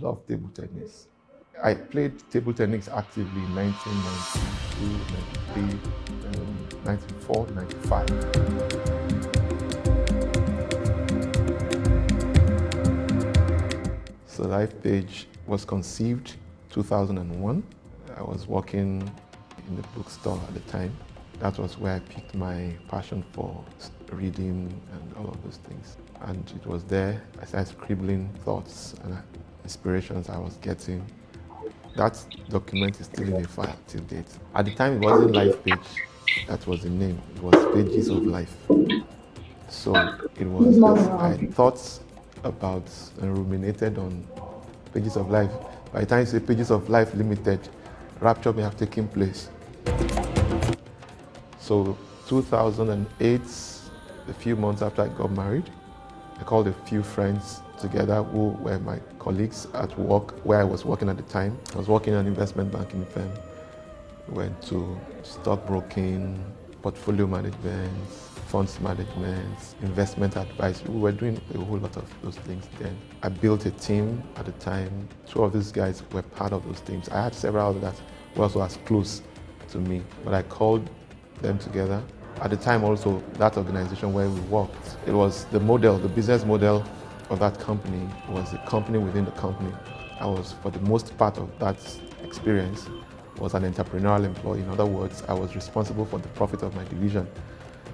Love table tennis. I played table tennis actively in 1992, 93, 94, 95. So Lifepage was conceived 2001. I was working in the bookstore at the time. That was where I picked my passion for reading and all of those things. And it was there I started scribbling thoughts and inspirations I was getting. That document is still in a file till date. At the time, it wasn't Lifepage, that was the name. It was Pages of Life. So it was just, I thought about and ruminated on Pages of Life. By the time you say Pages of Life Limited, rapture may have taken place. So 2008, a few months after I got married, I called a few friends together who were my colleagues at work, where I was working at the time. I was working in an investment banking firm. We went to stockbroking, portfolio management, funds management, investment advice. We were doing a whole lot of those things then. I built a team at the time. Two of these guys were part of those teams. I had several that were also as close to me, but I called them together. At the time also, that organization where we worked, it was the model, the business model of that company was a company within the company. I was, for the most part of that experience, was an entrepreneurial employee. In other words, I was responsible for the profit of my division.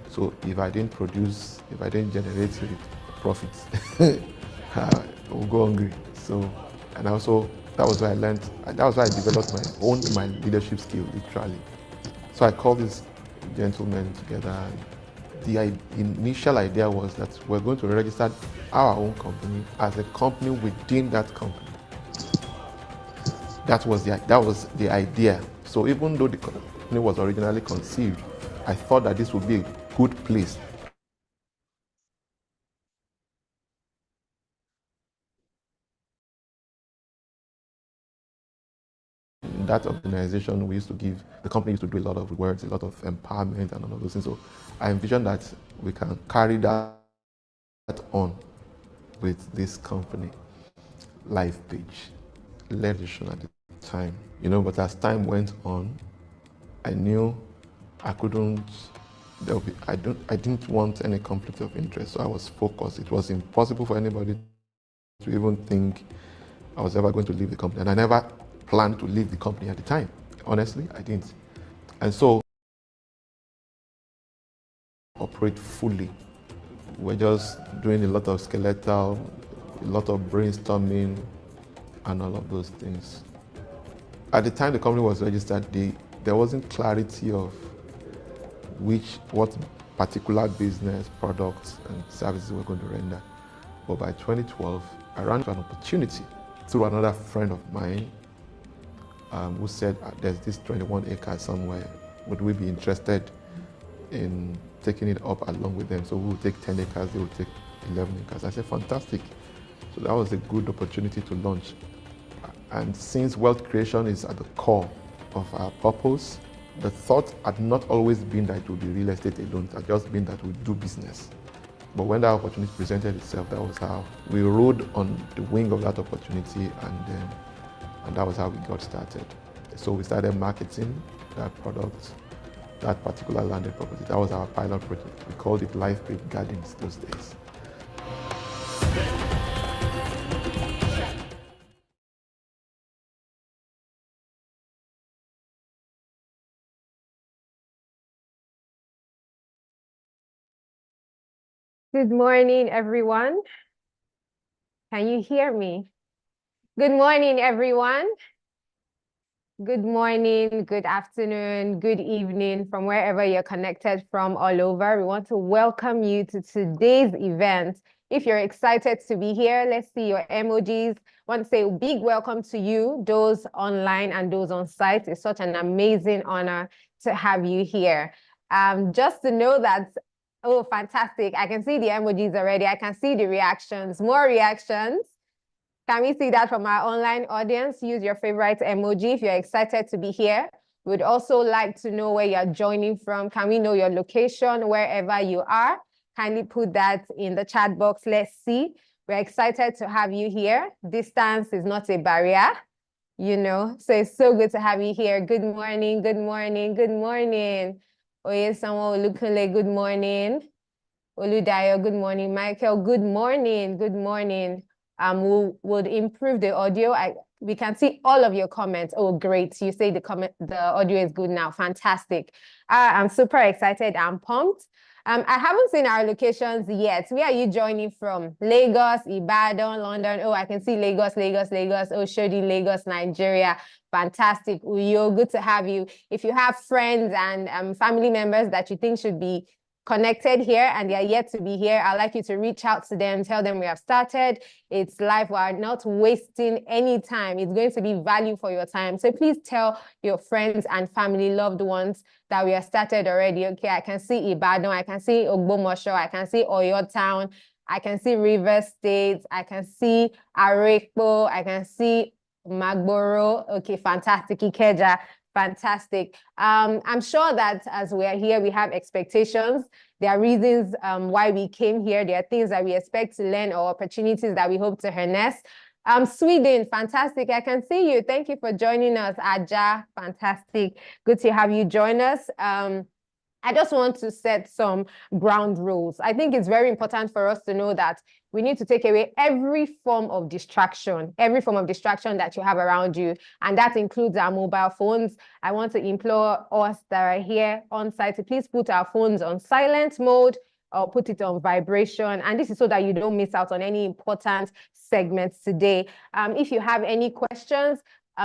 So if I didn't produce, if I didn't generate profits, I would go hungry. So, and also, that was where I learned, that was where I developed my leadership skill, literally. So I called these gentlemen together. The initial idea was that we're going to register our own company as a company within that company. That was the idea. So even though the company was originally conceived, I thought that this would be a good place. In that organization, the company used to do a lot of words, a lot of empowerment and all of those things. So I envisioned that we can carry that on with this company, Lifepage, legislation at the time. But as time went on, I knew I couldn't, I didn't want any conflict of interest, so I was focused. It was impossible for anybody to even think I was ever going to leave the company. And I never planned to leave the company at the time. Honestly, I didn't. And so, operate fully. We're just doing a lot of skeletal, a lot of brainstorming, and all of those things. At the time the company was registered, there wasn't clarity of what particular business, products, and services we're going to render. But by 2012, I ran into an opportunity through another friend of mine who said, there's this 21 acres somewhere. Would we be interested in taking it up along with them? So we will take 10 acres, they will take 11 acres. I said, fantastic. So that was a good opportunity to launch. And since wealth creation is at the core of our purpose, the thought had not always been that it would be real estate alone. It had just been that we do business. But when that opportunity presented itself, that was how we rode on the wing of that opportunity, and that was how we got started. So we started marketing that product, that particular landed property. That was our pilot project. We called it Lifepage Gardens those days. Good morning, everyone. Can you hear me? Good morning, everyone. Good morning, good afternoon, good evening from wherever you're connected from all over. We want to welcome you to today's event. If you're excited to be here, let's see your emojis. I want to say a big welcome to you, those online and those on site. It's such an amazing honor to have you here. Just to know that, oh, fantastic. I can see the emojis already. I can see the reactions, more reactions. Can we see that from our online audience? Use your favorite emoji if you're excited to be here. We'd also like to know where you're joining from. Can we know your location, wherever you are? Kindly put that in the chat box. Let's see. We're excited to have you here. Distance is not a barrier, you know, so it's so good to have you here. Good morning, good morning, good morning. Oye, someone Olukunle, good morning. Oludayo, good morning. Michael, good morning, good morning. We would improve the audio. We can see all of your comments. Oh, great. You say the audio is good now. Fantastic. I'm super excited. I'm pumped. I haven't seen our locations yet. Where are you joining from? Lagos, Ibadan, London. Oh, I can see Lagos, Lagos, Lagos. Oh, Shodi, Lagos, Nigeria. Fantastic. Uyo, good to have you. If you have friends and family members that you think should be connected here and they are yet to be here, I'd like you to reach out to them, tell them we have started. It's live. We're not wasting any time. It's going to be value for your time. So please tell your friends and family, loved ones that we have started already. Okay, I can see Ibadan, I can see Ogbomosho, I can see Oyo Town, I can see River State, I can see Arepo, I can see Magboro. Okay, fantastic. Ikeja. Fantastic. I'm sure that as we are here, we have expectations. There are reasons why we came here. There are things that we expect to learn or opportunities that we hope to harness. Sweden, fantastic. I can see you. Thank you for joining us. Aja, fantastic. Good to have you join us. I just want to set some ground rules. I think it's very important for us to know that we need to take away every form of distraction that you have around you. And that includes our mobile phones. I want to implore us that are here on site to please put our phones on silent mode or put it on vibration. And this is so that you don't miss out on any important segments today. If you have any questions,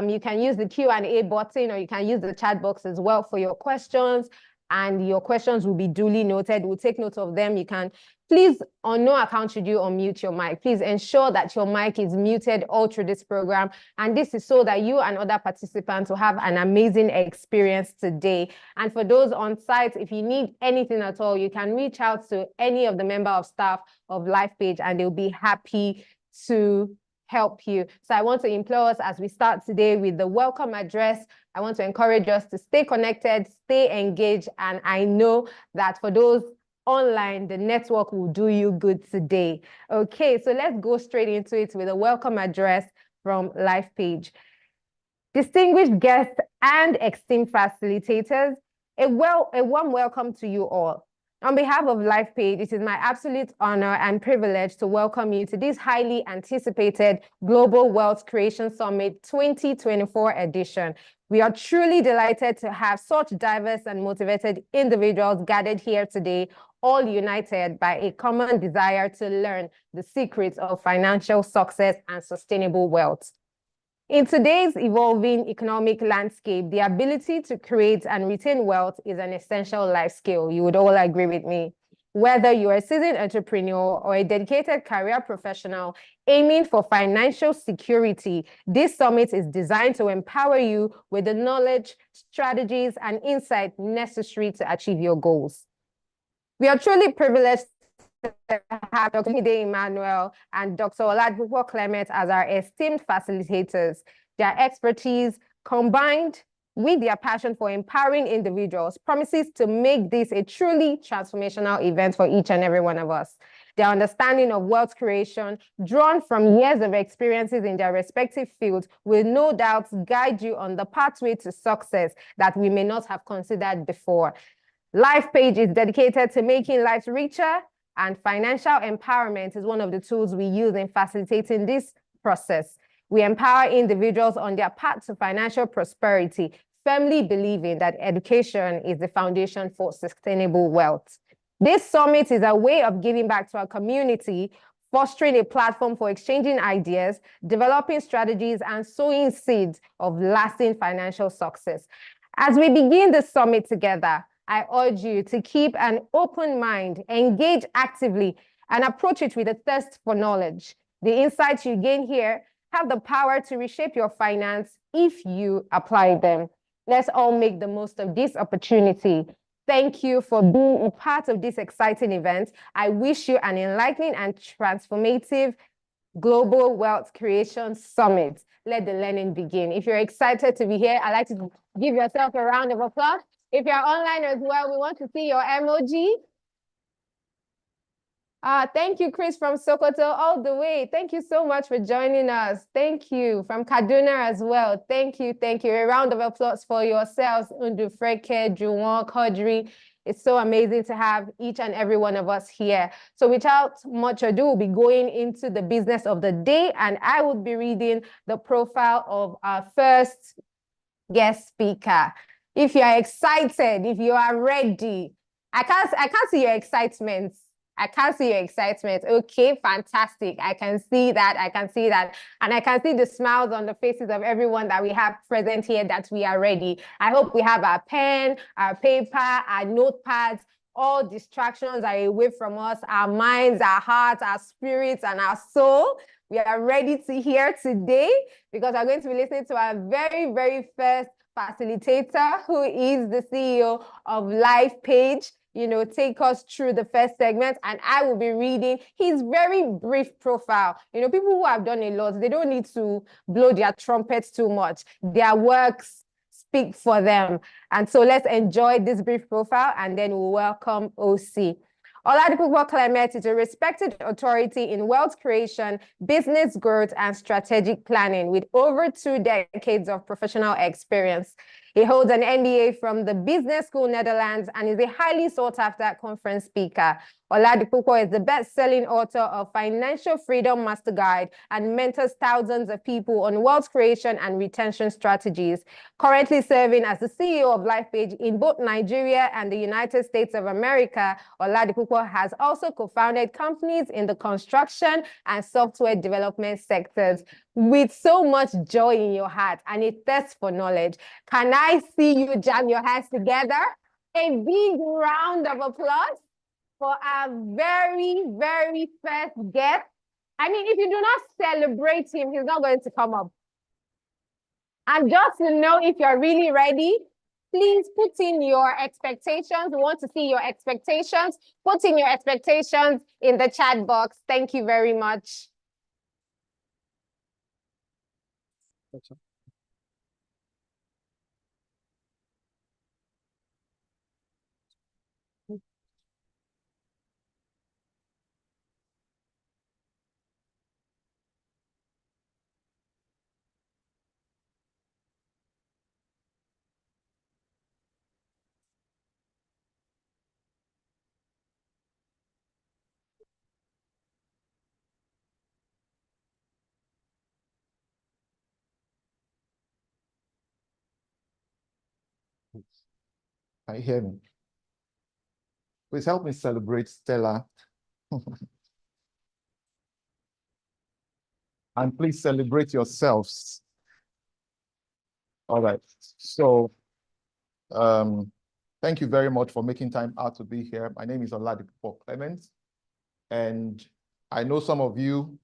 you can use the Q&A button or you can use the chat box as well for your questions. And your questions will be duly noted. We'll take note of them. You can, please, on no account should you unmute your mic. Please ensure that your mic is muted all through this program. And this is so that you and other participants will have an amazing experience today. And for those on site, if you need anything at all, you can reach out to any of the member of staff of Lifepage and they'll be happy to help you. So I want to implore us as we start today with the welcome address. I want to encourage us to stay connected, stay engaged, and I know that for those online, the network will do you good today. Okay, so let's go straight into it with a welcome address from Lifepage. Distinguished guests and esteemed facilitators, a warm welcome to you all. On behalf of Lifepage, it is my absolute honor and privilege to welcome you to this highly anticipated Global Wealth Creation Summit 2024 edition. We are truly delighted to have such diverse and motivated individuals gathered here today, all united by a common desire to learn the secrets of financial success and sustainable wealth. In today's evolving economic landscape, the ability to create and retain wealth is an essential life skill. You would all agree with me. Whether you're a seasoned entrepreneur or a dedicated career professional aiming for financial security, this summit is designed to empower you with the knowledge, strategies, and insight necessary to achieve your goals. We are truly privileged to have Dr. Mide Emmanuel and Dr. Oladipo Clement as our esteemed facilitators. Their expertise, combined with their passion for empowering individuals, promises to make this a truly transformational event for each and every one of us. Their understanding of wealth creation, drawn from years of experiences in their respective fields, will no doubt guide you on the pathway to success that we may not have considered before. Lifepage is dedicated to making lives richer, and financial empowerment is one of the tools we use in facilitating this process. We empower individuals on their path to financial prosperity, firmly believing that education is the foundation for sustainable wealth. This summit is a way of giving back to our community, fostering a platform for exchanging ideas, developing strategies, and sowing seeds of lasting financial success. As we begin the summit together, I urge you to keep an open mind, engage actively, and approach it with a thirst for knowledge. The insights you gain here have the power to reshape your finance if you apply them. Let's all make the most of this opportunity. Thank you for being a part of this exciting event. I wish you an enlightening and transformative Global Wealth Creation Summit. Let the learning begin. If you're excited to be here, I'd like to give yourself a round of applause. If you're online as well, we want to see your emoji. Thank you, Chris from Sokoto, all the way. Thank you so much for joining us. Thank you from Kaduna as well. Thank you, thank you. A round of applause for yourselves, Undufreke, Juwon, Kodri. It's so amazing to have each and every one of us here. So without much ado, we'll be going into the business of the day, and I will be reading the profile of our first guest speaker. If you are excited, if you are ready, I can't see your excitement. I can't see your excitement. Okay, fantastic. I can see that. I can see that. And I can see the smiles on the faces of everyone that we have present here that we are ready. I hope we have our pen, our paper, our notepads. All distractions are away from us, our minds, our hearts, our spirits, and our soul. We are ready to hear today because we're going to be listening to our very, very first facilitator, who is the CEO of Lifepage. Take us through the first segment, and I will be reading his very brief profile. People who have done a lot, they don't need to blow their trumpets too much. Their works speak for them. And so let's enjoy this brief profile, and then we'll welcome OC. Oladipupo Clement is a respected authority in wealth creation, business growth, and strategic planning with over 2 decades of professional experience. He holds an MBA from the Business School Netherlands and is a highly sought-after conference speaker. Oladipupo is the best-selling author of Financial Freedom Master Guide and mentors thousands of people on wealth creation and retention strategies. Currently serving as the CEO of Lifepage in both Nigeria and the United States of America, Oladipupo has also co-founded companies in the construction and software development sectors. With so much joy in your heart and a thirst for knowledge, can I see you jam your hands together? A big round of applause for our very, very first guest. I mean, if you do not celebrate him, he's not going to come up. And just to know if you're really ready, please put in your expectations. We want to see your expectations. Put in your expectations in the chat box. Thank you very much. Can you hear me? Please help me celebrate Stella. And please celebrate yourselves. All right. So thank you very much for making time out to be here. My name is Oladipupo Clement, and I know some of you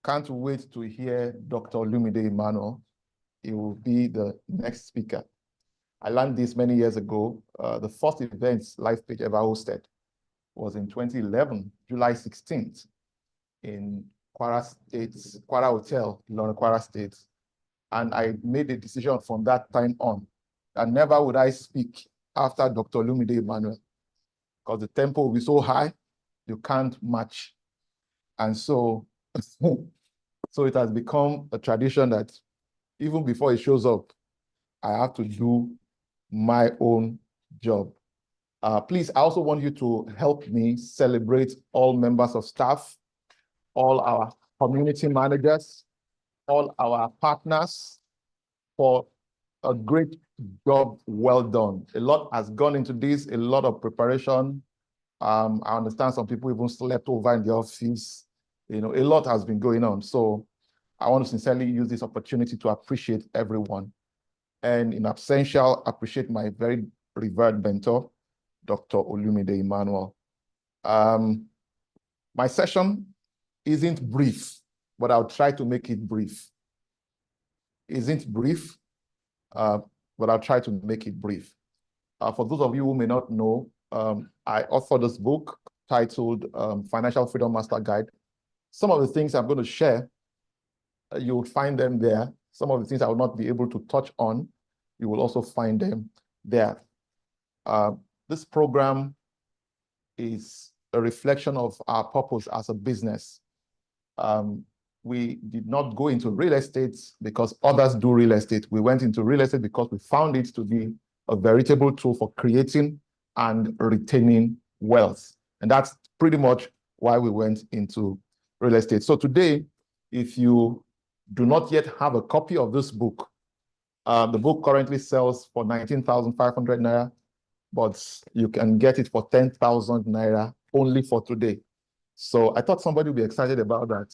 can't wait to hear Dr. Olumide Emmanuel. He will be the next speaker. I learned this many years ago. The first event Lifepage ever hosted was in 2011, July 16th, in Kwara State, Kwara Hotel, Ilorin, Kwara State. And I made a decision from that time on that never would I speak after Dr. Olumide Emmanuel, because the tempo will be so high, you can't match. And so, so it has become a tradition that even before he shows up, I have to do my own job. Please, I also want you to help me celebrate all members of staff, all our community managers, all our partners for a great job well done. A lot has gone into this, a lot of preparation. I understand some people even slept over in the office. A lot has been going on. So I want to sincerely use this opportunity to appreciate everyone. And in absentia, appreciate my very revered mentor, Dr. Olumide Emmanuel. My session isn't brief, but I'll try to make it brief. Isn't brief, but I'll try to make it brief. For those of you who may not know, I authored this book titled Financial Freedom Master Guide. Some of the things I'm going to share, you'll find them there. Some of the things I will not be able to touch on, you will also find them there. This program is a reflection of our purpose as a business. We did not go into real estate because others do real estate. We went into real estate because we found it to be a veritable tool for creating and retaining wealth. And that's pretty much why we went into real estate. So today, if you do not yet have a copy of this book, the book currently sells for 19,500 naira, but you can get it for 10,000 naira only for today. So I thought somebody would be excited about that.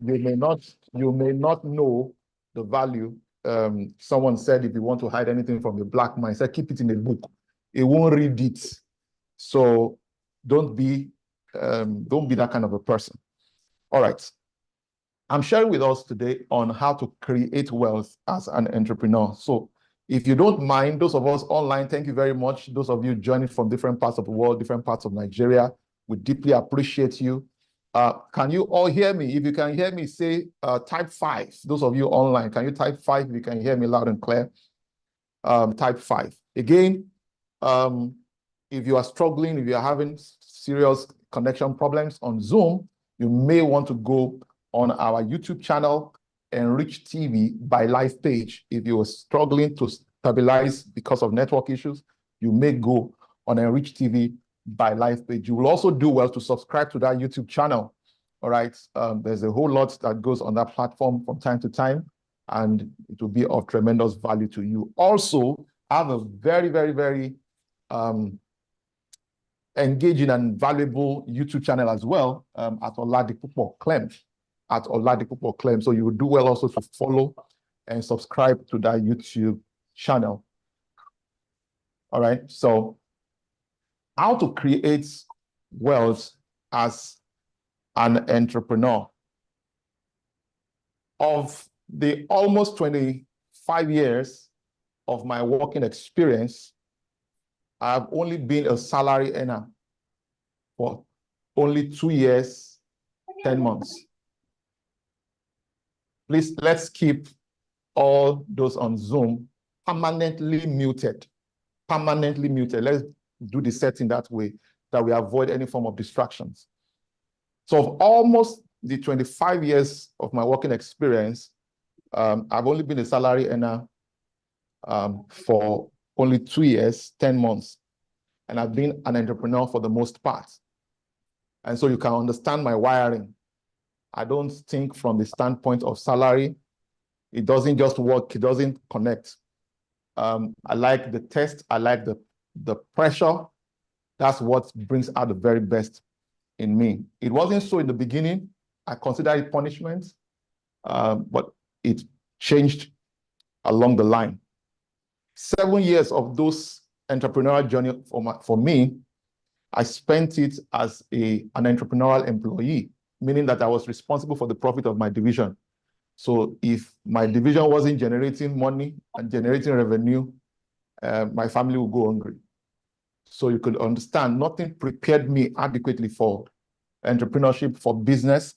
You may not know the value. Someone said, if you want to hide anything from the black man, said keep it in a book. It won't read it. So don't be that kind of a person. All right. I'm sharing with us today on how to create wealth as an entrepreneur. So if you don't mind, those of us online, thank you very much. Those of you joining from different parts of the world, different parts of Nigeria, we deeply appreciate you. Can you all hear me? If you can hear me, say type 5. Those of you online, can you type 5 if you can hear me loud and clear? Type 5. Again, if you are struggling, if you are having serious connection problems on Zoom, you may want to go on our YouTube channel, Enrich TV by Lifepage. If you are struggling to stabilize because of network issues, you may go on Enrich TV by Lifepage. You will also do well to subscribe to that YouTube channel. All right. There's a whole lot that goes on that platform from time to time, and it will be of tremendous value to you. Also, I have a very, very, very engaging and valuable YouTube channel as well, at Oladipupo Clem. At Oladipupo Clem. So you will do well also to follow and subscribe to that YouTube channel. All right. So how to create wealth as an entrepreneur. Of the almost 25 years of my working experience, I've only been a salary earner for only 2 years, 10 months. Please, let's keep all those on Zoom permanently muted. Permanently muted. Let's do the setting that way, that we avoid any form of distractions. So of almost the 25 years of my working experience, I've only been a salary earner for only 2 years, 10 months. And I've been an entrepreneur for the most part. And so you can understand my wiring. I don't think from the standpoint of salary. It doesn't just work. It doesn't connect. I like the test. I like the pressure. That's what brings out the very best in me. It wasn't so in the beginning. I considered it punishment, but it changed along the line. 7 years of those entrepreneurial journey for me, I spent it as an entrepreneurial employee, meaning that I was responsible for the profit of my division. So if my division wasn't generating money and generating revenue, my family would go hungry. So you could understand, nothing prepared me adequately for entrepreneurship, for business,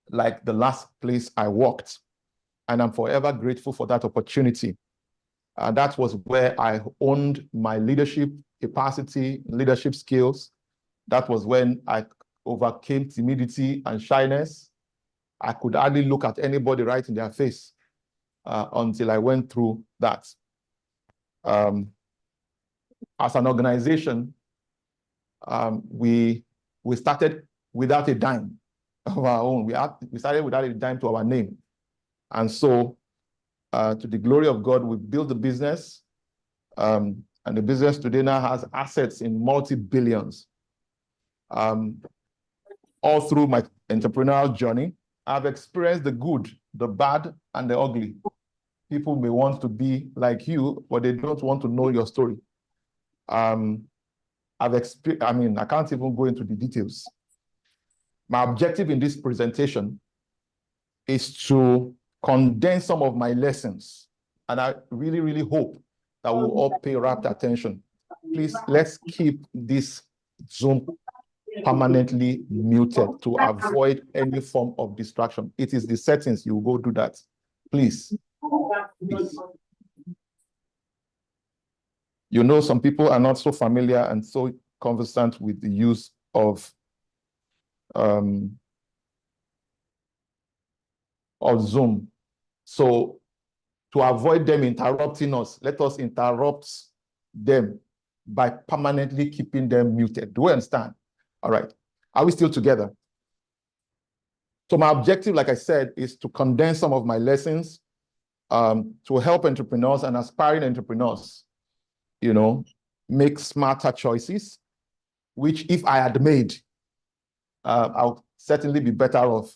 like the last place I worked. And I'm forever grateful for that opportunity. And that was where I honed my leadership capacity, leadership skills. That was when I overcame timidity and shyness. I could hardly look at anybody right in their face until I went through that. As an organization, we started without a dime of our own. We started without a dime to our name. And so, to the glory of God, we built the business. And the business today now has assets in multi-billions. All through my entrepreneurial journey, I've experienced the good, the bad, and the ugly. People may want to be like you, but they don't want to know your story. I can't even go into the details. My objective in this presentation is to condense some of my lessons. And I really, really hope that we'll all pay rapt attention. Please, let's keep this Zoom permanently muted to avoid any form of distraction. It is the settings. You go do that. Please. Please. You know, some people are not so familiar and so conversant with the use of Zoom. So to avoid them interrupting us, let us interrupt them by permanently keeping them muted. Do we understand? All right. Are we still together? So my objective, like I said, is to condense some of my lessons to help entrepreneurs and aspiring entrepreneurs, make smarter choices, which if I had made, I'll certainly be better off.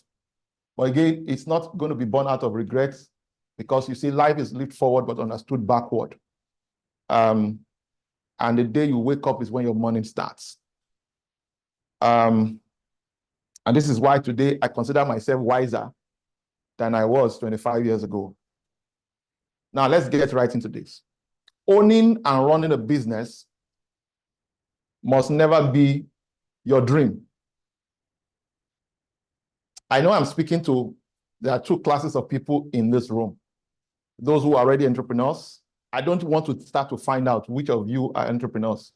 But again, it's not going to be born out of regrets, because you see, life is lived forward but understood backward. And the day you wake up is when your morning starts. And this is why today I consider myself wiser than I was 25 years ago. Now, let's get right into this. Owning and running a business must never be your dream. I know I'm speaking to, there are two classes of people in this room. Those who are already entrepreneurs. I don't want to start to find out which of you are entrepreneurs.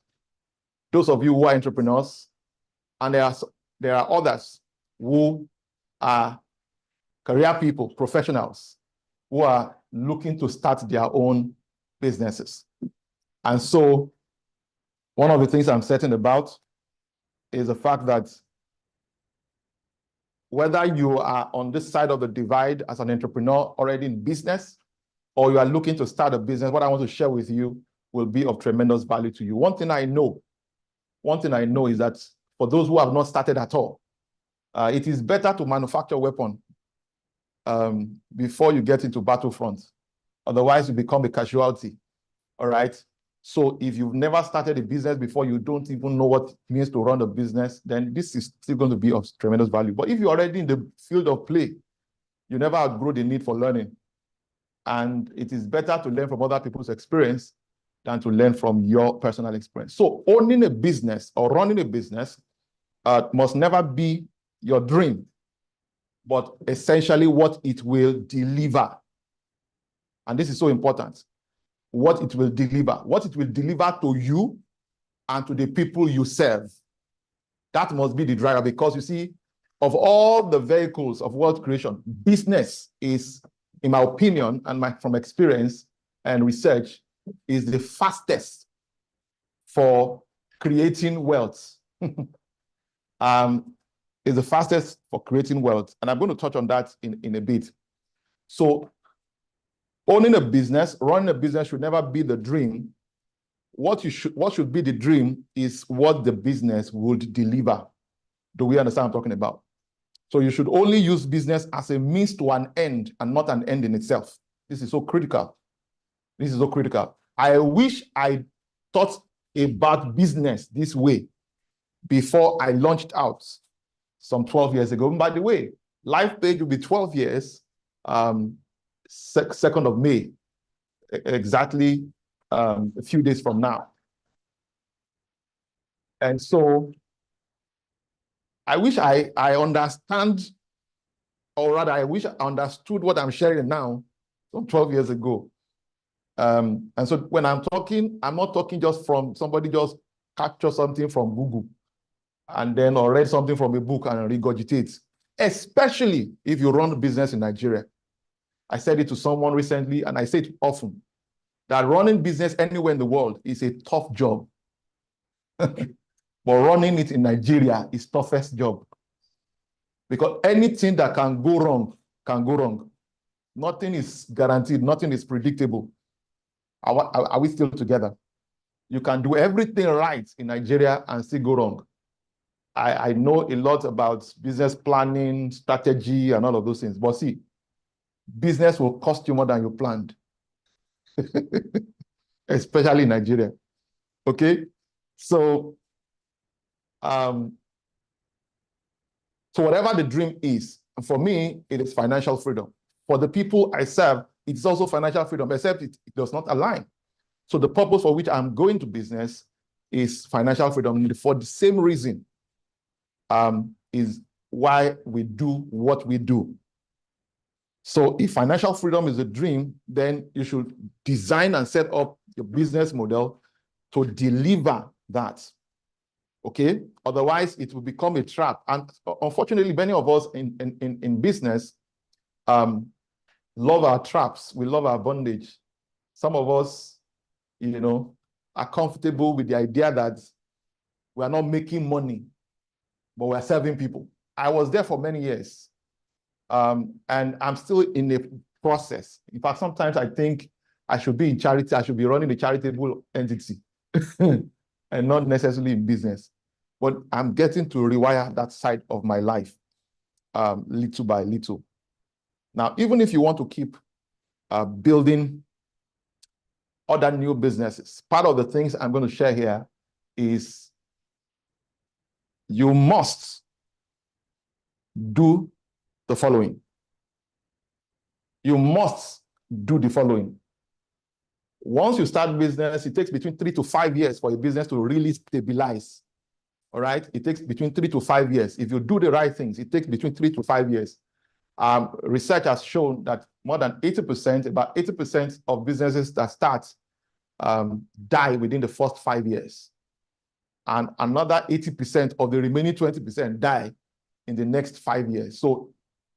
Those of you who are entrepreneurs, and there are others who are career people, professionals, who are looking to start their own businesses. And so one of the things I'm certain about is the fact that whether you are on this side of the divide as an entrepreneur already in business, or you are looking to start a business, what I want to share with you will be of tremendous value to you. One thing I know is that for those who have not started at all, it is better to manufacture a weapon before you get into battlefront. Otherwise, you become a casualty. All right. So if you've never started a business before, you don't even know what it means to run a business, then this is still going to be of tremendous value. But if you're already in the field of play, you never outgrow the need for learning. And it is better to learn from other people's experience than to learn from your personal experience. So owning a business or running a business must never be your dream, but essentially what it will deliver. And this is so important. What it will deliver to you and to the people you serve. That must be the driver, because you see, of all the vehicles of wealth creation, business is, in my opinion and from experience and research, is the fastest for creating wealth. Is the fastest for creating wealth. And I'm going to touch on that in a bit. So owning a business, running a business should never be the dream. What should be the dream is what the business would deliver. Do we understand what I'm talking about? So you should only use business as a means to an end and not an end in itself. This is so critical. This is so critical. I wish I thought about business this way before I launched out some 12 years ago. And by the way, Lifepage will be 12 years, 2nd of May, exactly a few days from now. And so I wish I understand, or rather, I wish I understood what I'm sharing now from 12 years ago. And so when I'm talking, I'm not talking just from somebody just capture something from Google and then or read something from a book and regurgitate, especially if you run a business in Nigeria. I said it to someone recently, and I say it often, that running business anywhere in the world is a tough job. But running it in Nigeria is toughest job. Because anything that can go wrong can go wrong. Nothing is guaranteed. Nothing is predictable. Are we still together? You can do everything right in Nigeria and still go wrong. I know a lot about business planning, strategy, and all of those things. But see, business will cost you more than you planned. Especially in Nigeria. Okay? So whatever the dream is, for me, it is financial freedom. For the people I serve, it's also financial freedom, except it does not align. So the purpose for which I'm going to business is financial freedom. For the same reason is why we do what we do. So if financial freedom is a dream, then you should design and set up your business model to deliver that. Okay? Otherwise, it will become a trap. And unfortunately, many of us in business love our traps. We love our bondage. Some of us, are comfortable with the idea that we are not making money, but we're serving people. I was there for many years. And I'm still in the process. In fact, sometimes I think I should be in charity. I should be running a charitable entity and not necessarily in business. But I'm getting to rewire that side of my life little by little. Now, even if you want to keep building other new businesses, part of the things I'm going to share here is you must do the following. You must do the following. Once you start business, it takes between 3 to 5 years for a business to really stabilize. All right? It takes between 3 to 5 years. If you do the right things, it takes between 3 to 5 years. Research has shown that more than 80%, about 80% of businesses that start die within the first 5 years. And another 80% of the remaining 20% die in the next 5 years. So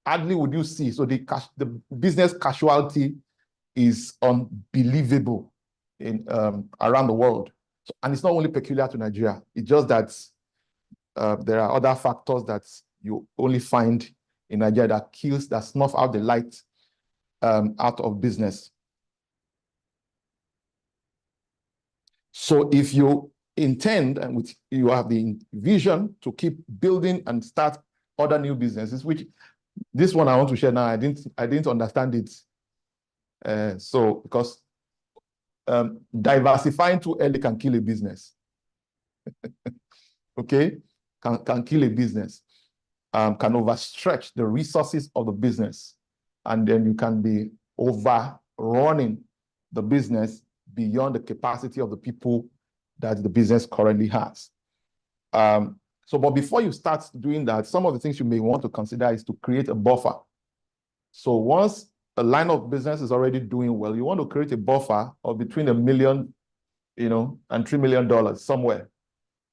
hardly would you see. So the business casualty is unbelievable in around the world. So, and it's not only peculiar to Nigeria. It's just that there are other factors that you only find in Nigeria that snuff out the light out of business. So if you intend and you have the vision to keep building and start other new businesses, which this one I want to share now, I didn't understand it. So because diversifying too early can kill a business. Okay, can kill a business. Can overstretch the resources of the business, and then you can be overrunning the business beyond the capacity of the people that the business currently has. But before you start doing that, some of the things you may want to consider is to create a buffer. So once a line of business is already doing well, you want to create a buffer of between $1 million, and $3 million somewhere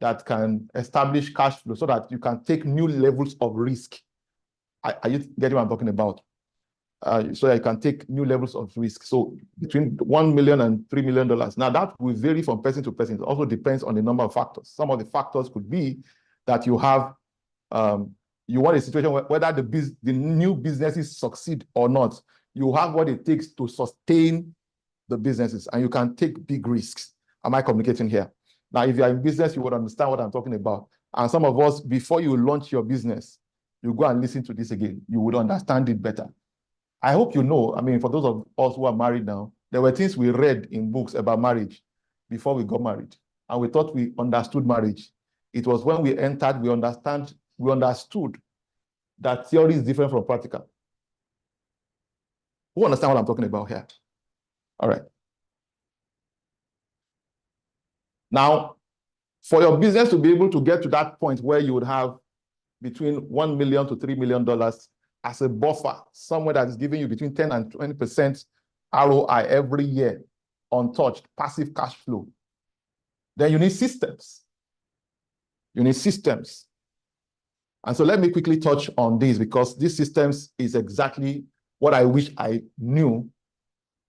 that can establish cash flow so that you can take new levels of risk. Are you getting what I'm talking about? So that you can take new levels of risk. So between $1 million and $3 million. Now that will vary from person to person. It also depends on the number of factors. Some of the factors could be that you have, you want a situation where whether the new businesses succeed or not, you have what it takes to sustain the businesses, and you can take big risks. Am I communicating here? Now, if you're in business, you would understand what I'm talking about. And some of us, before you launch your business, you go and listen to this again. You would understand it better. I hope you know, I mean, for those of us who are married now, there were things we read in books about marriage before we got married. And we thought we understood marriage. It was when we entered, we understood that theory is different from practical. Who understand what I'm talking about here? All right. Now, for your business to be able to get to that point where you would have between $1 million to $3 million as a buffer, somewhere that is giving you between 10 and 20% ROI every year, untouched, passive cash flow, then you need systems. You need systems. And so let me quickly touch on this, because these systems is exactly what I wish I knew.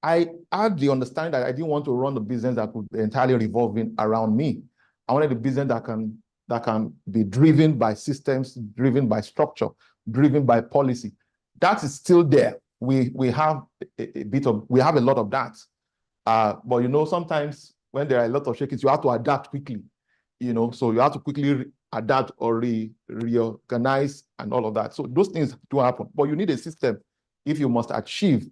I had the understanding that I didn't want to run a business that would be entirely revolving around me. I wanted a business that can be driven by systems, driven by structure, driven by policy. That is still there. We have we have a lot of that. But sometimes when there are a lot of shakings, you have to adapt quickly. So you have to quickly adapt or reorganize and all of that. So those things do happen. But you need a system if you must achieve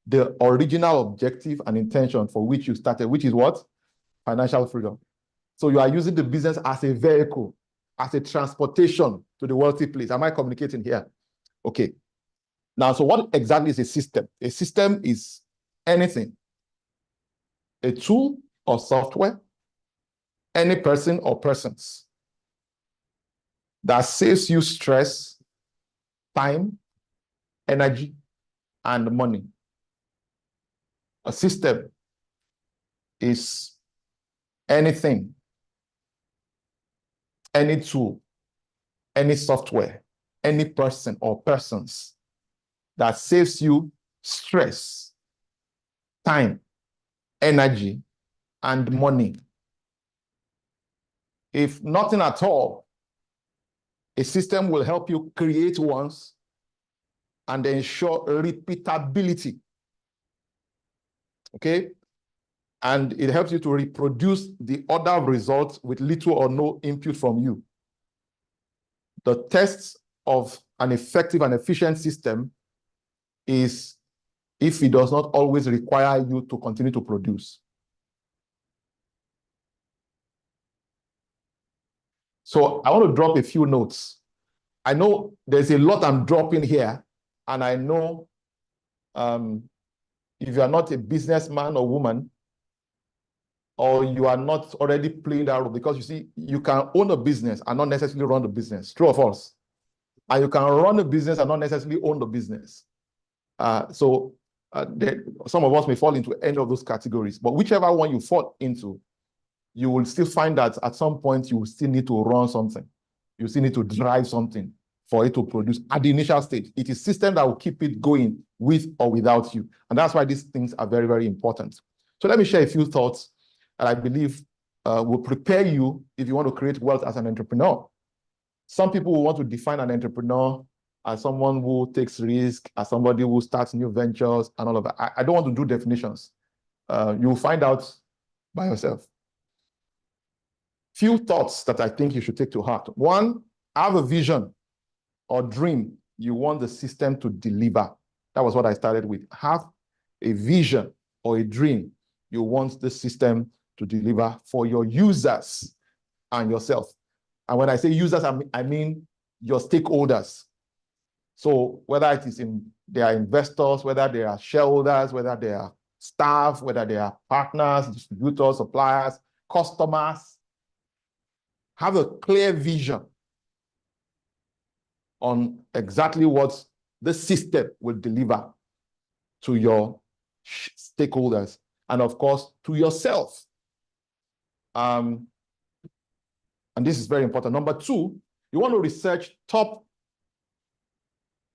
the original objective and intention for which you started, which is what? Financial freedom. So you are using the business as a vehicle, as a transportation to the wealthy place. Am I communicating here? Okay. Now, so what exactly is a system? A system is anything, a tool or software, any person or persons that saves you stress, time, energy, and money. A system is anything any tool, any software, any person or persons that saves you stress, time, energy, and money. If nothing at all, a system will help you create once and ensure repeatability. Okay? And it helps you to reproduce the other results with little or no input from you. The test of an effective and efficient system is if it does not always require you to continue to produce. So I want to drop a few notes. I know there's a lot I'm dropping here, and I know if you are not a businessman or woman, or you are not already playing that role, because you see, you can own a business and not necessarily run the business. True or false? And you can run a business and not necessarily own the business. Some of us may fall into any of those categories, but whichever one you fall into, you will still find that at some point you will still need to run something. You still need to drive something for it to produce at the initial stage. It is system that will keep it going with or without you. And that's why these things are very, very important. So let me share a few thoughts that I believe will prepare you if you want to create wealth as an entrepreneur. Some people will want to define an entrepreneur as someone who takes risk, as somebody who starts new ventures and all of that. I don't want to do definitions. You'll find out by yourself. Few thoughts that I think you should take to heart. One, have a vision or dream you want the system to deliver. That was what I started with. Have a vision or a dream you want the system to deliver for your users and yourself. And when I say users, I mean your stakeholders. So whether it is they are investors, whether they are shareholders, whether they are staff, whether they are partners, distributors, suppliers, customers, have a clear vision on exactly what the system will deliver to your stakeholders and, of course, to yourself. And this is very important. Number two, you want to research top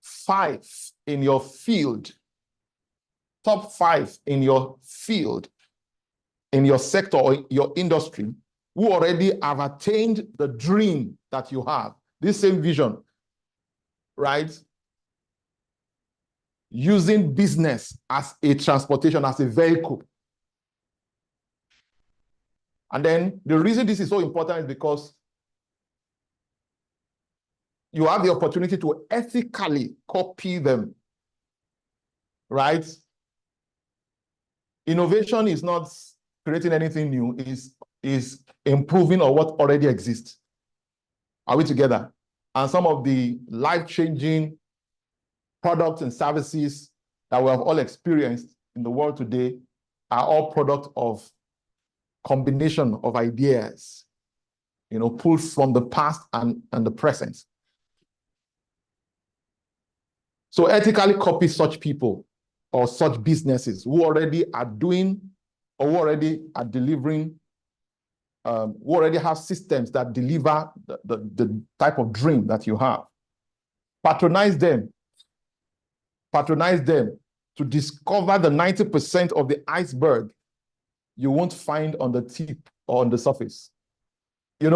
5 in your field, top 5 in your field, in your sector or your industry, who already have attained the dream that you have, this same vision, right? Using business as a transportation, as a vehicle. And then the reason this is so important is because you have the opportunity to ethically copy them, right? Innovation is not creating anything new, is improving on what already exists. Are we together? And some of the life-changing products and services that we have all experienced in the world today are all product of combination of ideas, pulled from the past and the present. So ethically copy such people or such businesses who already are doing or who already are delivering, who already have systems that deliver the type of dream that you have. Patronize them. Patronize them to discover the 90% of the iceberg you won't find on the tip or on the surface. The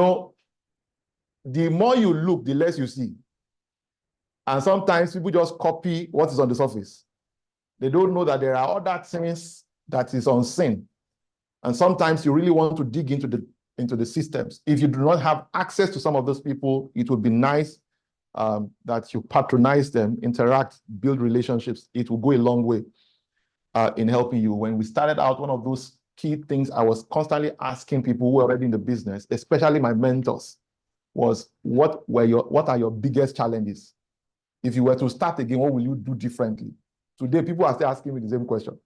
more you look, the less you see. And sometimes people just copy what is on the surface. They don't know that there are other things that is unseen. And sometimes you really want to dig into the systems. If you do not have access to some of those people, it would be nice that you patronize them, interact, build relationships. It will go a long way in helping you. When we started out, one of those key things I was constantly asking people who are already in the business, especially my mentors, was what are your biggest challenges? If you were to start again, what will you do differently? Today, people are still asking me the same question.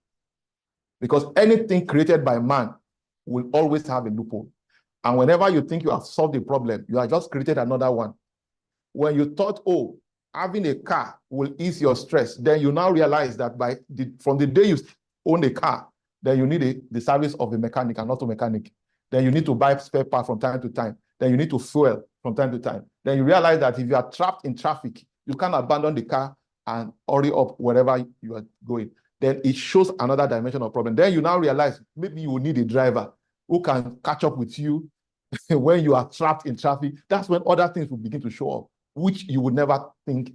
Because anything created by man will always have a loophole. And whenever you think you have solved a problem, you have just created another one. When you thought, having a car will ease your stress, then you now realize that from the day you own a car, then you need the service of a mechanic, an auto mechanic. Then you need to buy spare parts from time to time. Then you need to fuel. from time to time. Then you realize that if you are trapped in traffic, you can't abandon the car and hurry up wherever you are going. Then it shows another dimension of problem. Then you now realize maybe you will need a driver who can catch up with you when you are trapped in traffic. That's when other things will begin to show up, which you would never think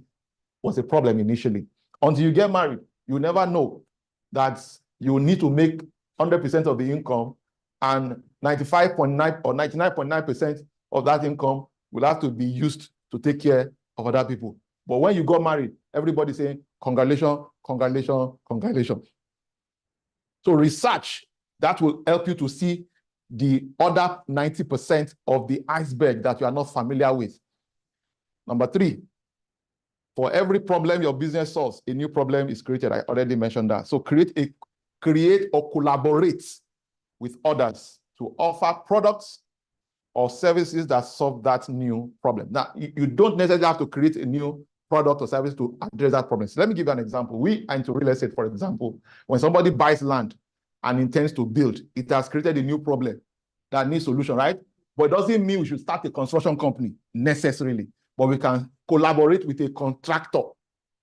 was a problem initially. Until you get married, you never know that you need to make 100% of the income, and 95.9 or 99.9% of that income will have to be used to take care of other people. But when you got married, everybody's saying, congratulations, congratulations, congratulations. So research that will help you to see the other 90% of the iceberg that you are not familiar with. Number 3, for every problem your business solves, a new problem is created. I already mentioned that. So create or collaborate with others to offer products or services that solve that new problem. Now, you don't necessarily have to create a new product or service to address that problem. So let me give you an example. We are into real estate, for example. When somebody buys land and intends to build, it has created a new problem that needs solution, right? But it doesn't mean we should start a construction company necessarily, but we can collaborate with a contractor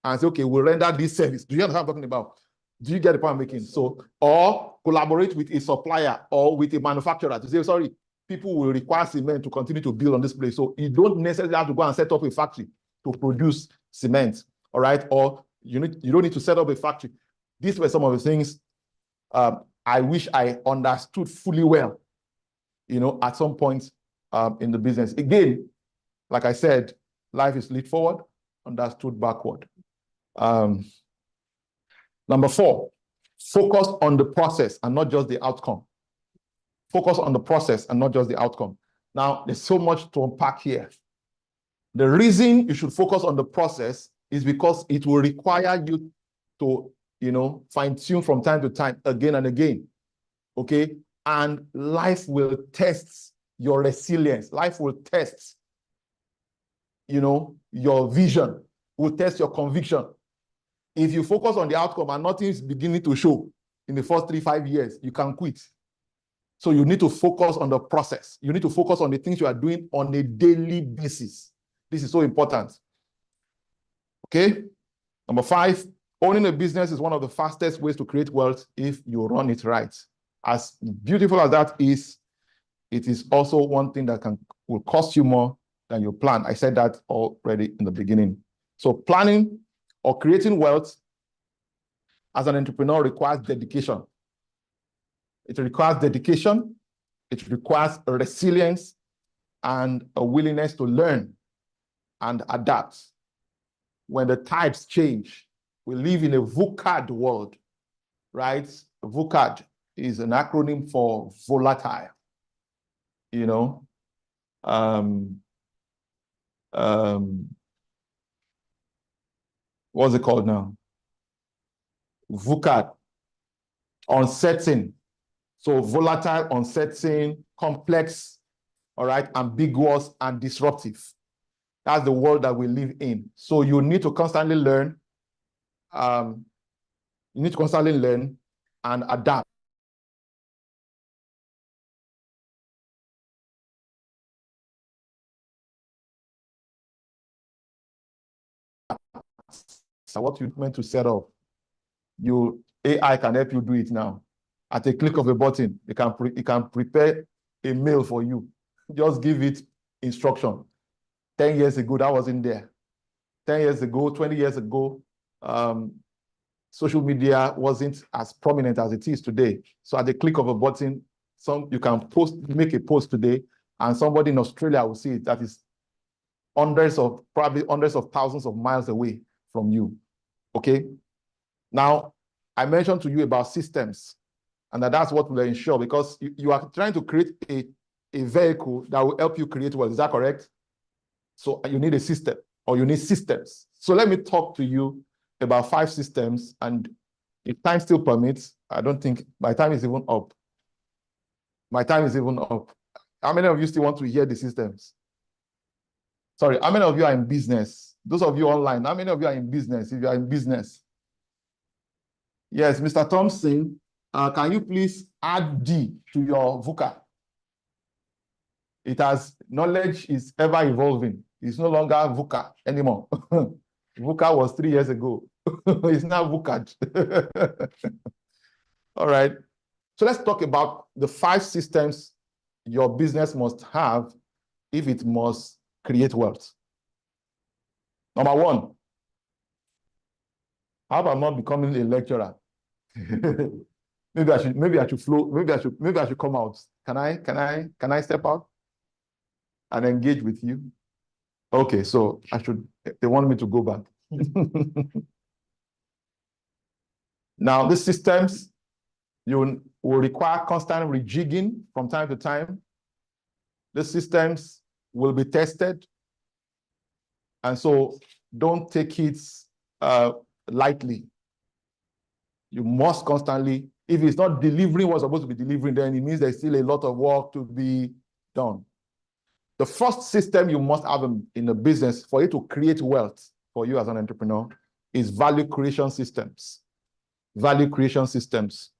and say, okay, we'll render this service. Do you understand what I'm talking about? Do you get the point I'm making? So, or collaborate with a supplier or with a manufacturer to say, sorry, people will require cement to continue to build on this place. So you don't necessarily have to go and set up a factory to produce cement, all right? Or you don't need to set up a factory. These were some of the things I wish I understood fully well, at some point in the business. Again, like I said, life is lead forward, understood backward. Number 4, focus on the process and not just the outcome. Focus on the process and not just the outcome. Now, there's so much to unpack here. The reason you should focus on the process is because it will require you to, fine-tune from time to time, again and again, okay? And life will test your resilience. Life will test, your vision, will test your conviction. If you focus on the outcome and nothing is beginning to show in the first 3-5 years, you can quit. So you need to focus on the process. You need to focus on the things you are doing on a daily basis. This is so important. Okay? Number 5, owning a business is one of the fastest ways to create wealth if you run it right. As beautiful as that is, it is also one thing that will cost you more than you plan. I said that already in the beginning. So planning or creating wealth as an entrepreneur requires dedication. It requires dedication, it requires a resilience and a willingness to learn and adapt. When the tides change, we live in a VUCAD world, right? VUCAD is an acronym for volatile, what's it called now? VUCAD, uncertain. So volatile, uncertain, complex, all right, ambiguous and disruptive. That's the world that we live in. So you need to constantly learn. You need to constantly learn and adapt. So what you meant to set up, AI can help you do it now. At a click of a button, it can prepare a mail for you. Just give it instruction. 10 years ago, that wasn't there. 10 years ago, 20 years ago, social media wasn't as prominent as it is today. So at the click of a button, you can make a post today, and somebody in Australia will see it that is probably hundreds of thousands of miles away from you. Okay? Now, I mentioned to you about systems, and that's what will ensure, because you are trying to create a vehicle that will help you create wealth. Is that correct? So you need a system, or you need systems. So let me talk to you about 5 systems, and if time still permits, I don't think my time is even up. My time is even up. How many of you still want to hear the systems? Sorry, how many of you are in business? Those of you online, how many of you are in business? If you are in business. Yes, Mr. Thompson, can you please add D to your VUCA? Knowledge is ever evolving. It's no longer VUCA anymore. VUCA was 3 years ago. It's now VUCA. All right. So let's talk about the 5 systems your business must have if it must create wealth. Number 1, how about not becoming a lecturer? maybe I should flow, maybe I should come out. Can I step out and engage with you? Okay, so they want me to go back. Now, these systems, you will require constant rejigging from time to time. The systems will be tested. And so don't take it lightly. You must constantly, if it's not delivering what's supposed to be delivering, then it means there's still a lot of work to be done. The first system you must have in a business for you to create wealth for you as an entrepreneur is value creation systems. Value creation systems.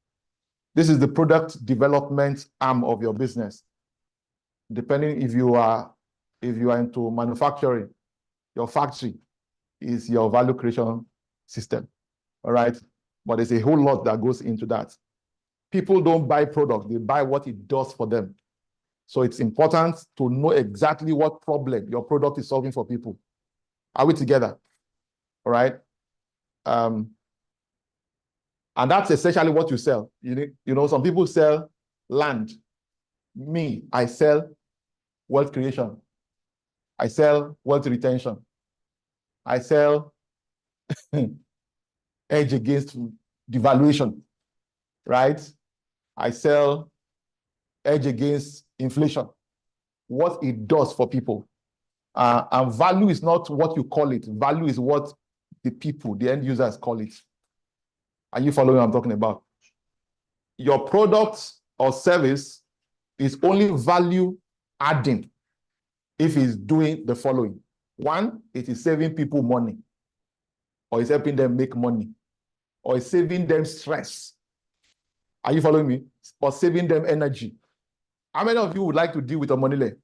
This is the product development arm of your business. Depending if you are into manufacturing, your factory is your value creation system. All right. But there's a whole lot that goes into that. People don't buy product, they buy what it does for them. So it's important to know exactly what problem your product is solving for people. Are we together? All right. And that's essentially what you sell. You know, some people sell land. Me, I sell wealth creation. I sell wealth retention. I sell edge against devaluation, right? I sell edge against inflation, what it does for people. And value is not what you call it. Value is what the people, the end users call it. Are you following what I'm talking about? Your product or service is only value adding if it's doing the following. 1, it is saving people money, or it's helping them make money, or it's saving them stress. Are you following me? Or saving them energy. How many of you would like to deal with Omonile?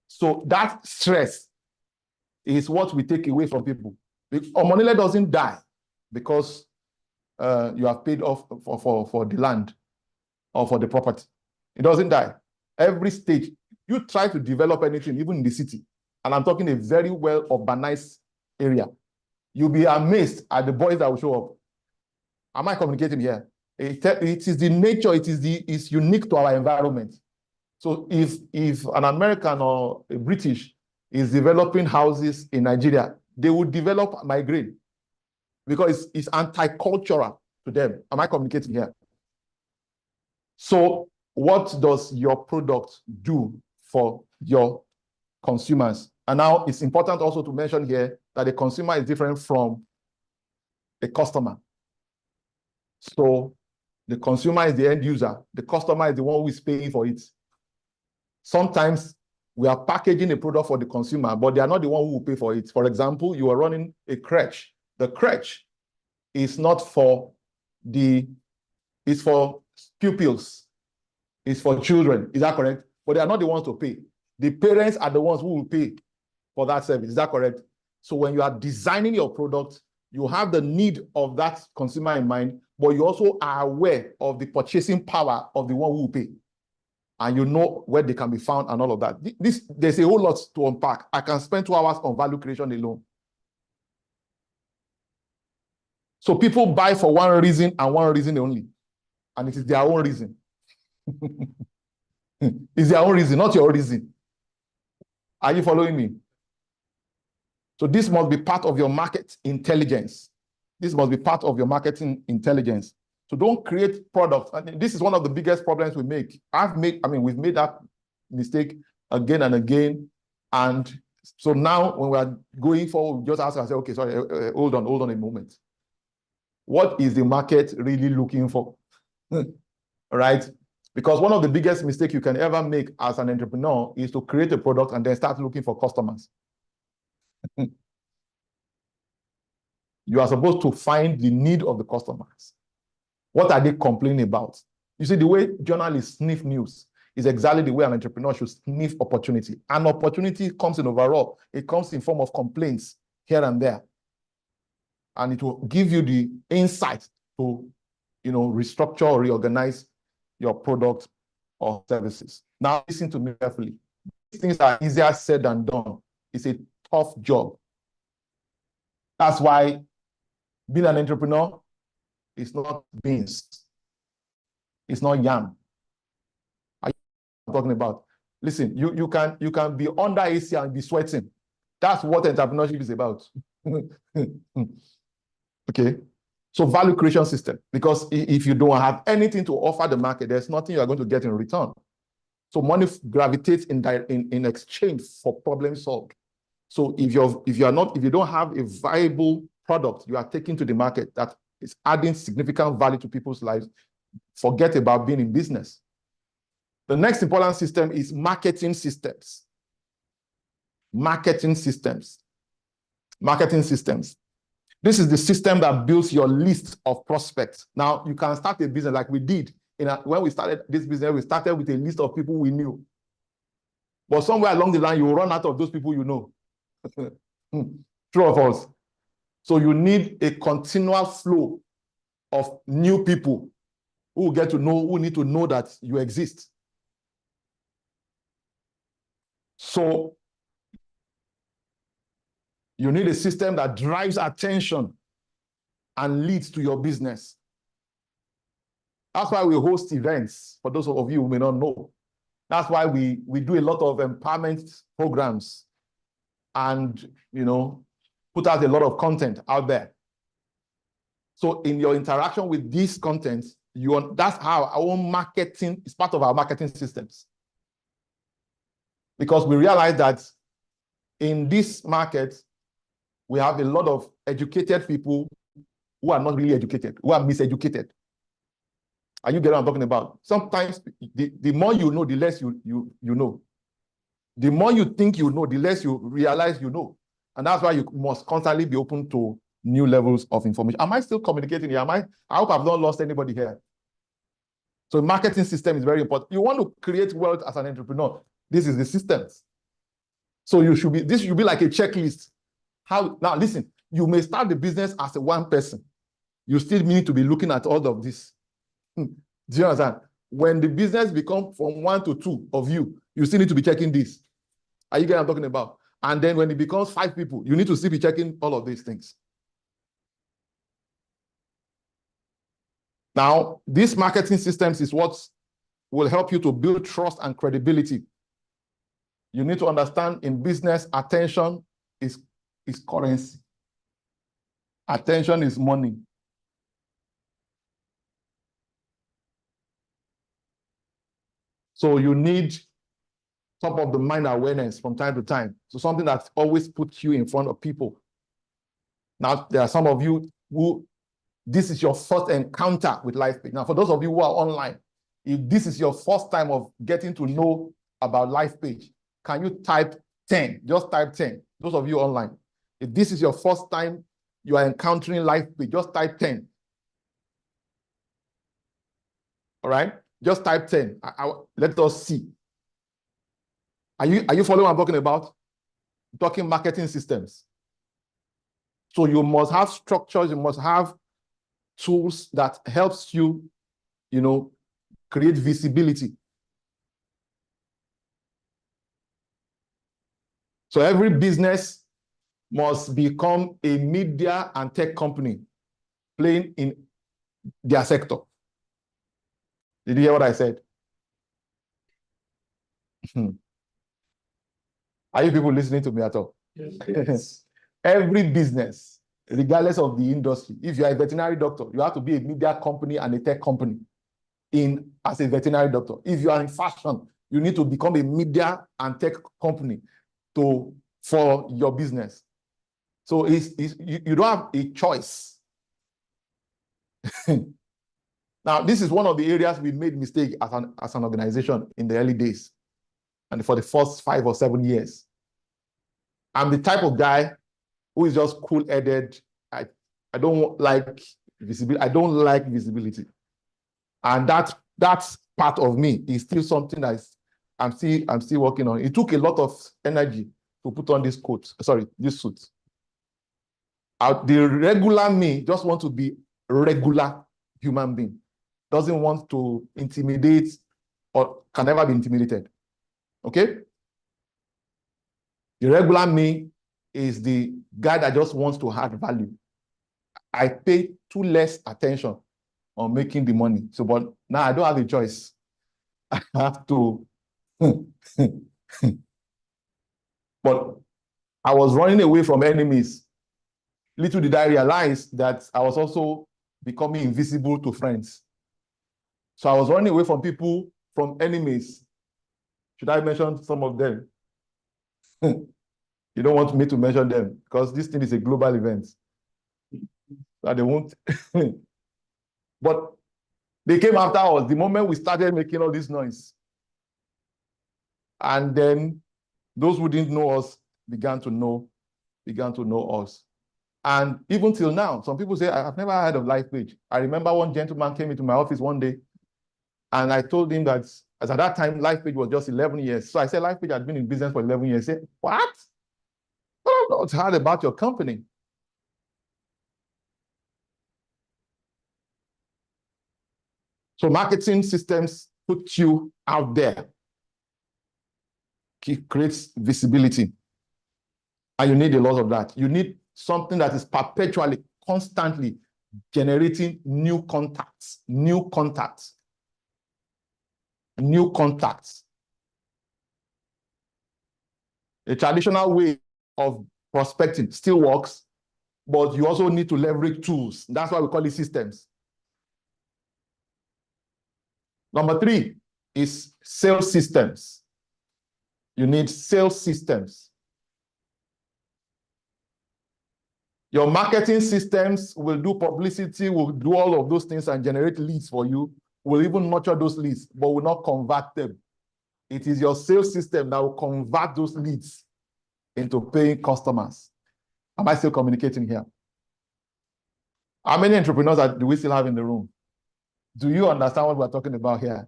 So that stress is what we take away from people. Omonile doesn't die because you have paid off for the land or for the property. It doesn't die. Every stage, you try to develop anything, even in the city, and I'm talking a very well urbanized area, you'll be amazed at the boys that will show up. Am I communicating here? It is the nature, it's unique to our environment. So if an American or a British is developing houses in Nigeria, they would develop migraine because it's anti-cultural to them. Am I communicating here? So what does your product do for your consumers? And now it's important also to mention here that the consumer is different from the customer. So the consumer is the end user. The customer is the one who is paying for it. Sometimes we are packaging a product for the consumer, but they are not the one who will pay for it. For example, you are running a crèche. The crèche is not for it's for pupils. It's for children. Is that correct? But they are not the ones to pay. The parents are the ones who will pay for that service. Is that correct? So when you are designing your product, you have the need of that consumer in mind, but you also are aware of the purchasing power of the one who will pay. And you know where they can be found and all of that. There's a whole lot to unpack. I can spend 2 hours on value creation alone. So people buy for one reason and one reason only. And it is their own reason. It's their own reason, not your reason. Are you following me? So this must be part of your market intelligence. This must be part of your marketing intelligence. So don't create products. I mean, this is one of the biggest problems we make. We've made that mistake again and again. And so now when we are going forward, we just ask ourselves, okay, sorry, hold on a moment. What is the market really looking for? All right? Because one of the biggest mistakes you can ever make as an entrepreneur is to create a product and then start looking for customers. You are supposed to find the need of the customers. What are they complaining about? You see, the way journalists sniff news is exactly the way an entrepreneur should sniff opportunity. And opportunity comes in overall. It comes in form of complaints here and there. And it will give you the insight to, restructure or reorganize your product or services. Now, listen to me carefully. These things are easier said than done. It's a tough job. That's why being an entrepreneur is not beans. It's not yam. Are you talking about? Listen, you can be under AC and be sweating. That's what entrepreneurship is about. Okay. So value creation system, because if you don't have anything to offer the market, there's nothing you are going to get in return. So money gravitates in exchange for problem solved. So if you don't have a viable product you are taking to the market that is adding significant value to people's lives, forget about being in business. The next important system is marketing systems. Marketing systems. Marketing systems. This is the system that builds your list of prospects. Now, you can start a business like we did. When we started this business, we started with a list of people we knew. But somewhere along the line, you will run out of those people you know. True or false? So you need a continual flow of new people who need to know that you exist. So you need a system that drives attention and leads to your business. That's why we host events, for those of you who may not know. That's why we do a lot of empowerment programs and, put out a lot of content out there. So in your interaction with these contents, that's how our own marketing is part of our marketing systems. Because we realize that in this market, we have a lot of educated people who are not really educated, who are miseducated. Are you getting what I'm talking about? Sometimes the more you know, the less you know. The more you think you know, the less you realize you know. And that's why you must constantly be open to new levels of information. Am I still communicating here? I hope I've not lost anybody here. So marketing system is very important. You want to create wealth as an entrepreneur. This is the systems. So this should be like a checklist. Now listen, you may start the business as a one person. You still need to be looking at all of this. Do you understand? When the business becomes from 1 to 2 of you, you still need to be checking this. Are you getting what I'm talking about? And then when it becomes 5 people, you need to still be checking all of these things. Now, these marketing systems is what will help you to build trust and credibility. You need to understand in business, attention is currency. Attention is money. So you need top of the mind awareness from time to time. So something that always puts you in front of people. Now, there are some of you who this is your first encounter with Lifepage. Now, for those of you who are online, if this is your first time of getting to know about Lifepage, can you type 10? Just type 10. Those of you online. If this is your first time you are encountering Lifepage, just type 10. All right? Just type 10. Let us see. Are you following what I'm talking about? I'm talking marketing systems. So you must have structures, you must have tools that helps you, create visibility. So every business must become a media and tech company playing in their sector. Did you hear what I said? Are you people listening to me at all? Yes. Every business, regardless of the industry, if you are a veterinary doctor, you have to be a media company and a tech company as a veterinary doctor. If you are in fashion, you need to become a media and tech company for your business. So you don't have a choice. Now, this is one of the areas we made mistake as an organization in the early days and for the first 5 or 7 years. I'm the type of guy who is just cool-headed. I don't like visibility. I don't like visibility. And that that part of me is still something that I'm still working on. It took a lot of energy to put on this suit. The regular me just want to be a regular human being. Doesn't want to intimidate or can never be intimidated. Okay? The regular me is the guy that just wants to add value. I pay too less attention on making the money. So, but now I don't have a choice. I have to. But I was running away from enemies. Little did I realize that I was also becoming invisible to friends. So I was running away from people, from enemies. Should I mention some of them? You don't want me to mention them because this thing is a global event. That they won't. But they came after us the moment we started making all this noise. And then those who didn't know us began to know us. And even till now, some people say, I've never heard of Lifepage. I remember one gentleman came into my office one day, and I told him that, as at that time, Lifepage was just 11 years. So I said, Lifepage had been in business for 11 years. He said, what? I've not heard about your company. So marketing systems put you out there. It creates visibility. And you need a lot of that. You need something that is perpetually, constantly generating new contacts. A traditional way of prospecting still works, but you also need to leverage tools. That's why we call it systems. Number 3 is sales systems. You need sales systems. Your marketing systems will do publicity, will do all of those things and generate leads for you, will even nurture those leads, but will not convert them. It is your sales system that will convert those leads into paying customers. Am I still communicating here? How many entrepreneurs do we still have in the room? Do you understand what we're talking about here?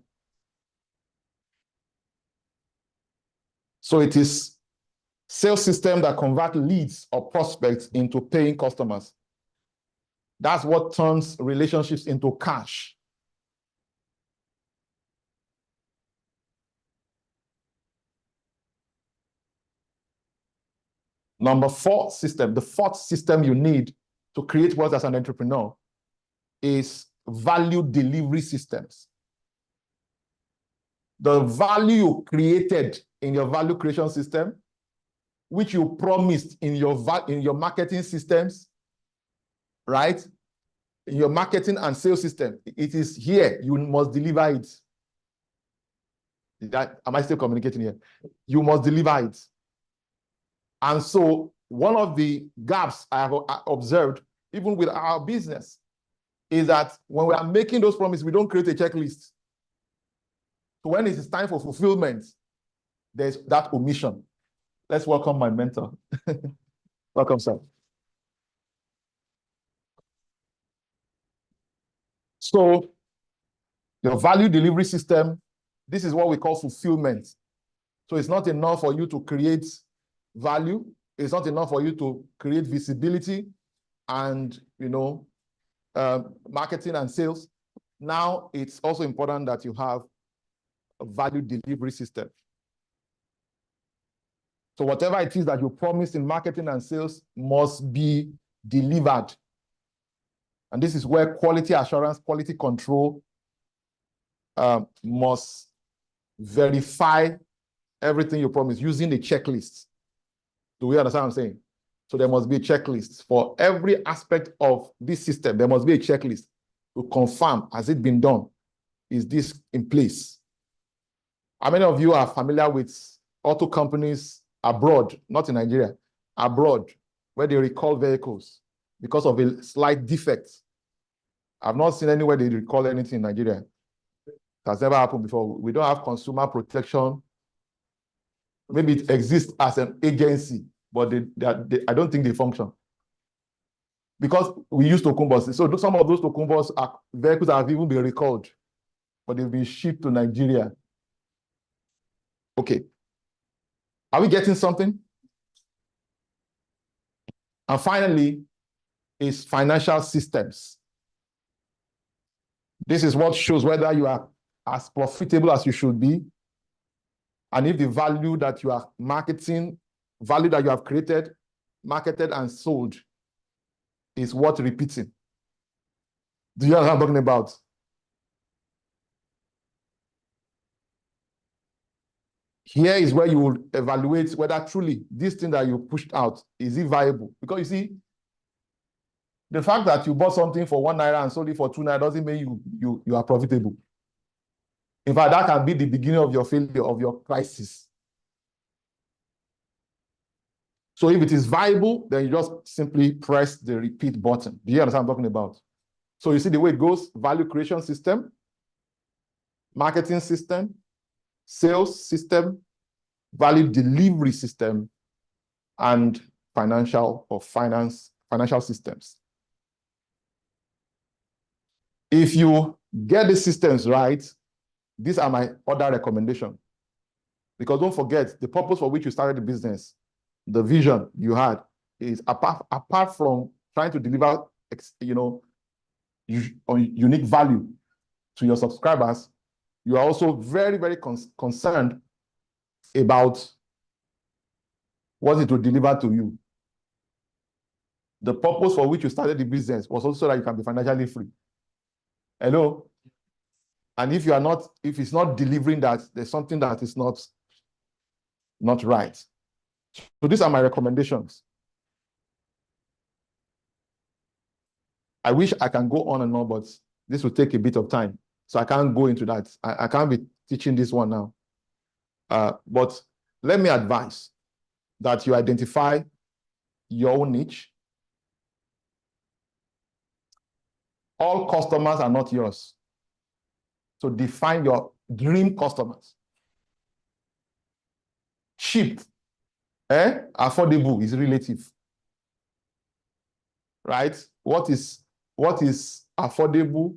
So it is sales system that convert leads or prospects into paying customers. That's what turns relationships into cash. Number 4 system, the 4th system you need to create wealth as an entrepreneur is value delivery systems. The value you created in your value creation system, which you promised in your marketing systems, right? In your marketing and sales system, it is here. You must deliver it. Am I still communicating here? You must deliver it. And so one of the gaps I have observed, even with our business, is that when we are making those promises, we don't create a checklist. So when it is time for fulfillment, there's that omission. Let's welcome my mentor. Welcome, sir. So your value delivery system, this is what we call fulfillment. So it's not enough for you to create value. It's not enough for you to create visibility and, marketing and sales. Now it's also important that you have a value delivery system. So whatever it is that you promised in marketing and sales must be delivered. And this is where quality assurance, quality control must verify everything you promise using a checklist. Do we understand what I'm saying? So there must be a checklist for every aspect of this system. There must be a checklist to confirm, has it been done? Is this in place? How many of you are familiar with auto companies abroad, not in Nigeria, abroad, where they recall vehicles because of a slight defect? I've not seen anywhere they recall anything in Nigeria. That's never happened before. We don't have consumer protection. Maybe it exists as an agency, but I don't think they function. Because we use tokumbos. So some of those tokumbos are vehicles that have even been recalled, but they've been shipped to Nigeria. Okay. Are we getting something? And finally, is financial systems. This is what shows whether you are as profitable as you should be, and if the value that you are marketing, value that you have created, marketed, and sold is worth repeating. Do you know what I'm talking about? Here is where you will evaluate whether truly this thing that you pushed out, is it viable? Because you see, the fact that you bought something for 1 naira and sold it for 2 naira doesn't mean you are profitable. In fact, that can be the beginning of your failure, of your crisis. So if it is viable, then you just simply press the repeat button. Do you understand what I'm talking about? So you see the way it goes: value creation system, marketing system, sales system, value delivery system, and financial systems. If you get the systems right, these are my other recommendations. Because don't forget, the purpose for which you started the business, the vision you had, is apart from trying to deliver, unique value to your subscribers, you are also very, very concerned about what it will deliver to you. The purpose for which you started the business was also that you can be financially free. Hello? And if it's not delivering that, there's something that is not right. So these are my recommendations. I wish I can go on and on, but this will take a bit of time. So I can't go into that. I can't be teaching this one now. But let me advise that you identify your own niche. All customers are not yours. So define your dream customers. Cheap, affordable is relative, right? What is affordable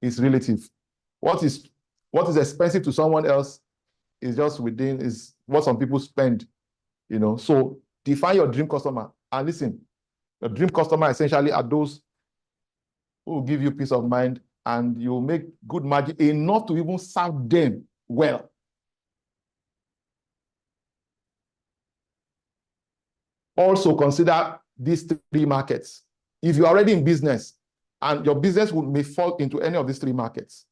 is relative. What is expensive to someone else is just is what some people spend, So define your dream customer. And listen, your dream customer essentially are those who will give you peace of mind, and you will make good margin enough to even serve them well. Also consider these 3 markets. If you're already in business and your business may fall into any of these 3 markets,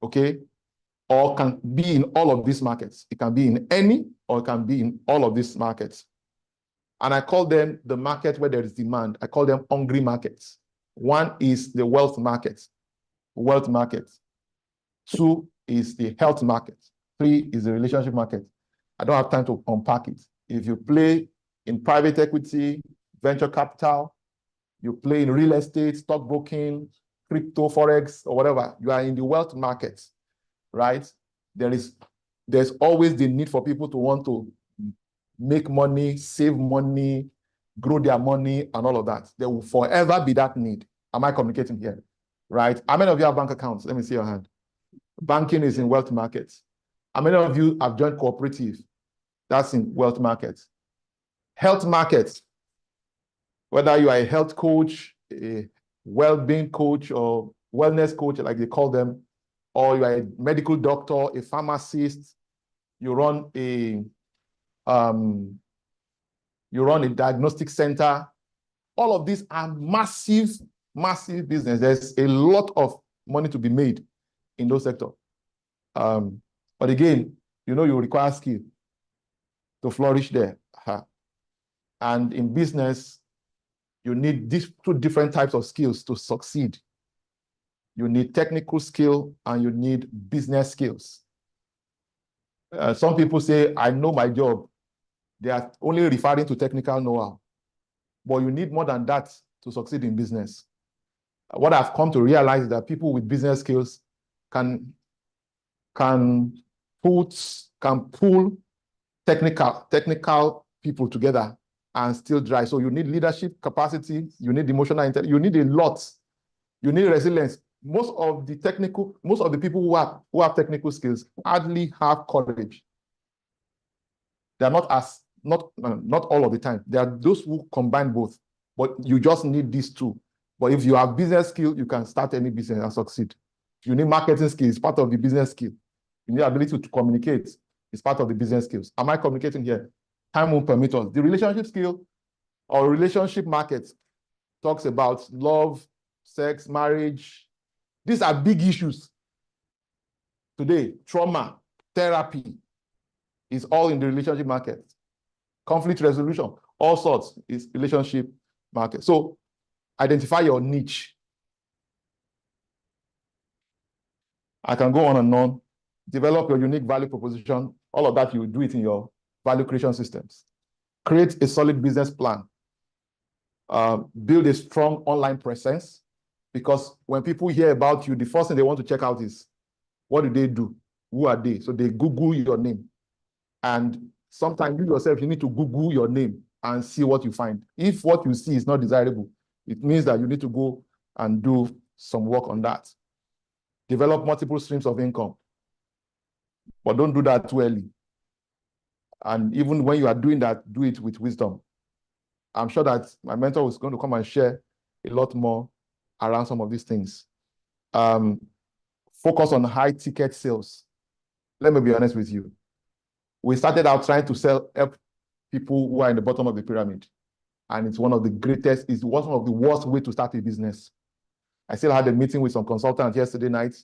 okay, or can be in all of these markets. It can be in any, or it can be in all of these markets. And I call them the market where there is demand. I call them hungry markets. 1 is the wealth market. 2 is the health market. 3 is the relationship market. I don't have time to unpack it. If you play in private equity, venture capital, you play in real estate, stockbroking, crypto, forex, or whatever, you are in the wealth market, right? There's always the need for people to want to make money, save money, grow their money, and all of that. There will forever be that need. Am I communicating here? Right? How many of you have bank accounts? Let me see your hand. Banking is in wealth markets. How many of you have joined cooperative? That's in wealth markets. Health markets, whether you are a health coach, a well-being coach, or wellness coach, like they call them, or you are a medical doctor, a pharmacist, you run a diagnostic center. All of these are massive, massive business. There's a lot of money to be made in those sectors. But again, you require skill to flourish there. And in business, you need these 2 different types of skills to succeed. You need technical skill and you need business skills. Some people say, I know my job. They are only referring to technical know-how. But you need more than that to succeed in business. What I've come to realize is that people with business skills can pull technical people together and still drive. So you need leadership capacity, you need emotional intelligence, you need a lot. You need resilience. most of the people who have technical skills hardly have courage. They are not all of the time. There are those who combine both, but you just need these two. But if you have business skill, you can start any business and succeed. You need marketing skills, part of the business skill. You need ability to communicate, it's part of the business skills. Am I communicating here? Time won't permit us. The relationship skill or relationship market talks about love, sex, marriage. These are big issues today. Trauma, therapy is all in the relationship market. Conflict resolution, all sorts is relationship market. So identify your niche. I can go on and on. Develop your unique value proposition. All of that, you do it in your value creation systems. Create a solid business plan. Build a strong online presence, because when people hear about you, the first thing they want to check out is, what do they do? Who are they? So they Google your name. And sometimes you yourself, you need to Google your name and see what you find. If what you see is not desirable, it means that you need to go and do some work on that. Develop multiple streams of income, but don't do that too early. And even when you are doing that, do it with wisdom. I'm sure that my mentor is going to come and share a lot more around some of these things. Focus on high ticket sales. Let me be honest with you. We started out trying to help people who are in the bottom of the pyramid. And it's one of the worst ways to start a business. I still had a meeting with some consultants yesterday night,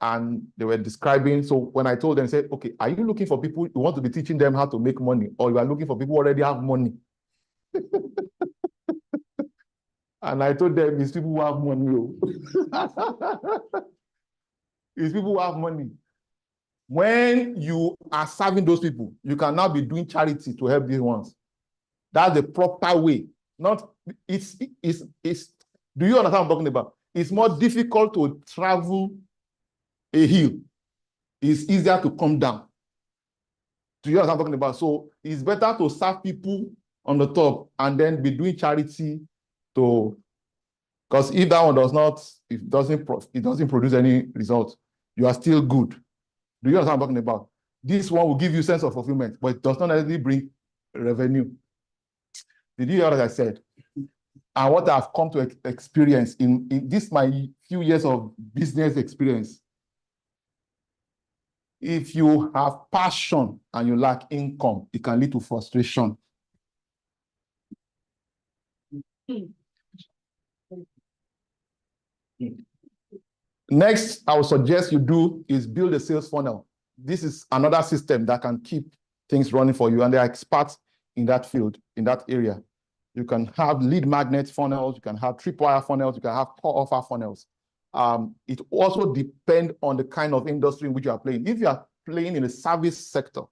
and they were describing. So when I told them, say, okay, are you looking for people who want to be teaching them how to make money, or you are looking for people who already have money? And I told them, it's people who have money. It's people who have money. When you are serving those people, you can now be doing charity to help these ones. That's the proper way. Do you understand what I'm talking about? It's more difficult to travel a hill. It's easier to come down. Do you understand what I'm talking about? So it's better to serve people on the top and then be doing charity because if that one it doesn't produce any result, you are still good. Do you understand what I'm talking about? This one will give you sense of fulfillment, but it does not necessarily bring revenue. Did you hear what I said? And what I've come to experience in this my few years of business experience, if you have passion and you lack income, it can lead to frustration. Next, I would suggest you do is build a sales funnel. This is another system that can keep things running for you, and there are experts in that field, in that area. You can have lead magnet funnels, you can have tripwire funnels, you can have core offer funnels. It also depends on the kind of industry in which you are playing. If you are playing in a service sector,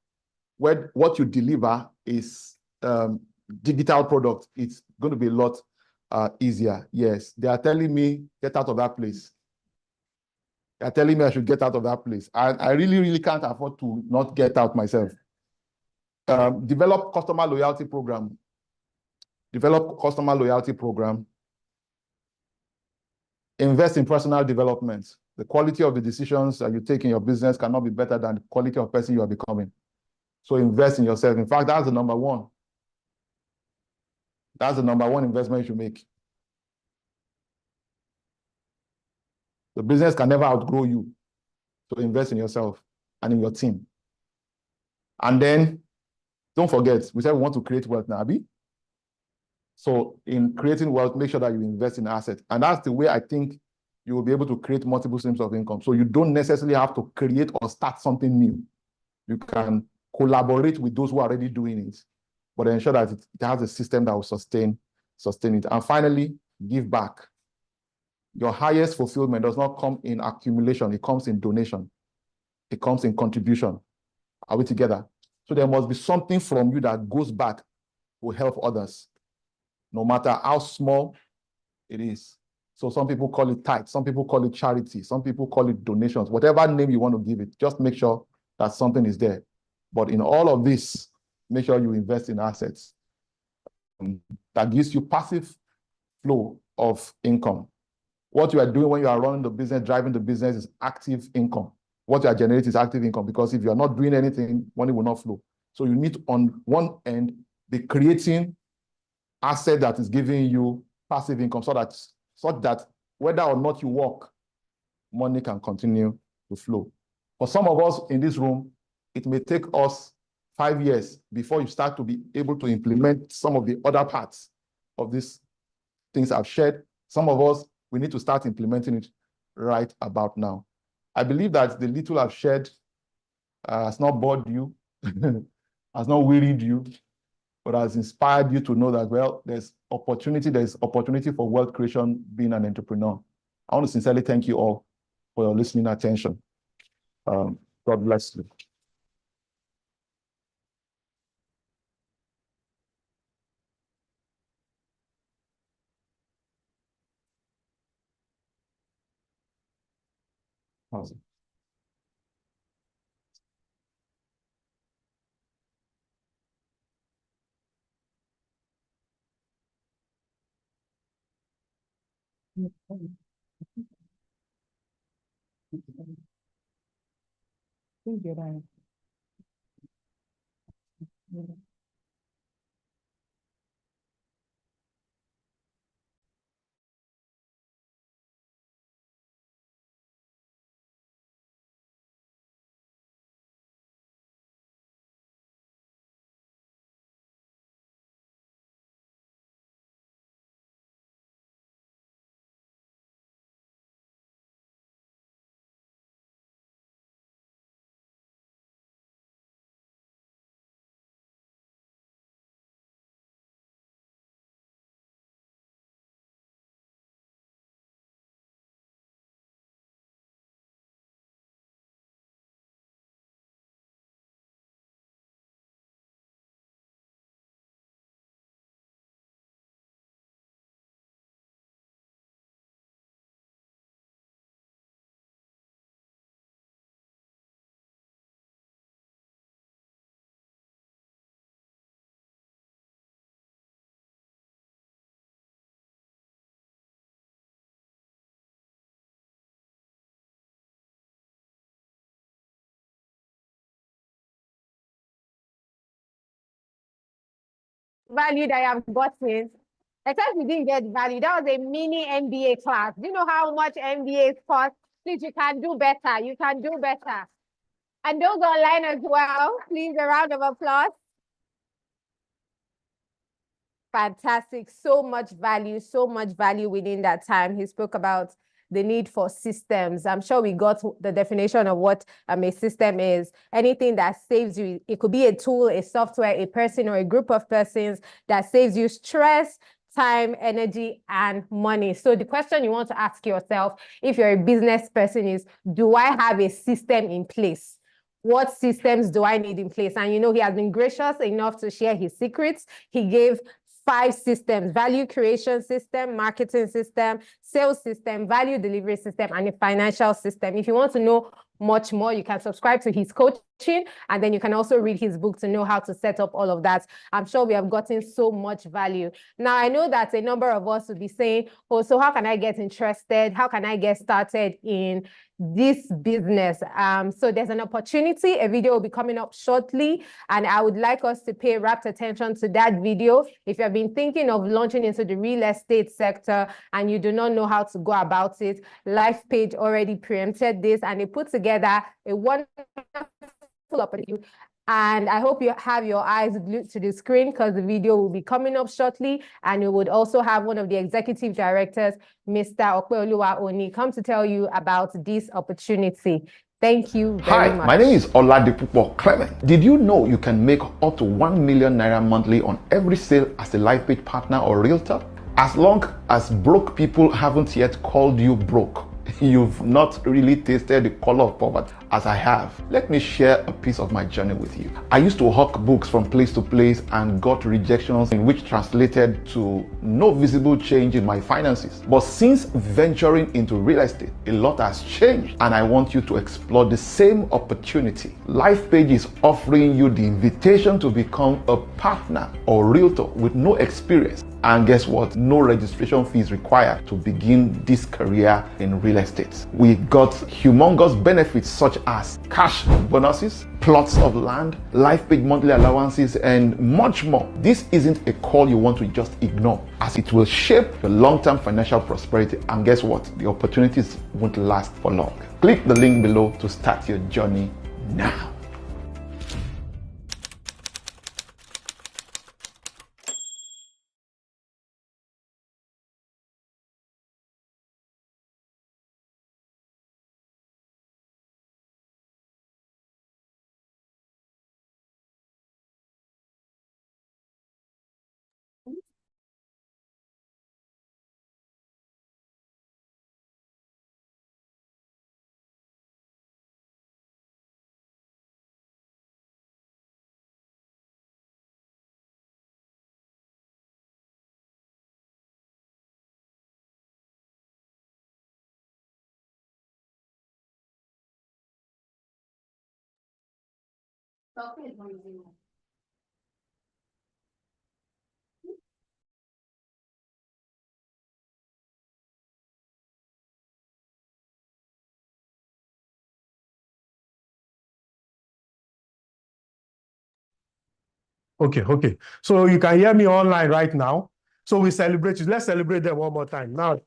where what you deliver is digital product, it's going to be a lot easier. Yes, they are telling me, get out of that place. They are telling me I should get out of that place. I really, really can't afford to not get out myself. Develop customer loyalty program. Invest in personal development. The quality of the decisions that you take in your business cannot be better than the quality of person you are becoming. So invest in yourself. In fact, that's the number one. That's the number one investment you should make. The business can never outgrow you. So invest in yourself and in your team. And then, don't forget, we said we want to create wealth now, Abi. So in creating wealth, make sure that you invest in assets. And that's the way I think you will be able to create multiple streams of income. So you don't necessarily have to create or start something new. You can collaborate with those who are already doing it, but ensure that it has a system that will sustain it. And finally, give back. Your highest fulfillment does not come in accumulation. It comes in donation. It comes in contribution. Are we together? So there must be something from you that goes back to help others, no matter how small it is. So some people call it tithe, some people call it charity, some people call it donations, whatever name you want to give it, just make sure that something is there. But in all of this, make sure you invest in assets that gives you passive flow of income. What you are doing when you are running the business, driving the business is active income. What you are generating is active income, because if you are not doing anything, money will not flow. So you need to, on one end, be creating asset that is giving you passive income, so that whether or not you work, money can continue to flow. For some of us in this room, it may take us 5 years before you start to be able to implement some of the other parts of these things I've shared. Some of us, we need to start implementing it right about now. I believe that the little I've shared has not bored you, has not wearied you, but has inspired you to know that, well, there's opportunity for wealth creation being an entrepreneur. I want to sincerely thank you all for your listening attention. God bless you. Awesome. Value that I have gotten, except we didn't get value. That was a mini MBA class. Do you know how much MBAs cost? Please, you can do better. You can do better. And those online as well, please, a round of applause. Fantastic. So much value within that time. He spoke about the need for systems. I'm sure we got the definition of what a system is. Anything that saves you. It could be a tool, a software, a person, or a group of persons that saves you stress, time, energy, and money. So the question you want to ask yourself, if you're a business person, is, do I have a system in place? What systems do I need in place? And you know, he has been gracious enough to share his secrets. He gave 5 systems: value creation system, marketing system, sales system, value delivery system, and a financial system. If you want to know much more, you can subscribe to his coaching, and then you can also read his book to know how to set up all of that. I'm sure we have gotten so much value. Now, I know that a number of us will be saying, oh, so how can I get interested? How can I get started in this business? So there's an opportunity. A video will be coming up shortly, and I would like us to pay rapt attention to that video. If you have been thinking of launching into the real estate sector and you do not know how to go about it, Lifepage already preempted this, and they put together a wonderful opportunity. And I hope you have your eyes glued to the screen, because the video will be coming up shortly. And we would also have one of the executive directors, Mr. Okweoluwa Oni, come to tell you about this opportunity. Thank you very much. Hi, my name is Oladipupo Clement. Did you know you can make up to 1 million naira monthly on every sale as a Lifepage partner or realtor? As long as broke people haven't yet called you broke. You've not really tasted the color of poverty as I have. Let me share a piece of my journey with you. I used to hawk books from place to place and got rejections, in which translated to no visible change in my finances. But since venturing into real estate, a lot has changed, and I want you to explore the same opportunity. Lifepage is offering you the invitation to become a partner or realtor with no experience. And guess what? No registration fees required to begin this career in real estate. We got humongous benefits such as cash bonuses, plots of land, Lifepage monthly allowances, and much more. This isn't a call you want to just ignore, as it will shape your long-term financial prosperity. And guess what? The opportunities won't last for long. Click the link below to start your journey now. Okay. So you can hear me online right now. So we celebrate you. Let's celebrate them one more time. Now,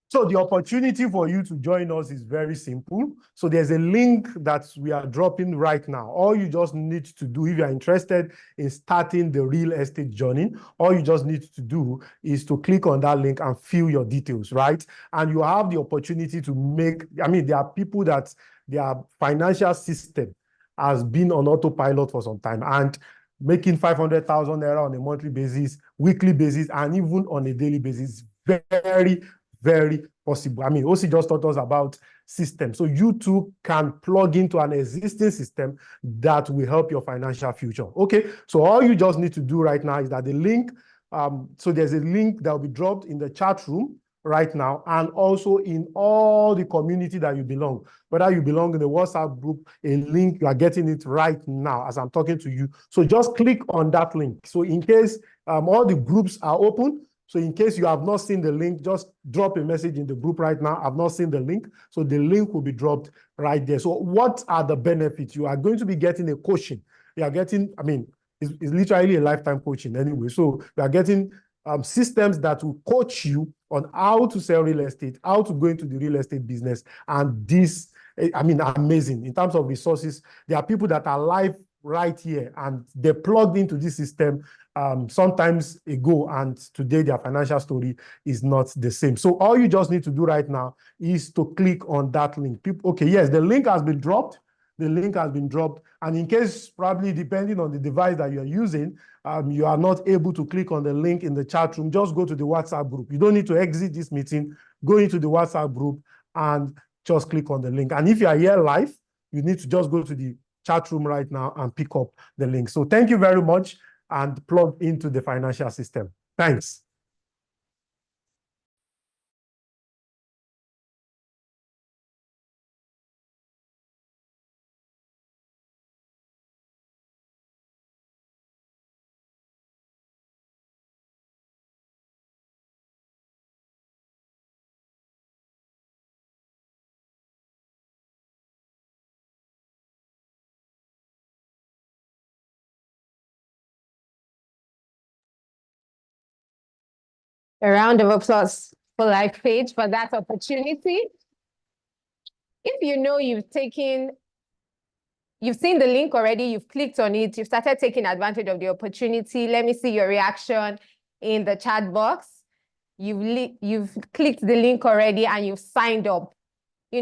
so the opportunity for you to join us is very simple. So there's a link that we are dropping right now. All you just need to do, if you're interested in starting the real estate journey, all you just need to do is to click on that link and fill your details, right? And you have the opportunity to make, there are people that their financial system has been on autopilot for some time and making 500,000 naira on a monthly basis, weekly basis, and even on a daily basis, very possible. OC just taught us about systems. So you too can plug into an existing system that will help your financial future. Okay, so all you just need to do right now is that the link, so there's a link that will be dropped in the chat room right now, and also in all the community that you belong. Whether you belong in the WhatsApp group, a link, you are getting it right now as I'm talking to you. So just click on that link. So in case all the groups are open, so in case you have not seen the link, just drop a message in the group right now. I've not seen the link. So the link will be dropped right there. So what are the benefits? You are going to be getting a coaching. You are getting, it's literally a lifetime coaching anyway. So you are getting systems that will coach you on how to sell real estate, how to go into the real estate business. And this, amazing. In terms of resources, there are people that are live right here and they plugged into this system sometimes ago, and today their financial story is not the same. So all you just need to do right now is to click on that link. Okay, yes, the link has been dropped. The link has been dropped. And in case, probably depending on the device that you're using, you are not able to click on the link in the chat room, just go to the WhatsApp group. You don't need to exit this meeting. Go into the WhatsApp group and just click on the link. And if you are here live, you need to just go to the chat room right now and pick up the link. So thank you very much, and plug into the financial system. Thanks. A round of applause for Lifepage for that opportunity. If you know you've seen the link already, you've clicked on it, you've started taking advantage of the opportunity, let me see your reaction in the chat box. You've clicked the link already and you've signed up.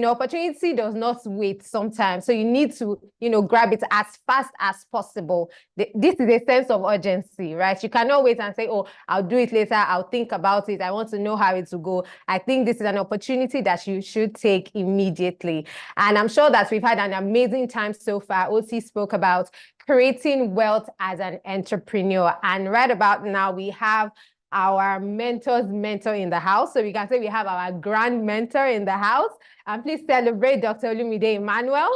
opportunity does not wait sometimes. So you need to, grab it as fast as possible. This is a sense of urgency, right? You cannot wait and say, oh, I'll do it later. I'll think about it. I want to know how it will go. I think this is an opportunity that you should take immediately. And I'm sure that we've had an amazing time so far. OT spoke about creating wealth as an entrepreneur. And right about now, we have our mentor's mentor in the house. So we can say we have our grand mentor in the house. And please celebrate Dr. Olumide Emmanuel.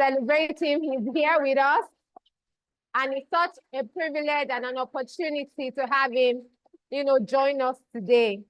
Celebrate him. He's here with us. And it's such a privilege and an opportunity to have him, join us today.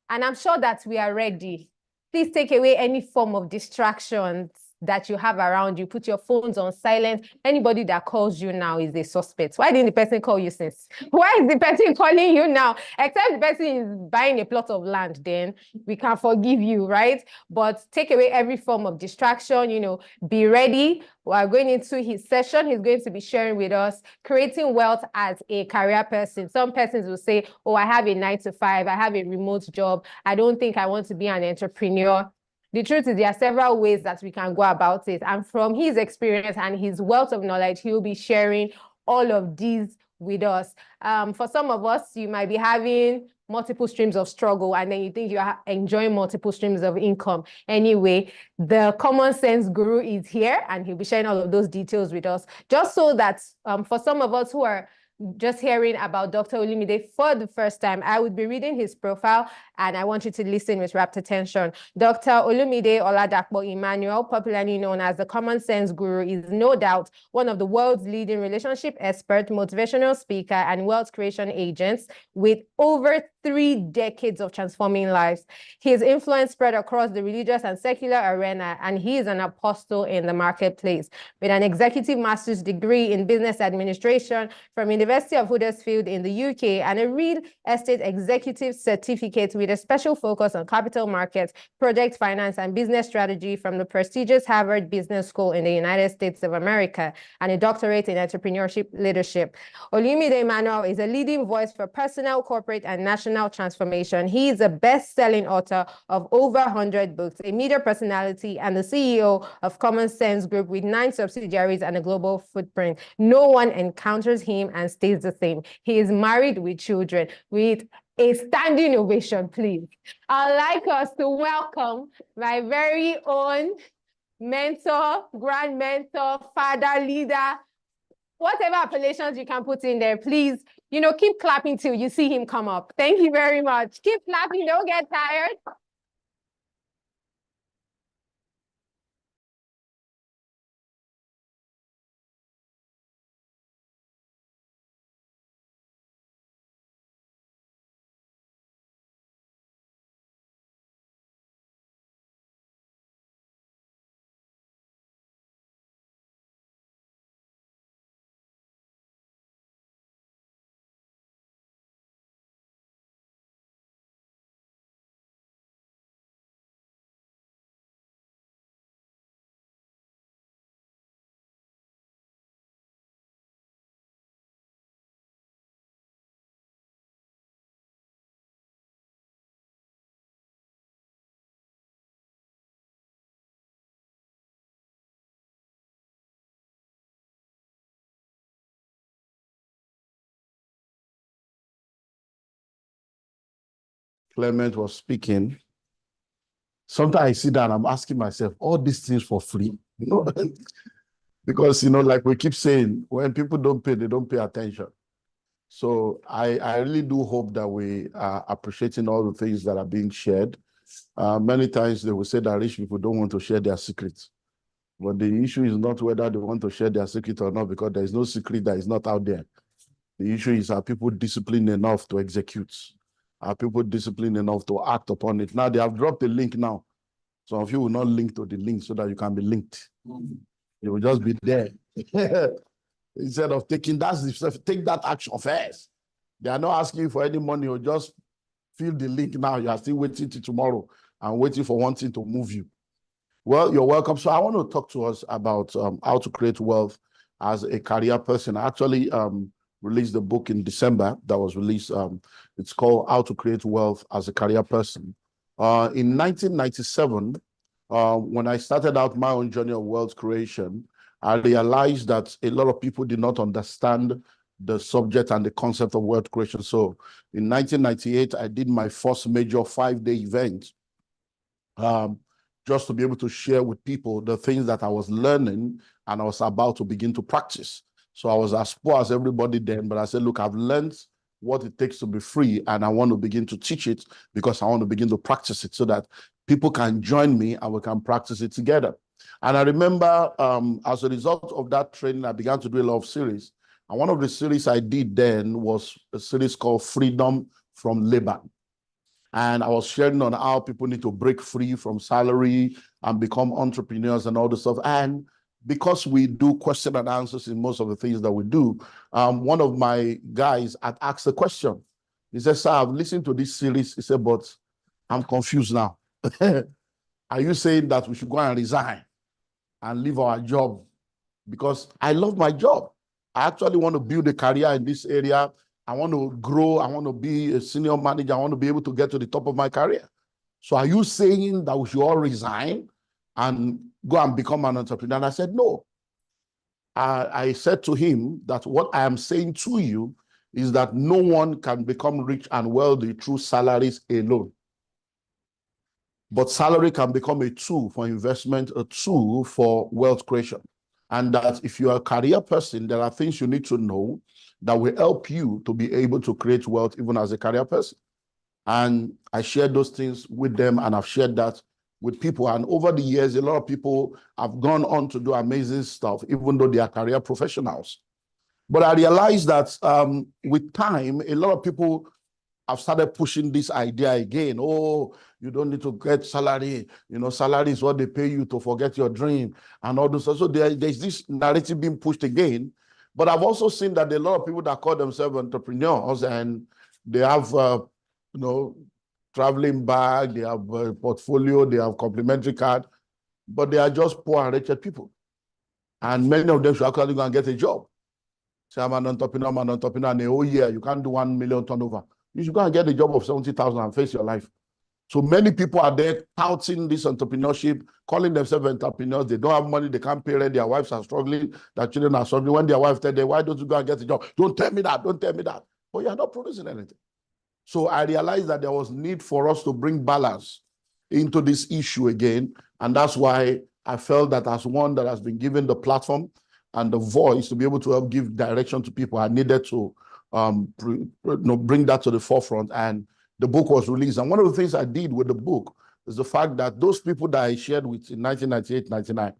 And I'm sure that we are ready. Please take away any form of distractions that you have around you. Put your phones on silent. Anybody that calls you now is a suspect. Why didn't the person call you since? Why is the person calling you now? Except the person is buying a plot of land, then we can forgive you, right? But take away every form of distraction, be ready. We're going into his session. He's going to be sharing with us creating wealth as a career person. Some persons will say, oh, I have a 9-to-5, I have a remote job. I don't think I want to be an entrepreneur. The truth is there are several ways that we can go about it. And from his experience and his wealth of knowledge, he will be sharing all of these with us. For some of us, you might be having multiple streams of struggle, and then you think you are enjoying multiple streams of income. Anyway, the common sense guru is here, and he'll be sharing all of those details with us, just so that for some of us who are just hearing about Dr. Olumide for the first time, I would be reading his profile, and I want you to listen with rapt attention. Dr. Olumide Oladapo Emmanuel, popularly known as the Common Sense Guru, is no doubt one of the world's leading relationship expert, motivational speaker, and wealth creation agents with over 3 decades of transforming lives. His influence spread across the religious and secular arena, and he is an apostle in the marketplace. With an executive master's degree in business administration from University of Huddersfield in the UK and a real estate executive certificate with a special focus on capital markets, project finance, and business strategy from the prestigious Harvard Business School in the United States of America, and a doctorate in entrepreneurship leadership. Olumide Emmanuel is a leading voice for personal, corporate, and national transformation. He is a best-selling author of over 100 books, a media personality, and the CEO of Common Sense Group with 9 subsidiaries and a global footprint. No one encounters him and stays the same. He is married with children. With a standing ovation, please. I'd like us to welcome my very own mentor, grand mentor, father, leader, whatever appellations you can put in there, please, keep clapping till you see him come up. Thank you very much. Keep clapping, don't get tired. Clement was speaking, sometimes I sit down, I'm asking myself, all these things for free? Because, like we keep saying, when people don't pay, they don't pay attention. So I really do hope that we are appreciating all the things that are being shared. Many times they will say that rich people don't want to share their secrets. But the issue is not whether they want to share their secret or not, because there is no secret that is not out there. The issue is, are people disciplined enough to execute? Are people disciplined enough to act upon it? Now, they have dropped the link now. Some of you will not link to the link so that you can be linked. You will just be there. Instead of taking that, take that action first. They are not asking you for any money, or just fill the link now. You are still waiting till tomorrow and waiting for one thing to move you. Well, you're welcome. So I want to talk to us about how to create wealth as a career person. I actually released a book in December that was released. It's called How to Create Wealth as a Career Person. In 1997, when I started out my own journey of wealth creation, I realized that a lot of people did not understand the subject and the concept of wealth creation. So in 1998, I did my first major 5-day event, just to be able to share with people the things that I was learning and I was about to begin to practice. So I was as poor as everybody then, but I said, look, I've learned what it takes to be free, and I want to begin to teach it because I want to begin to practice it so that people can join me and we can practice it together. And I remember as a result of that training, I began to do a lot of series. And one of the series I did then was a series called Freedom from Labor. And I was sharing on how people need to break free from salary and become entrepreneurs and all this stuff. And because we do question and answers in most of the things that we do, one of my guys had asked a question. He said, sir, I've listened to this series. He said, but I'm confused now. Are you saying that we should go and resign and leave our job? Because I love my job. I actually want to build a career in this area. I want to grow. I want to be a senior manager. I want to be able to get to the top of my career. So are you saying that we should all resign and go and become an entrepreneur? And I said, no. I said to him that what I am saying to you is that no one can become rich and wealthy through salaries alone. But salary can become a tool for investment, a tool for wealth creation. And that if you are a career person, there are things you need to know that will help you to be able to create wealth even as a career person. And I shared those things with them, and I've shared that with people. And over the years, a lot of people have gone on to do amazing stuff, even though they are career professionals. But I realized that with time, a lot of people have started pushing this idea again. Oh, you don't need to get salary. You know, salary is what they pay you to forget your dream and all this. So there's this narrative being pushed again. But I've also seen that there are a lot of people that call themselves entrepreneurs and they have, traveling bag, they have a portfolio, they have complimentary card, but they are just poor and wretched people. And many of them should actually go and get a job. Say, I'm an entrepreneur, and a whole year, you can't do 1 million turnover. You should go and get a job of 70,000 and face your life. So many people are there touting this entrepreneurship, calling themselves entrepreneurs. They don't have money, they can't pay rent, their wives are struggling, their children are struggling. When their wife tells them, why don't you go and get a job? Don't tell me that, don't tell me that. But you're not producing anything. So I realized that there was need for us to bring balance into this issue again. And that's why I felt that as one that has been given the platform and the voice to be able to help give direction to people, I needed to bring that to the forefront. And the book was released. And one of the things I did with the book is the fact that those people that I shared with in 1998, 99,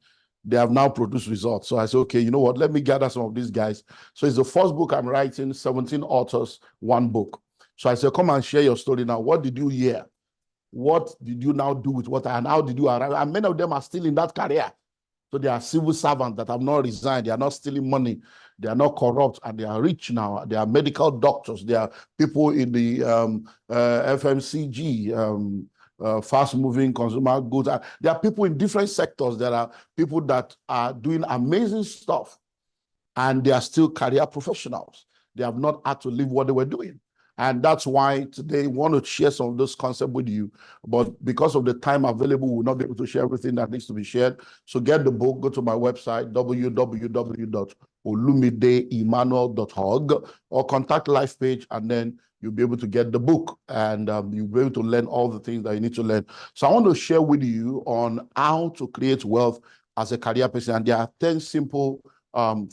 they have now produced results. So I said, okay, you know what? Let me gather some of these guys. So it's the first book I'm writing, 17 authors, one book. So I said, come and share your story now. What did you hear? What did you now do with what? And how did you arrive? And many of them are still in that career. So they are civil servants that have not resigned. They are not stealing money. They are not corrupt, and they are rich now. They are medical doctors. They are people in the FMCG, fast-moving consumer goods. There are people in different sectors. There are people that are doing amazing stuff, and they are still career professionals. They have not had to leave what they were doing. And that's why today I want to share some of those concepts with you. But because of the time available, we'll not be able to share everything that needs to be shared. So get the book, go to my website, www.olumideemmanuel.org, or contact Lifepage, and then you'll be able to get the book, and you'll be able to learn all the things that you need to learn. So I want to share with you on how to create wealth as a career person. And there are 10 simple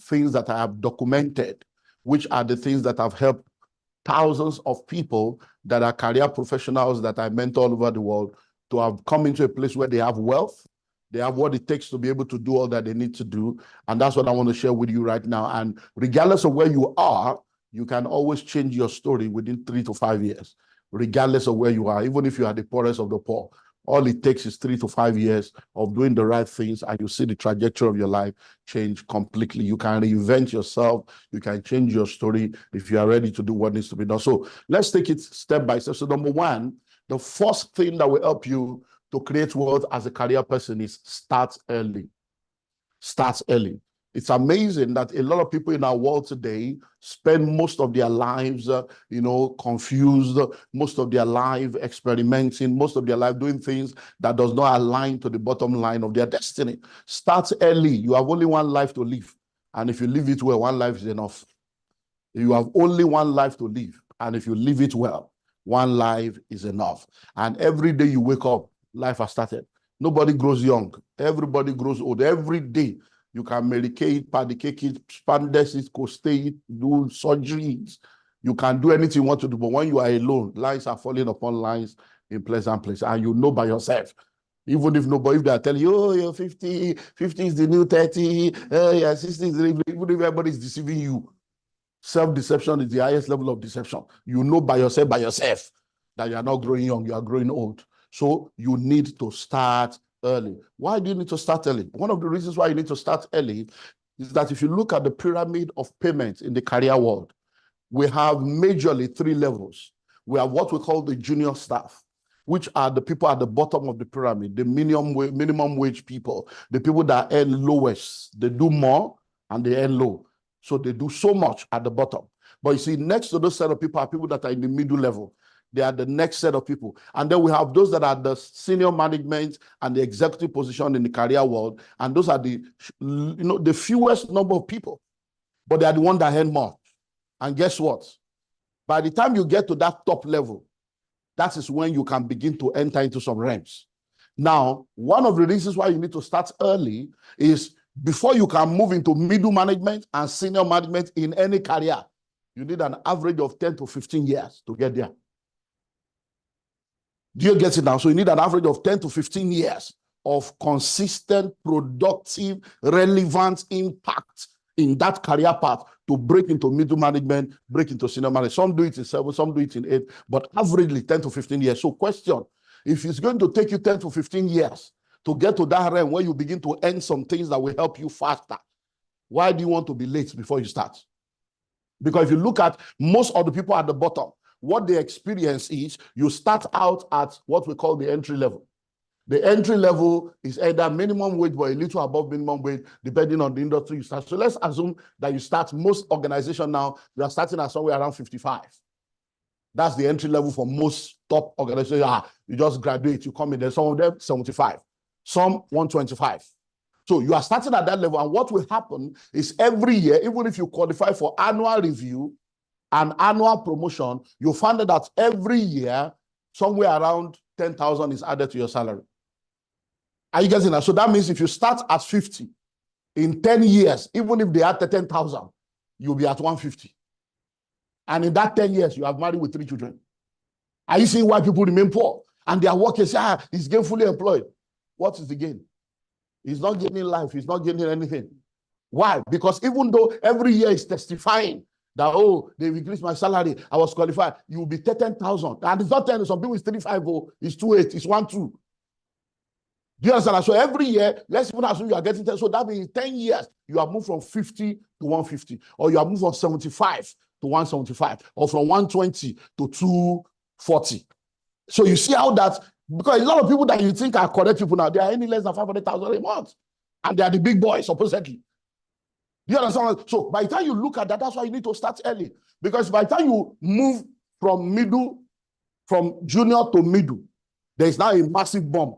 things that I have documented, which are the things that have helped thousands of people that are career professionals that I mentor all over the world to have come into a place where they have wealth, they have what it takes to be able to do all that they need to do. And that's what I want to share with you right now. And regardless of where you are, you can always change your story within 3 to 5 years, regardless of where you are, even if you are the poorest of the poor. All it takes is 3 to 5 years of doing the right things, and you see the trajectory of your life change completely. You can reinvent yourself. You can change your story if you are ready to do what needs to be done. So let's take it step by step. So number one, the first thing that will help you to create wealth as a career person is start early. Start early. It's amazing that a lot of people in our world today spend most of their lives, confused, most of their life experimenting, most of their life doing things that does not align to the bottom line of their destiny. Start early. You have only one life to live. And if you live it well, one life is enough. You have only one life to live. And if you live it well, one life is enough. And every day you wake up, life has started. Nobody grows young. Everybody grows old. Every day you can medicate, padicate it, spandex it, costate it, do surgeries. You can do anything you want to do. But when you are alone, lines are falling upon lines in pleasant places. And you know by yourself. Even if they are telling you, oh, you're 50, 50 is the new 30, yeah, 60 is the new, even if everybody is deceiving you. Self-deception is the highest level of deception. You know by yourself that you are not growing young, you are growing old. So you need to start early. Why do you need to start early? One of the reasons why you need to start early is that if you look at the pyramid of payments in the career world, we have majorly 3 levels. We have what we call the junior staff, which are the people at the bottom of the pyramid, the minimum wage people, the people that earn lowest. They do more and they earn low. So they do so much at the bottom. But you see, next to those set of people are people that are in the middle level. They are the next set of people. And then we have those that are the senior management and the executive position in the career world. And those are the fewest number of people. But they are the ones that earn more. And guess what? By the time you get to that top level, that is when you can begin to enter into some realms. Now, one of the reasons why you need to start early is before you can move into middle management and senior management in any career, you need an average of 10 to 15 years to get there. Do you get it now? So you need an average of 10 to 15 years of consistent, productive, relevant impact in that career path to break into middle management, break into senior management. Some do it in 7, some do it in 8, but averagely 10 to 15 years. So question, if it's going to take you 10 to 15 years to get to that realm where you begin to earn some things that will help you faster, why do you want to be late before you start? Because if you look at most of the people at the bottom, what they experience is you start out at what we call the entry level. The entry level is either minimum wage or a little above minimum wage, depending on the industry you start. So let's assume that you start, most organizations now, you are starting at somewhere around 55. That's the entry level for most top organizations. You just graduate, you come in there, some of them 75, some 125. So you are starting at that level, and what will happen is every year, even if you qualify for annual review and annual promotion, you find that every year, somewhere around 10,000 is added to your salary. Are you getting that? So that means if you start at 50, in 10 years, even if they add 10,000, you'll be at 150. And in that 10 years, you have married with 3 children. Are you seeing why people remain poor? And they are working, say, he's gainfully employed. What is the gain? He's not gaining life. He's not gaining anything. Why? Because even though every year is testifying that, oh, they increased my salary, I was qualified, you will be 10,000. And it's not 10, some people it's 350, it's 28, it's 12. Do you understand? So every year, let's even assume you are getting 10. So that means 10 years, you have moved from 50 to 150, or you have moved from 75 to 175, or from 120 to 240. So you see how that, because a lot of people that you think are correct people now, they are any less than 500,000 a month. And they are the big boys, supposedly. Do you understand? So by the time you look at that, that's why you need to start early. Because by the time you move from junior to middle, there is now a massive bump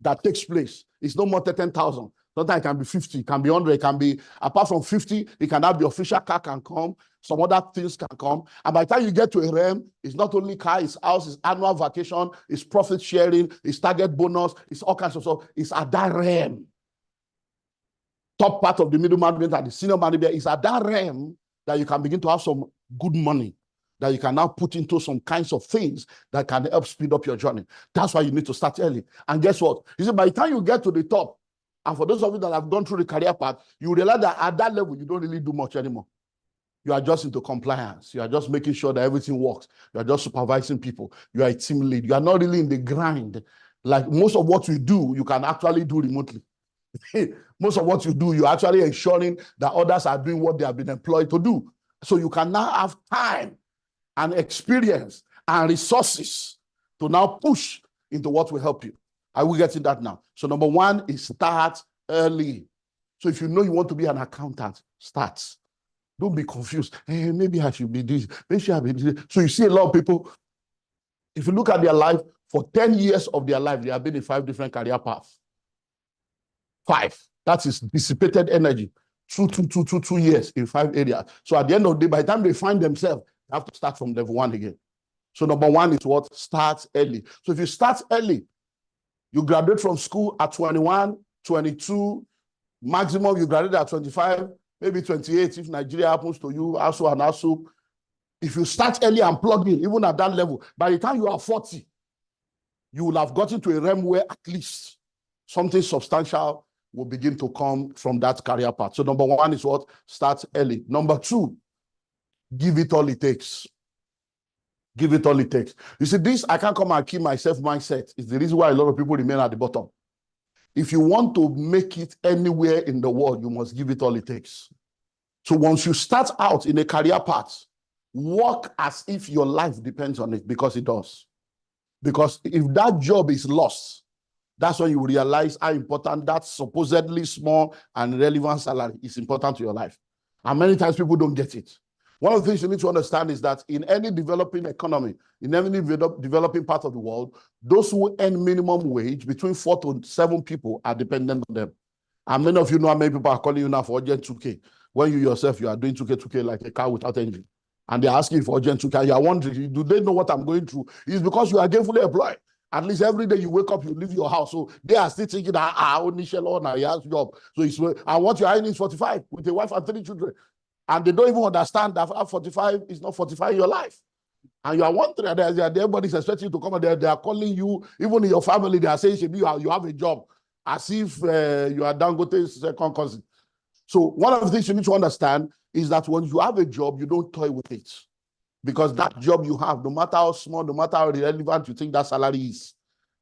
that takes place. It's no more 10,000. Sometimes it can be 50, it can be 100, it can be, apart from 50, it can have the official car can come, some other things can come. And by the time you get to a realm, it's not only car, it's house, it's annual vacation, it's profit sharing, it's target bonus, it's all kinds of stuff. It's at that realm. Top part of the middle management and the senior management is at that realm that you can begin to have some good money that you can now put into some kinds of things that can help speed up your journey. That's why you need to start early. And guess what? You see, by the time you get to the top, and for those of you that have gone through the career path, you realize that at that level, you don't really do much anymore. You are just into compliance. You are just making sure that everything works. You are just supervising people. You are a team lead. You are not really in the grind. Like most of what we do, you can actually do remotely. Most of what you do, you're actually ensuring that others are doing what they have been employed to do. So you can now have time and experience and resources to now push into what will help you. I will get in that now. So number 1 is start early. So if you know you want to be an accountant, start. Don't be confused. Hey, maybe I should be this. Maybe I should be this. So you see a lot of people, if you look at their life, for 10 years of their life, they have been in 5 different career paths. 5. That is dissipated energy. 2 years in 5 areas. So at the end of the day, by the time they find themselves, they have to start from level 1 again. So number 1 is what? Start early. So if you start early, you graduate from school at 21, 22, maximum you graduate at 25, maybe 28 if Nigeria happens to you, also and also. If you start early and plug in, even at that level, by the time you are 40, you will have gotten to a realm where at least something substantial will begin to come from that career path. So number 1 is what? Start early. Number 2, give it all it takes. Give it all it takes. You see, this I can't come and keep myself mindset is the reason why a lot of people remain at the bottom. If you want to make it anywhere in the world, you must give it all it takes. So once you start out in a career path, work as if your life depends on it, because it does. Because if that job is lost, that's when you realize how important that supposedly small and relevant salary is important to your life. And many times people don't get it. One of the things you need to understand is that in any developing economy, in any developing part of the world, those who earn minimum wage, between 4 to 7 people are dependent on them. And many of you know how many people are calling you now for urgent 2K. When you yourself, you are doing 2K like a car without engine. And they're asking for urgent 2K. You are wondering, do they know what I'm going through? It's because you are gainfully employed. At least every day you wake up, you leave your house. So they are still thinking that, only Shell he has job. So it's, and what you are earning is 45 with a wife and 3 children. And they don't even understand that 45 is not 45 in your life. And you are wondering, everybody's expecting you to come and they are calling you, even in your family, they are saying, you have a job, as if you are Dangote's second cousin. So one of the things you need to understand is that when you have a job, you don't toy with it. Because that job you have, no matter how small, no matter how irrelevant you think that salary is,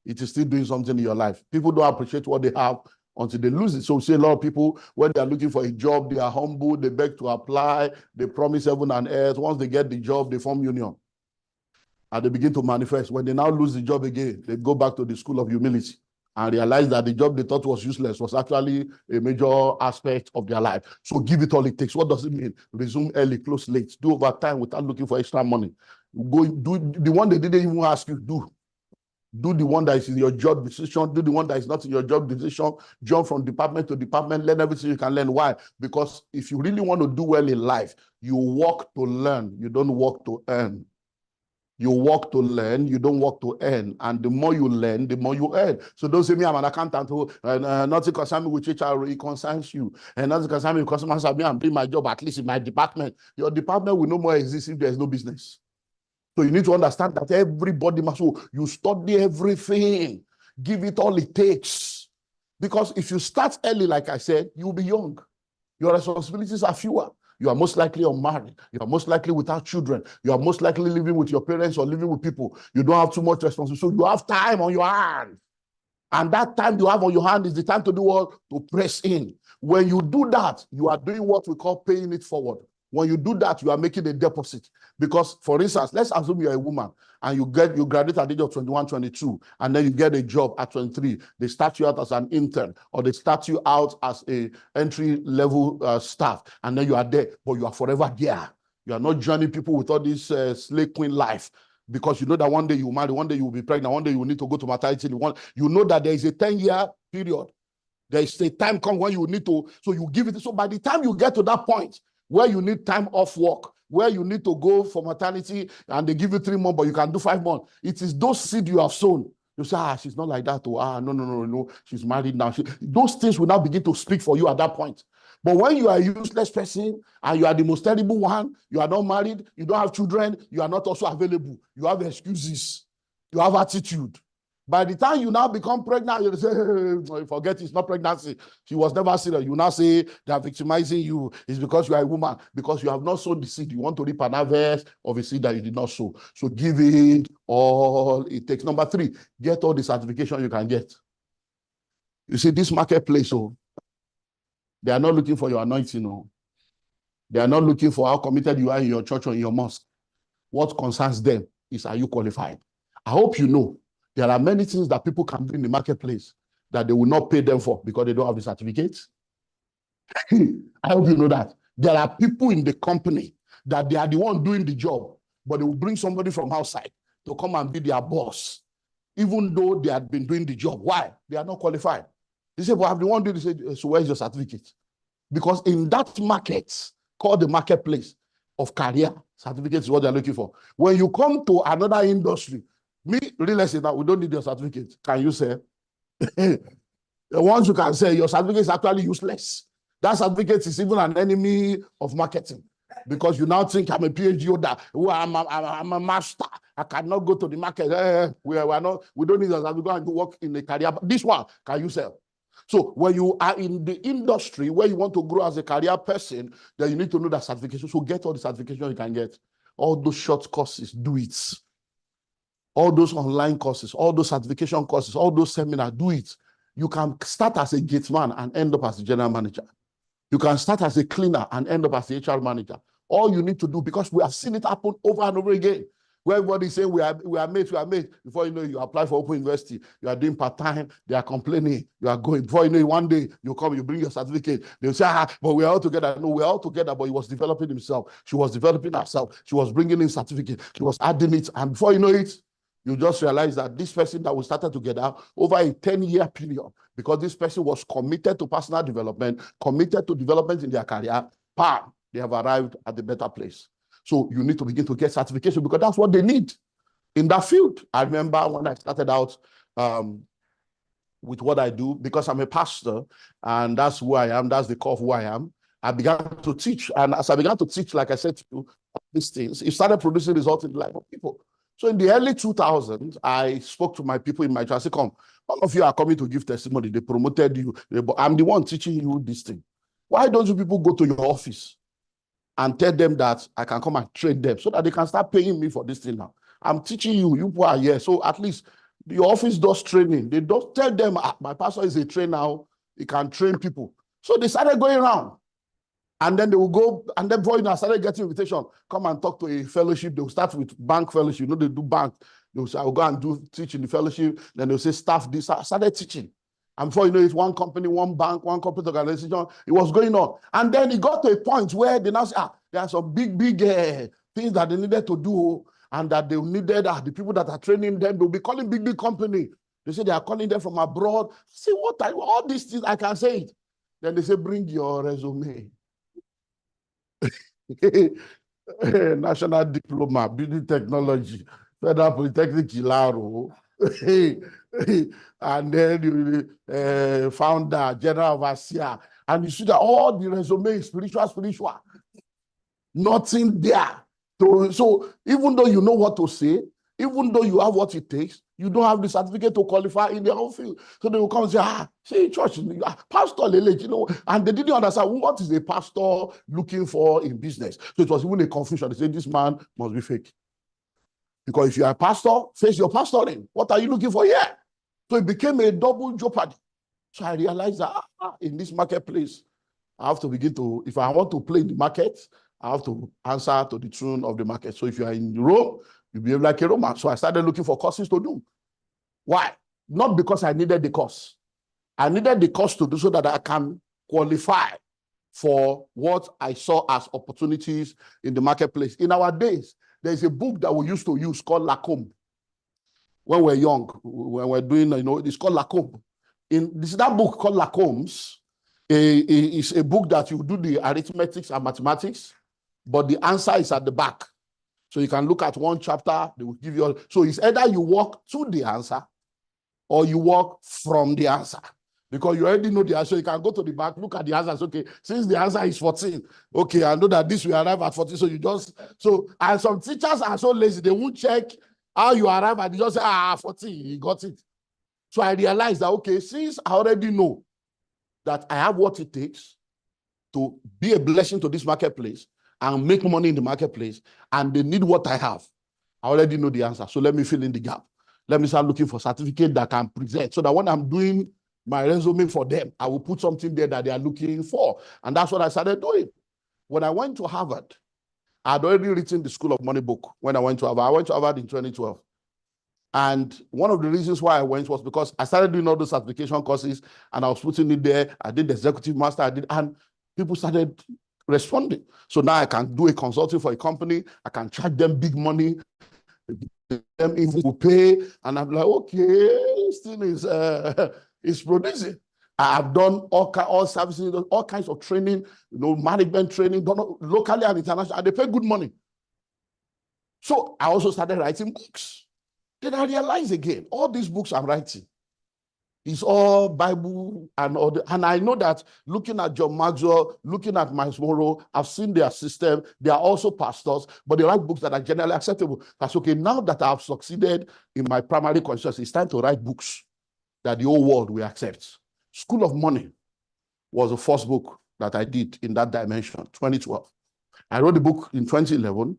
it is still doing something in your life. People don't appreciate what they have until they lose it. So we see a lot of people, when they are looking for a job, they are humble, they beg to apply, they promise heaven and earth. Once they get the job, they form union. And they begin to manifest. When they now lose the job again, they go back to the school of humility and realize that the job they thought was useless was actually a major aspect of their life. So give it all it takes. What does it mean? Resume early, close late. Do overtime without looking for extra money. Go do the one they didn't even ask you to do. Do the one that is in your job decision. Do the one that is not in your job decision. Jump from department to department. Learn everything you can learn. Why? Because if you really want to do well in life, you work to learn. You don't work to earn. You work to learn. You don't work to earn. And the more you learn, the more you earn. So don't say me, I'm an accountant who nothing concerns me with HR. It concerns you. And nothing concerns me with customers. I'm doing my job at least in my department. Your department will no more exist if there's no business. So you need to understand that everybody must, you study everything. Give it all it takes. Because if you start early, like I said, you'll be young. Your responsibilities are fewer. You are most likely unmarried. You are most likely without children. You are most likely living with your parents or living with people. You don't have too much responsibility. So you have time on your hands. And that time you have on your hand is the time to do what? To press in. When you do that, you are doing what we call paying it forward. When you do that, you are making a deposit. Because, for instance, let's assume you're a woman and you graduate at the age of 21, 22, and then you get a job at 23. They start you out as an intern, or they start you out as a entry-level staff, and then you are there, but you are forever there. You are not joining people with all this slave queen life. Because you know that one day you will marry, one day you will be pregnant, one day you will need to go to maternity. You know that there is a 10-year period. There is a time come when you need to, so you give it. So by the time you get to that point where you need time off work, where you need to go for maternity and they give you 3 months, but you can do 5 months, it is those seeds you have sown. You say, she's not like that. No, she's married now. Those things will now begin to speak for you at that point. But when you are a useless person and you are the most terrible one, you are not married, you don't have children, you are not also available, you have excuses, you have attitude. By the time you now become pregnant, you say, hey, forget it's not pregnancy. She was never serious. You now say they are victimizing you. It's because you are a woman, because you have not sown the seed. You want to reap an harvest of a seed that you did not sow. So give it all it takes. Number 3, get all the certification you can get. You see, this marketplace, they are not looking for your anointing. They are not looking for how committed you are in your church or in your mosque. What concerns them is, are you qualified? I hope you know there are many things that people can do in the marketplace that they will not pay them for because they don't have the certificates. I hope you know that. There are people in the company that they are the one doing the job, but they will bring somebody from outside to come and be their boss, even though they had been doing the job. Why? They are not qualified. They say, but I'm the one doing this. So where's your certificate? Because in that market, called the marketplace of career, certificates is what they're looking for. When you come to another industry, me, real estate, now we don't need your certificate. Can you say? Once you can say your certificate is actually useless. That certificate is even an enemy of marketing, because you now think I'm a PhD holder. I'm a master. I cannot go to the market. We don't need us. We go and work in a career. This one, can you sell? So when you are in the industry where you want to grow as a career person, then you need to know that certification. So get all the certification you can get. All those short courses, do it. All those online courses, all those certification courses, all those seminars, do it. You can start as a gate man and end up as a general manager. You can start as a cleaner and end up as the HR manager. All you need to do, because we have seen it happen over and over again, where everybody's saying we are mates. Before you know it, you apply for Open University, you are doing part-time, they are complaining, you are going. Before you know it, one day you come, you bring your certificate, they'll say, but we are all together. No, we're all together, but he was developing himself. She was developing herself. She was bringing in certificate. She was adding it. And before you know it, you just realize that this person that we started together over a 10-year period, because this person was committed to personal development, committed to development in their career, bam, they have arrived at the better place. So you need to begin to get certification, because that's what they need in that field. I remember when I started out with what I do, because I'm a pastor, and that's who I am, that's the core of who I am. I began to teach, and as I began to teach, like I said to you, these things, it started producing results in the life of people. So in the early 2000s, I spoke to my people in my church. I said, come, all of you are coming to give testimony. They promoted you. I'm the one teaching you this thing. Why don't you people go to your office and tell them that I can come and train them so that they can start paying me for this thing now? I'm teaching you. You people are here. So at least your office does training. They don't tell them, my pastor is a trainer. He can train people. So they started going around. And then they will go, and then before I started getting invitation, come and talk to a fellowship. They will start with bank fellowship. You know, they do bank. They will say, I'll go and teach in the fellowship. Then they'll say, staff this. I started teaching. And before you know, it's one company, one bank, one corporate organization. It was going on. And then it got to a point where they now say, there are some big things that they needed to do, and that they needed, the people that are training them, they'll be calling big company. They say they are calling them from abroad. See all these things, I can say it. Then they say, bring your resume. National diploma, building technology, Federal Polytechnic Ilaro, and then you founder, general overseer, and you see that all the resume is spiritual, nothing there. So even though you know what to say, even though you have what it takes, you don't have the certificate to qualify in their own field. So they will come and say, say church, pastor, you know, and they didn't understand what is a pastor looking for in business. So it was even a confusion. They said, this man must be fake. Because if you are a pastor, face your pastoring. What are you looking for here? So it became a double jeopardy. So I realized that in this marketplace, I have to begin to, if I want to play in the market, I have to answer to the tune of the market. So if you are in Rome, you behave like a Roman. So I started looking for courses to do. Why? Not because I needed the course. I needed the course to do so that I can qualify for what I saw as opportunities in the marketplace. In our days, there's a book that we used to use called Lacombe. When we're young, when we're doing, it's called Lacombe. That book called Lacombes is a book that you do the arithmetics and mathematics, but the answer is at the back. So you can look at one chapter, they will give you all. So it's either you walk to the answer or you walk from the answer. Because you already know the answer. You can go to the back, look at the answers. Okay, since the answer is 14, okay, I know that this will arrive at 14. So and some teachers are so lazy, they won't check how you arrive and they just say, 14, you got it. So I realized that, okay, since I already know that I have what it takes to be a blessing to this marketplace and make money in the marketplace, and they need what I have, I already know the answer. So let me fill in the gap. Let me start looking for certificate that can present, so that when I'm doing my resume for them, I will put something there that they are looking for. And that's what I started doing. When I went to Harvard, I had already written the School of Money book when I went to Harvard. I went to Harvard in 2012. And one of the reasons why I went was because I started doing all those certification courses, and I was putting it there. I did the executive master, and people started responding. So now I can do a consulting for a company. I can charge them big money. Them if will pay, and I'm like, okay, this thing is producing. I have done all services, all kinds of training, management training, done locally and international, and they pay good money. So I also started writing books. Then I realized again, all these books I'm writing is all Bible and I know that looking at John Maxwell, looking at Miles Monroe, I've seen their system. They are also pastors, but they write books that are generally acceptable. That's okay. Now that I've succeeded in my primary consciousness, it's time to write books that the whole world will accept. School of Money was the first book that I did in that dimension, 2012. I wrote the book in 2011.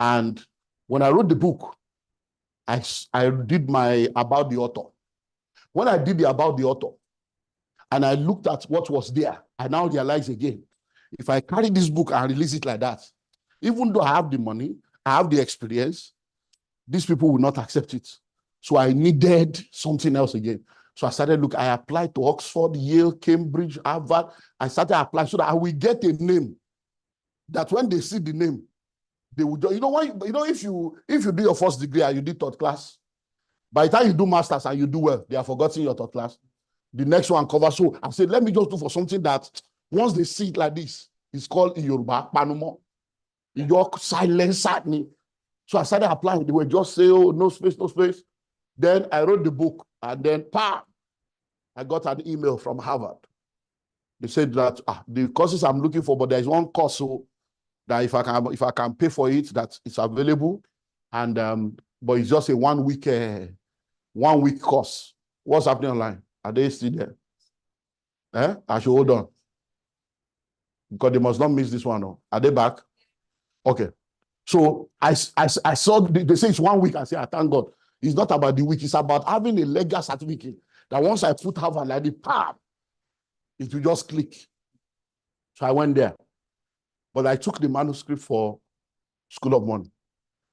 And when I wrote the book, I did my about the author. When I did the about the author, and I looked at what was there, I now realize again, if I carry this book and release it like that, even though I have the money, I have the experience, these people will not accept it. So I needed something else again. So I started looking, I applied to Oxford, Yale, Cambridge, Harvard. I started applying so that I will get a name that when they see the name, they would, if you do your first degree and you did third class, by the time you do masters and you do well, they have forgotten your third class. The next one covers. So I said, let me just do for something that once they see it like this, it's called in Yoruba, Panumo. Your silence at me. So I started applying. They were just saying, oh, no space, no space. Then I wrote the book, and then I got an email from Harvard. They said that the courses I'm looking for, but there's one course so that if I can pay for it, that it's available, and but it's just a 1 week 1 week course. What's happening online? Are they still there? I should hold on because they must not miss this one. No? Are they back? Okay. So I saw they say it's 1 week. I say, I thank God. It's not about the week. It's about having a legal certificate that once I put Harvard like the it will just click. So I went there. But I took the manuscript for School of Money.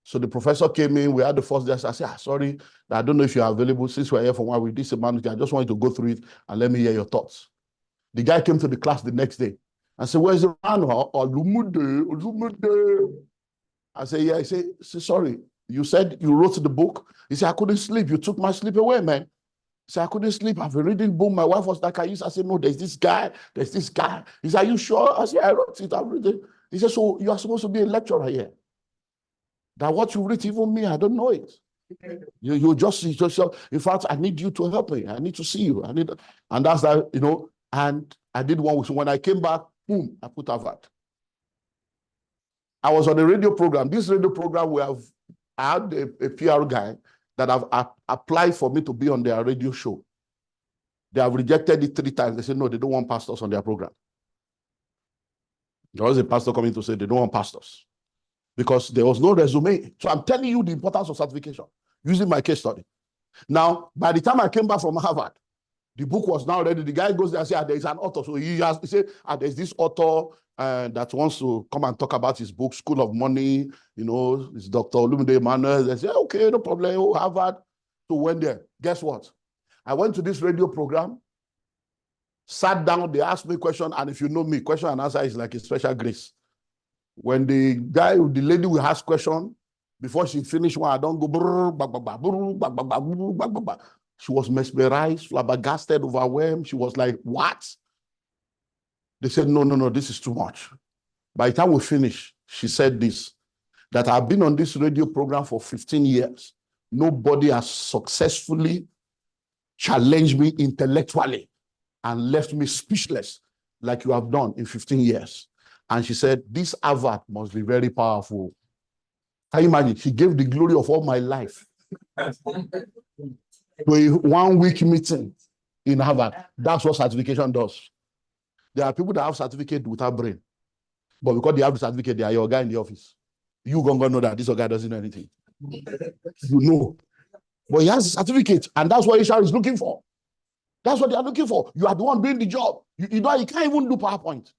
So the professor came in. We had the first day. I said, sorry, I don't know if you're available. Since we're here for 1 week, this manuscript, I just wanted to go through it and let me hear your thoughts. The guy came to the class the next day. I said, where's the manual? I said, yeah. I said, sorry, you said you wrote the book? He said, I couldn't sleep. You took my sleep away, man. He said, I couldn't sleep. I've been reading book. My wife was like, I said, no, there's this guy. He said, are you sure? I said, I wrote it. I'm reading. He said, so you are supposed to be a lecturer here. That what you read, even me, I don't know it. You just, in fact, I need you to help me. I need to see you. And that's that, and I did one. So when I came back, boom, I put Harvard. I was on a radio program. This radio program, I had a PR guy that have applied for me to be on their radio show. They have rejected it 3 times. They said, no, they don't want pastors on their program. There was a pastor coming to say they don't want pastors because there was no resume. So I'm telling you the importance of certification using my case study. Now, by the time I came back from Harvard, the book was now ready. The guy goes there and says, there's an author. So he said, there's this author that wants to come and talk about his book, School of Money. It's Dr. Olumide Emmanuel. They said, okay, no problem. Oh, Harvard. So went there. Guess what? I went to this radio program, sat down, they asked me a question, and if you know me, question and answer is like a special grace. When the lady will ask question, before she finish one, I don't go, she was mesmerized, flabbergasted, overwhelmed. She was like, what? They said, no, this is too much. By the time we finish, she said this, that I've been on this radio program for 15 years. Nobody has successfully challenged me intellectually and left me speechless like you have done in 15 years. And she said, this Harvard must be very powerful. Can you imagine? She gave the glory of all my life to a 1 week meeting in Harvard. That's what certification does. There are people that have certificate without brain. But because they have the certificate, they are your guy in the office. You gonna know that this guy doesn't know anything. You know. But he has a certificate, and that's what HR is looking for. That's what they are looking for. You are the one doing the job. You can't even do PowerPoint.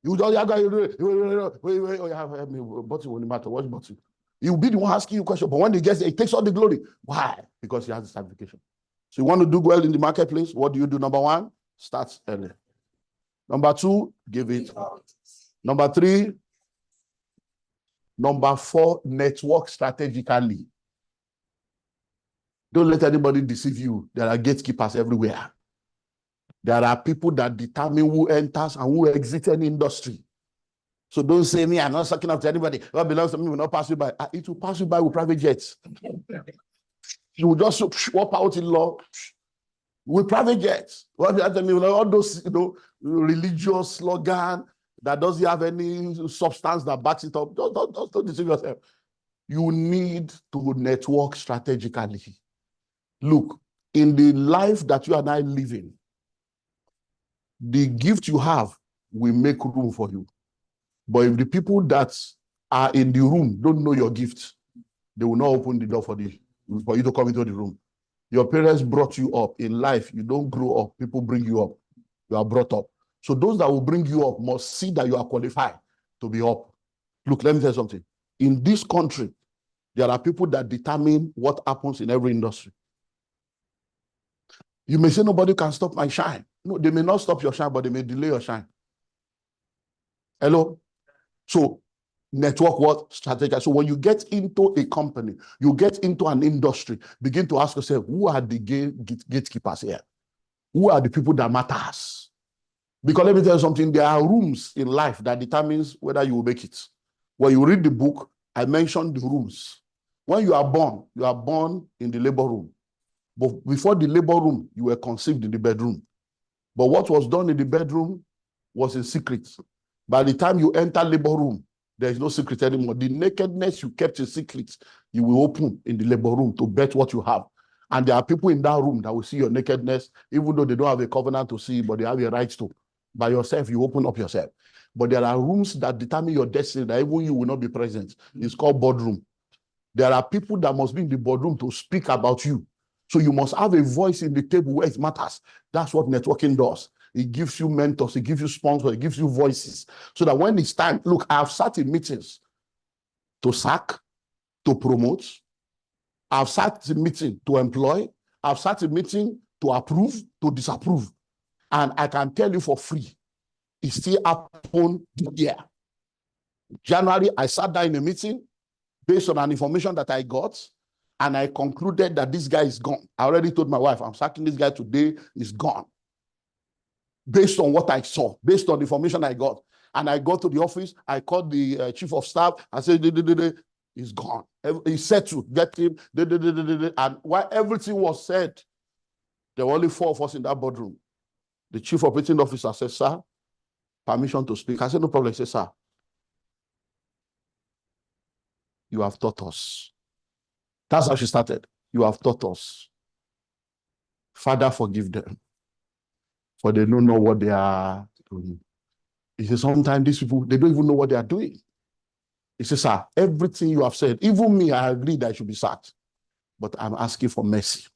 You don't have button won't matter. What's button? You'll be the one asking you question, but when he gets there, it takes all the glory. Why? Because he has the certification. So you want to do well in the marketplace, what do you do? Number one, start early. Number 2, give it. Number 3, number 4, network strategically. Don't let anybody deceive you. There are gatekeepers everywhere. There are people that determine who enters and who exits any industry. So don't say me, I'm not sucking up to anybody. What belongs to me will not pass you by. It will pass you by with private jets. You will just walk out in law with private jets. What you me, all those religious slogan that doesn't have any substance that backs it up. Don't deceive yourself. You need to network strategically. Look, in the life that you and I live in, the gift you have will make room for you. But if the people that are in the room don't know your gift, they will not open the door for you to come into the room. Your parents brought you up in life. You don't grow up. People bring you up. You are brought up. So those that will bring you up must see that you are qualified to be up. Look, let me tell you something. In this country, there are people that determine what happens in every industry. You may say nobody can stop my shine. No, they may not stop your shine, but they may delay your shine. Hello? So network what? Strategy. So when you get into a company, you get into an industry, begin to ask yourself, who are the gatekeepers here? Who are the people that matters? Because let me tell you something, there are rooms in life that determines whether you will make it. When you read the book, I mentioned the rooms. When you are born in the labor room. But before the labor room, you were conceived in the bedroom. But what was done in the bedroom was in secret. By the time you enter labor room, there is no secret anymore. The nakedness you kept in secret, you will open in the labor room to bet what you have. And there are people in that room that will see your nakedness, even though they don't have a covenant to see, but they have a right to. By yourself, you open up yourself. But there are rooms that determine your destiny that even you will not be present. It's called boardroom. There are people that must be in the boardroom to speak about you. So you must have a voice in the table where it matters. That's what networking does. It gives you mentors, it gives you sponsors, it gives you voices. So that when it's time, look, I've sat in meetings to sack, to promote. I've sat in meeting to employ. I've sat in meeting to approve, to disapprove. And I can tell you for free, it still happened this year. January, I sat down in a meeting based on an information that I got, and I concluded that this guy is gone. I already told my wife, I'm sacking this guy today, he's gone. Based on what I saw, based on the information I got. And I got to the office, I called the chief of staff, I said, he's gone. He said to get him, and while everything was said, there were only 4 of us in that boardroom. The chief operating officer said, sir, permission to speak. I said, no problem. He said, sir, you have taught us. That's how she started. You have taught us. Father, forgive them, for they don't know what they are doing. He says, sometimes these people, they don't even know what they are doing. He says, sir, everything you have said, even me, I agree that I should be sacked. But I'm asking for mercy.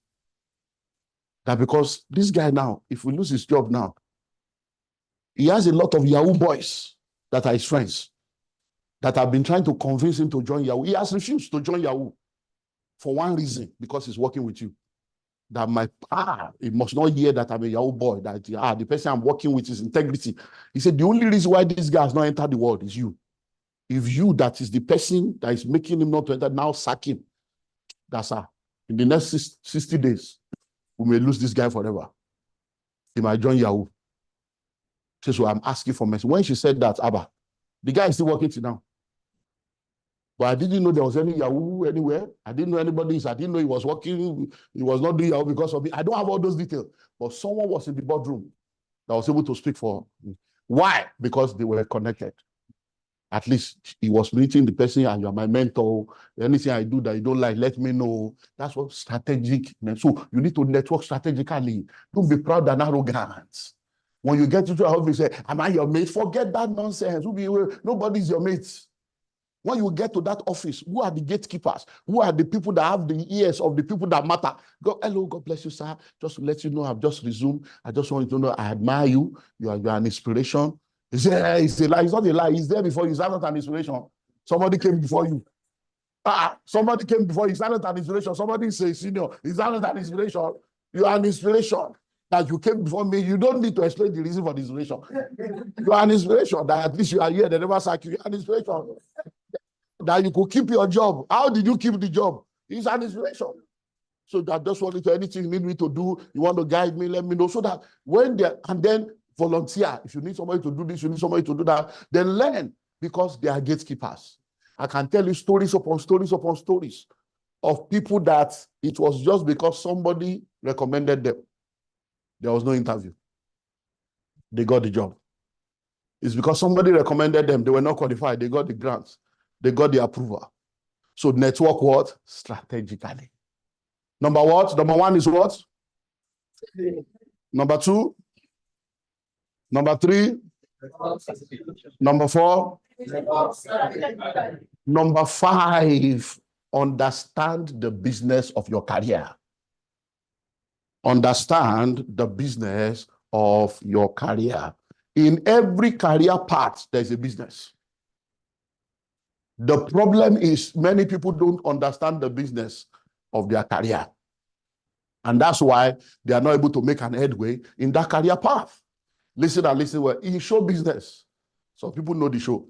That because this guy now, if we lose his job now, he has a lot of Yahoo boys that are his friends that have been trying to convince him to join Yahoo. He has refused to join Yahoo for one reason, because he's working with you. That he must not hear that I'm a Yahoo boy, that the person I'm working with is integrity. He said, the only reason why this guy has not entered the world is you. If you, that is the person that is making him not to enter, now sack him. That's in the next 60 days, we may lose this guy forever. He might join Yahoo. So I'm asking for mercy. When she said that, Abba, the guy is still working till now. But I didn't know there was any Yahoo anywhere. I didn't know anybody. I didn't know he was working. He was not doing Yahoo because of me. I don't have all those details. But someone was in the boardroom that was able to speak for me. Why? Because they were connected. At least he was meeting the person, and you're my mentor. Anything I do that you don't like, let me know. That's what strategic. So you need to network strategically. Don't be proud and arrogant. When you get into a office, say, am I your mate? Forget that nonsense. Nobody's your mate. When you get to that office, who are the gatekeepers? Who are the people that have the ears of the people that matter? Go, hello, God bless you, sir. Just to let you know, I've just resumed. I just want you to know I admire you. You are an inspiration. It's a lie. It's not a lie. He's there before you. It's not an inspiration. Somebody came before you. Somebody came before you. It's not an inspiration. Somebody says, senior, it's not an inspiration. You are an inspiration. that you came before me. You don't need to explain the reason for the inspiration. You are an inspiration that at least you are here. They never sack you. You are an inspiration that you could keep your job. How did you keep the job? It's an inspiration. So that just wanted to anything you need me to do, you want to guide me, let me know. So that when they and then volunteer. If you need somebody to do this, you need somebody to do that, then learn, because they are gatekeepers. I can tell you stories upon stories upon stories of people that it was just because somebody recommended them. There was no interview. They got the job. It's because somebody recommended them. They were not qualified. They got the grants. They got the approval. So network what? Strategically. Number what? Number one is what? Number two? Number three? Number four? Number five, understand the business of your career. Understand the business of your career. In every career path, there's a business. The problem is many people don't understand the business of their career. And that's why they are not able to make an headway in that career path. Listen and listen well. In show business, some people know the show.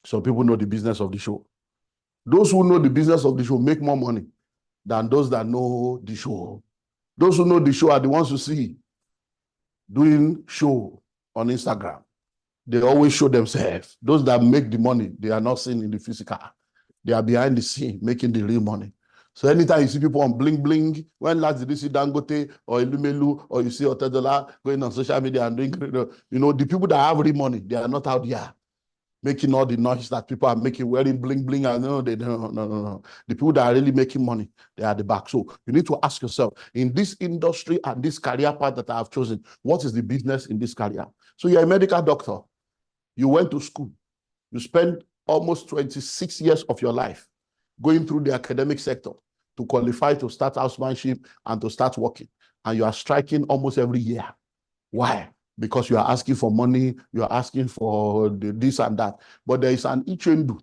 Some people know the business of the show. Those who know the business of the show make more money than those that know the show. Those who know the show are the ones who see doing show on Instagram. They always show themselves. Those that make the money, they are not seen in the physical. They are behind the scene making the real money. So anytime you see people on bling bling, when last did you see Dangote or Ilumelu or you see Otedola going on social media and doing, the people that have real money, they are not out here making all the noise that people are making, wearing bling bling. And no. The people that are really making money, they are at the back. So you need to ask yourself, in this industry and this career path that I have chosen, what is the business in this career? So you're a medical doctor. You went to school. You spent almost 26 years of your life going through the academic sector to qualify to start housemanship and to start working. And you are striking almost every year. Why? Because you are asking for money, you are asking for this and that. But there is an Ichendu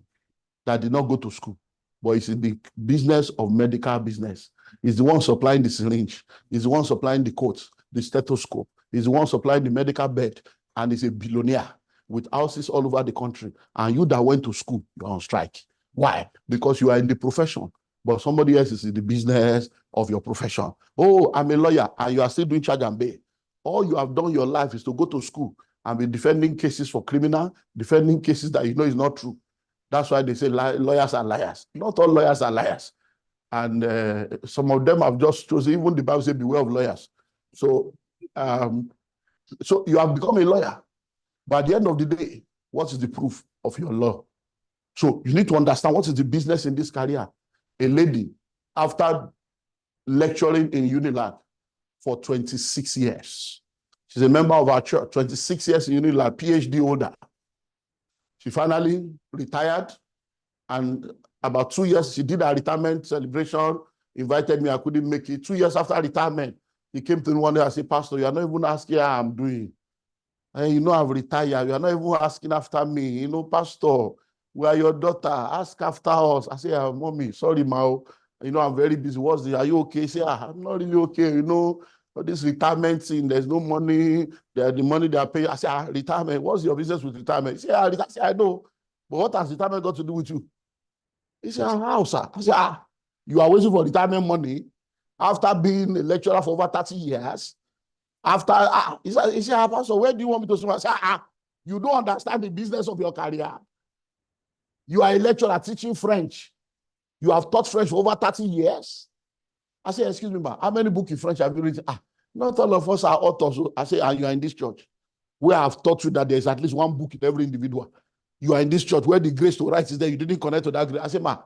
that did not go to school, but it's in the business of medical business. He's the one supplying the syringe. He's the one supplying the coat, the stethoscope. He's the one supplying the medical bed. And he's a billionaire with houses all over the country. And you that went to school, you're on strike. Why? Because you are in the profession, but somebody else is in the business of your profession. Oh, I'm a lawyer, and you are still doing charge and bail. All you have done in your life is to go to school and be defending cases for criminal, defending cases that you know is not true. That's why they say lawyers are liars. Not all lawyers are liars. And some of them have just chosen, even the Bible says, beware of lawyers. So you have become a lawyer. But at the end of the day, what is the proof of your law? So you need to understand what is the business in this career. A lady, after lecturing in Unilag for 26 years, she's a member of our church, 26 years in Unilag, PhD holder. She finally retired, and about 2 years, she did a retirement celebration, invited me, I couldn't make it. 2 years after retirement, he came to me one day and said, Pastor, you are not even asking how I'm doing. And I've retired. You are not even asking after me. Pastor, we are your daughter. Ask after us. I say, Mommy, sorry, Ma. I'm very busy. Are you okay? Say, I'm not really okay. This retirement thing, there's no money. The money they are paying. I say, retirement. What's your business with retirement? He say, I know. But what has retirement got to do with you? He said, how, sir? I say, you are waiting for retirement money after being a lecturer for over 30 years. After, he said, Pastor, where do you want me to start? I say, you don't understand the business of your career. You are a lecturer teaching French. You have taught French for over 30 years. I say, excuse me, ma, how many books in French have you written? Not all of us are authors. I say, you are in this church where I have taught you that there's at least one book in every individual. You are in this church where the grace to write is there. You didn't connect to that grace. I say, ma,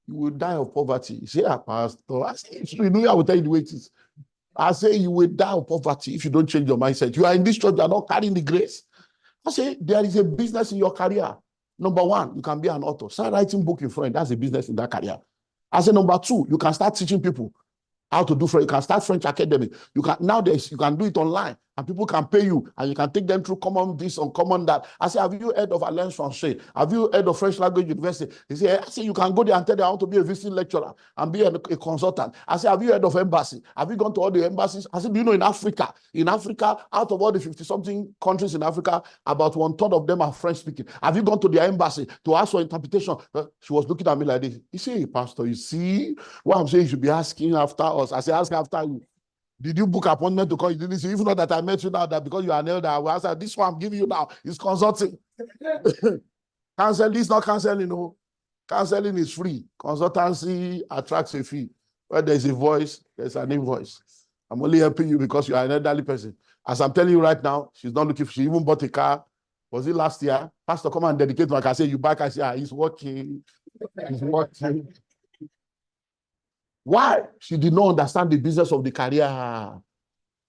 you will die of poverty. He say, Pastor. I say, I will tell you the way it is. I say, you will die of poverty if you don't change your mindset. You are in this church, you are not carrying the grace. I say, there is a business in your career. Number one, you can be an author. Start writing book in French. That's a business in that career. I say, number two, you can start teaching people how to do French. You can start French academy. You can do it online. and people can pay you, and you can take them through common this and common that. I say, have you heard of Alliance Française? Have you heard of French Language University? He say, I say, you can go there and tell them I want to be a visiting lecturer and be a consultant. I say, have you heard of embassy? Have you gone to all the embassies? I said, do you know in Africa, out of all the 50-something countries in Africa, about 1/3 of them are French speaking. Have you gone to their embassy to ask for interpretation? She was looking at me like this. You see, Pastor, you see what I'm saying? You should be asking after us. I say, ask after you. Did you book appointment to call? You didn't say, even though that I met you now, that because you are an elder, I will answer, this one I'm giving you now is consulting. Counseling is not counseling, no. Counseling is free. Consultancy attracts a fee. Where there's a voice, there's an invoice. I'm only helping you because you are an elderly person. As I'm telling you right now, she's not looking for, she even bought a car. Was it last year? Pastor, come and dedicate my car. I say, you back? I say, he's working. He's working. Why? She did not understand the business of the career.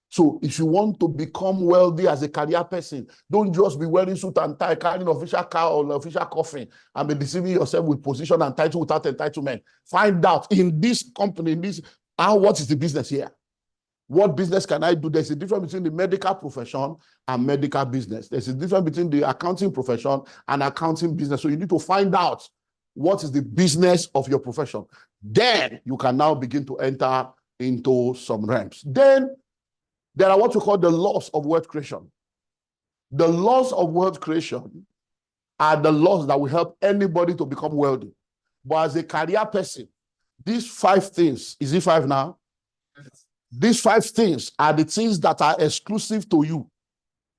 So if you want to become wealthy as a career person, don't just be wearing suit and tie, carrying official car or official coffin, and be deceiving yourself with position and title without entitlement. Find out in this company, what is the business here? What business can I do? There's a difference between the medical profession and medical business. There's a difference between the accounting profession and accounting business. So you need to find out what is the business of your profession. Then you can now begin to enter into some realms. Then there are what we call the laws of wealth creation. The laws of wealth creation are the laws that will help anybody to become wealthy. But as a career person, these 5 things, is it 5 now? Yes. These 5 things are the things that are exclusive to you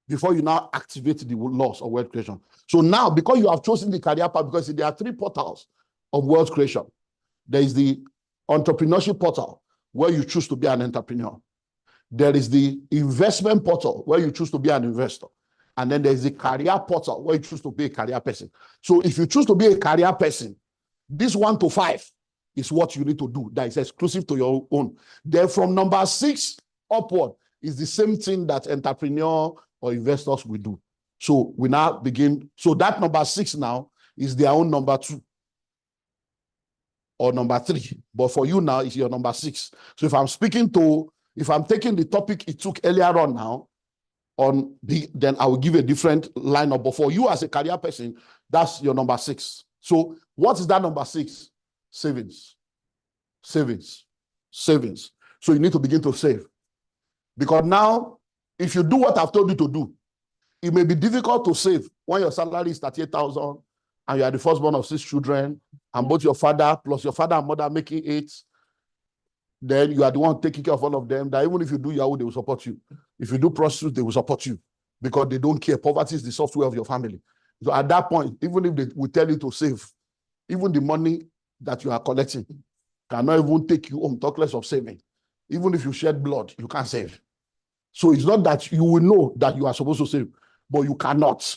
before you now activate the laws of wealth creation. So now, because you have chosen the career path, because there are 3 portals of wealth creation. There is the entrepreneurship portal, where you choose to be an entrepreneur. There is the investment portal, where you choose to be an investor. And then there's the career portal, where you choose to be a career person. So if you choose to be a career person, this 1 to 5 is what you need to do that is exclusive to your own. Then from number 6 upward is the same thing that entrepreneur or investors will do. So we now begin. So that number 6 now is their own number 2 or number 3. But for you now, it's your number 6. So if I'm taking the topic it took earlier on now, then I will give a different lineup. But for you as a career person, that's your number 6. So what is that number 6? Savings. Savings. Savings. So you need to begin to save. Because now, if you do what I've told you to do, it may be difficult to save when your salary is 38,000 and you are the firstborn of 6 children, and both your father plus your father and mother making 8. Then you are the one taking care of all of them. That even if you do Yahoo, they will support you. If you do prostitute, they will support you because they don't care. Poverty is the software of your family. So at that point, even if they will tell you to save, even the money that you are collecting cannot even take you home, talk less of saving. Even if you shed blood, you can't save. So it's not that you will know that you are supposed to save, but you cannot.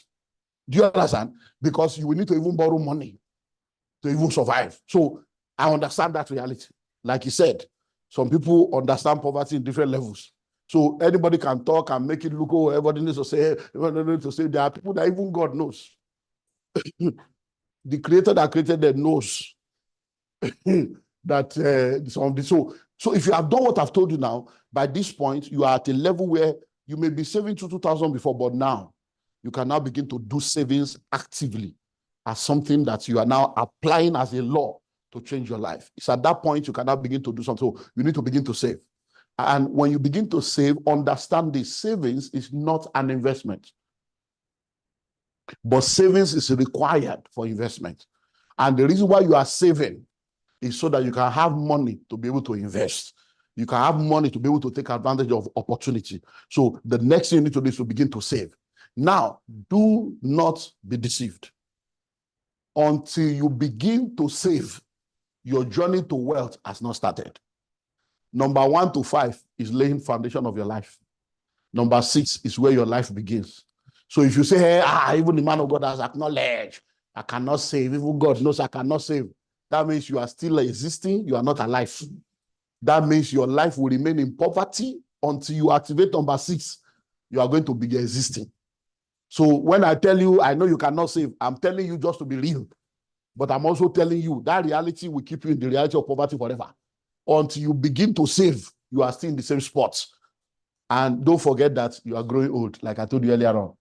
Do you understand? Because you will need to even borrow money to even survive. So I understand that reality. Like you said, some people understand poverty in different levels. So anybody can talk and make it look, oh, everybody needs to say, everybody needs to say. There are people that even God knows. The creator that created them knows that so if you have done what I've told you now, by this point, you are at a level where you may be saving 2,000 before, but now you can now begin to do savings actively as something that you are now applying as a law to change your life. It's at that point you can now begin to do something. So you need to begin to save. And when you begin to save, understand this: savings is not an investment. But savings is required for investment. And the reason why you are saving is so that you can have money to be able to invest. You can have money to be able to take advantage of opportunity. So the next thing you need to do is to begin to save. Now, do not be deceived. Until you begin to save, your journey to wealth has not started. Number 1 to 5 is laying foundation of your life. Number 6 is where your life begins. So if you say, hey, even the man of God has acknowledged, I cannot save, even God knows I cannot save, that means you are still existing, you are not alive. That means your life will remain in poverty until you activate number 6, you are going to be existing. So when I tell you, I know you cannot save, I'm telling you just to be real. But I'm also telling you that reality will keep you in the reality of poverty forever. Until you begin to save, you are still in the same spot. And don't forget that you are growing old, like I told you earlier on.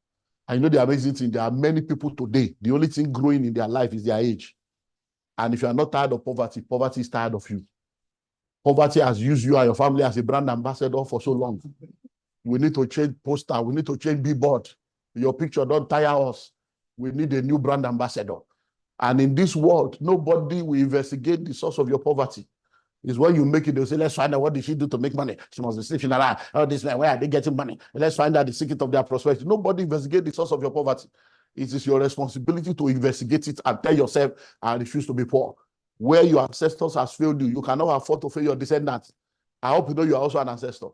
I know the amazing thing, there are many people today, the only thing growing in their life is their age. And if you are not tired of poverty, poverty is tired of you. Poverty has used you and your family as a brand ambassador for so long. We need to change poster. We need to change billboard. Your picture don't tire us. We need a new brand ambassador. And in this world, nobody will investigate the source of your poverty. It's when you make it, they'll say, let's find out what did she do to make money. She must be sleeping around. Oh, this man, where are they getting money? Let's find out the secret of their prosperity. Nobody investigate the source of your poverty. It is your responsibility to investigate it and tell yourself, I refuse to be poor. Where your ancestors has failed you, you cannot afford to fail your descendants. I hope you know you are also an ancestor.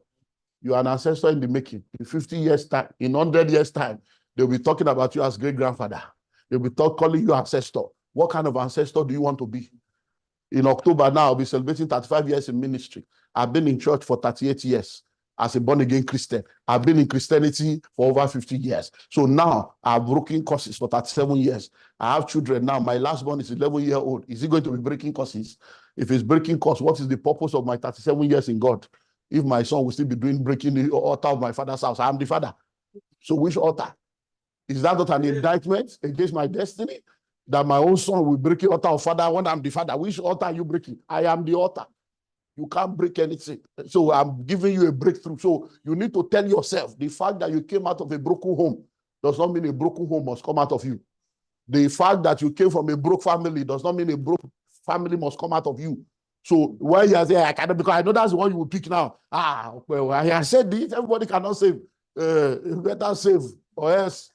You are an ancestor in the making. In 50 years' time, in 100 years' time, they'll be talking about you as great-grandfather. They'll be calling you ancestor. What kind of ancestor do you want to be? In October now, I'll be celebrating 35 years in ministry. I've been in church for 38 years as a born-again Christian. I've been in Christianity for over 50 years. So now I've broken courses for 37 years. I have children now. My last one is 11-year-old. Is he going to be breaking courses? If he's breaking courses, what is the purpose of my 37 years in God? If my son will still be breaking the altar of my father's house, I am the father. So which altar? Is that not an indictment against my destiny? That my own son will break the altar of father when I'm the father. Which altar are you breaking? I am the altar. You can't break anything. So I'm giving you a breakthrough. So you need to tell yourself, the fact that you came out of a broken home does not mean a broken home must come out of you. The fact that you came from a broke family does not mean a broke family must come out of you. So when you say, I cannot, because I know that's the one you will pick now. Well, I said this, everybody cannot save. You better save, or else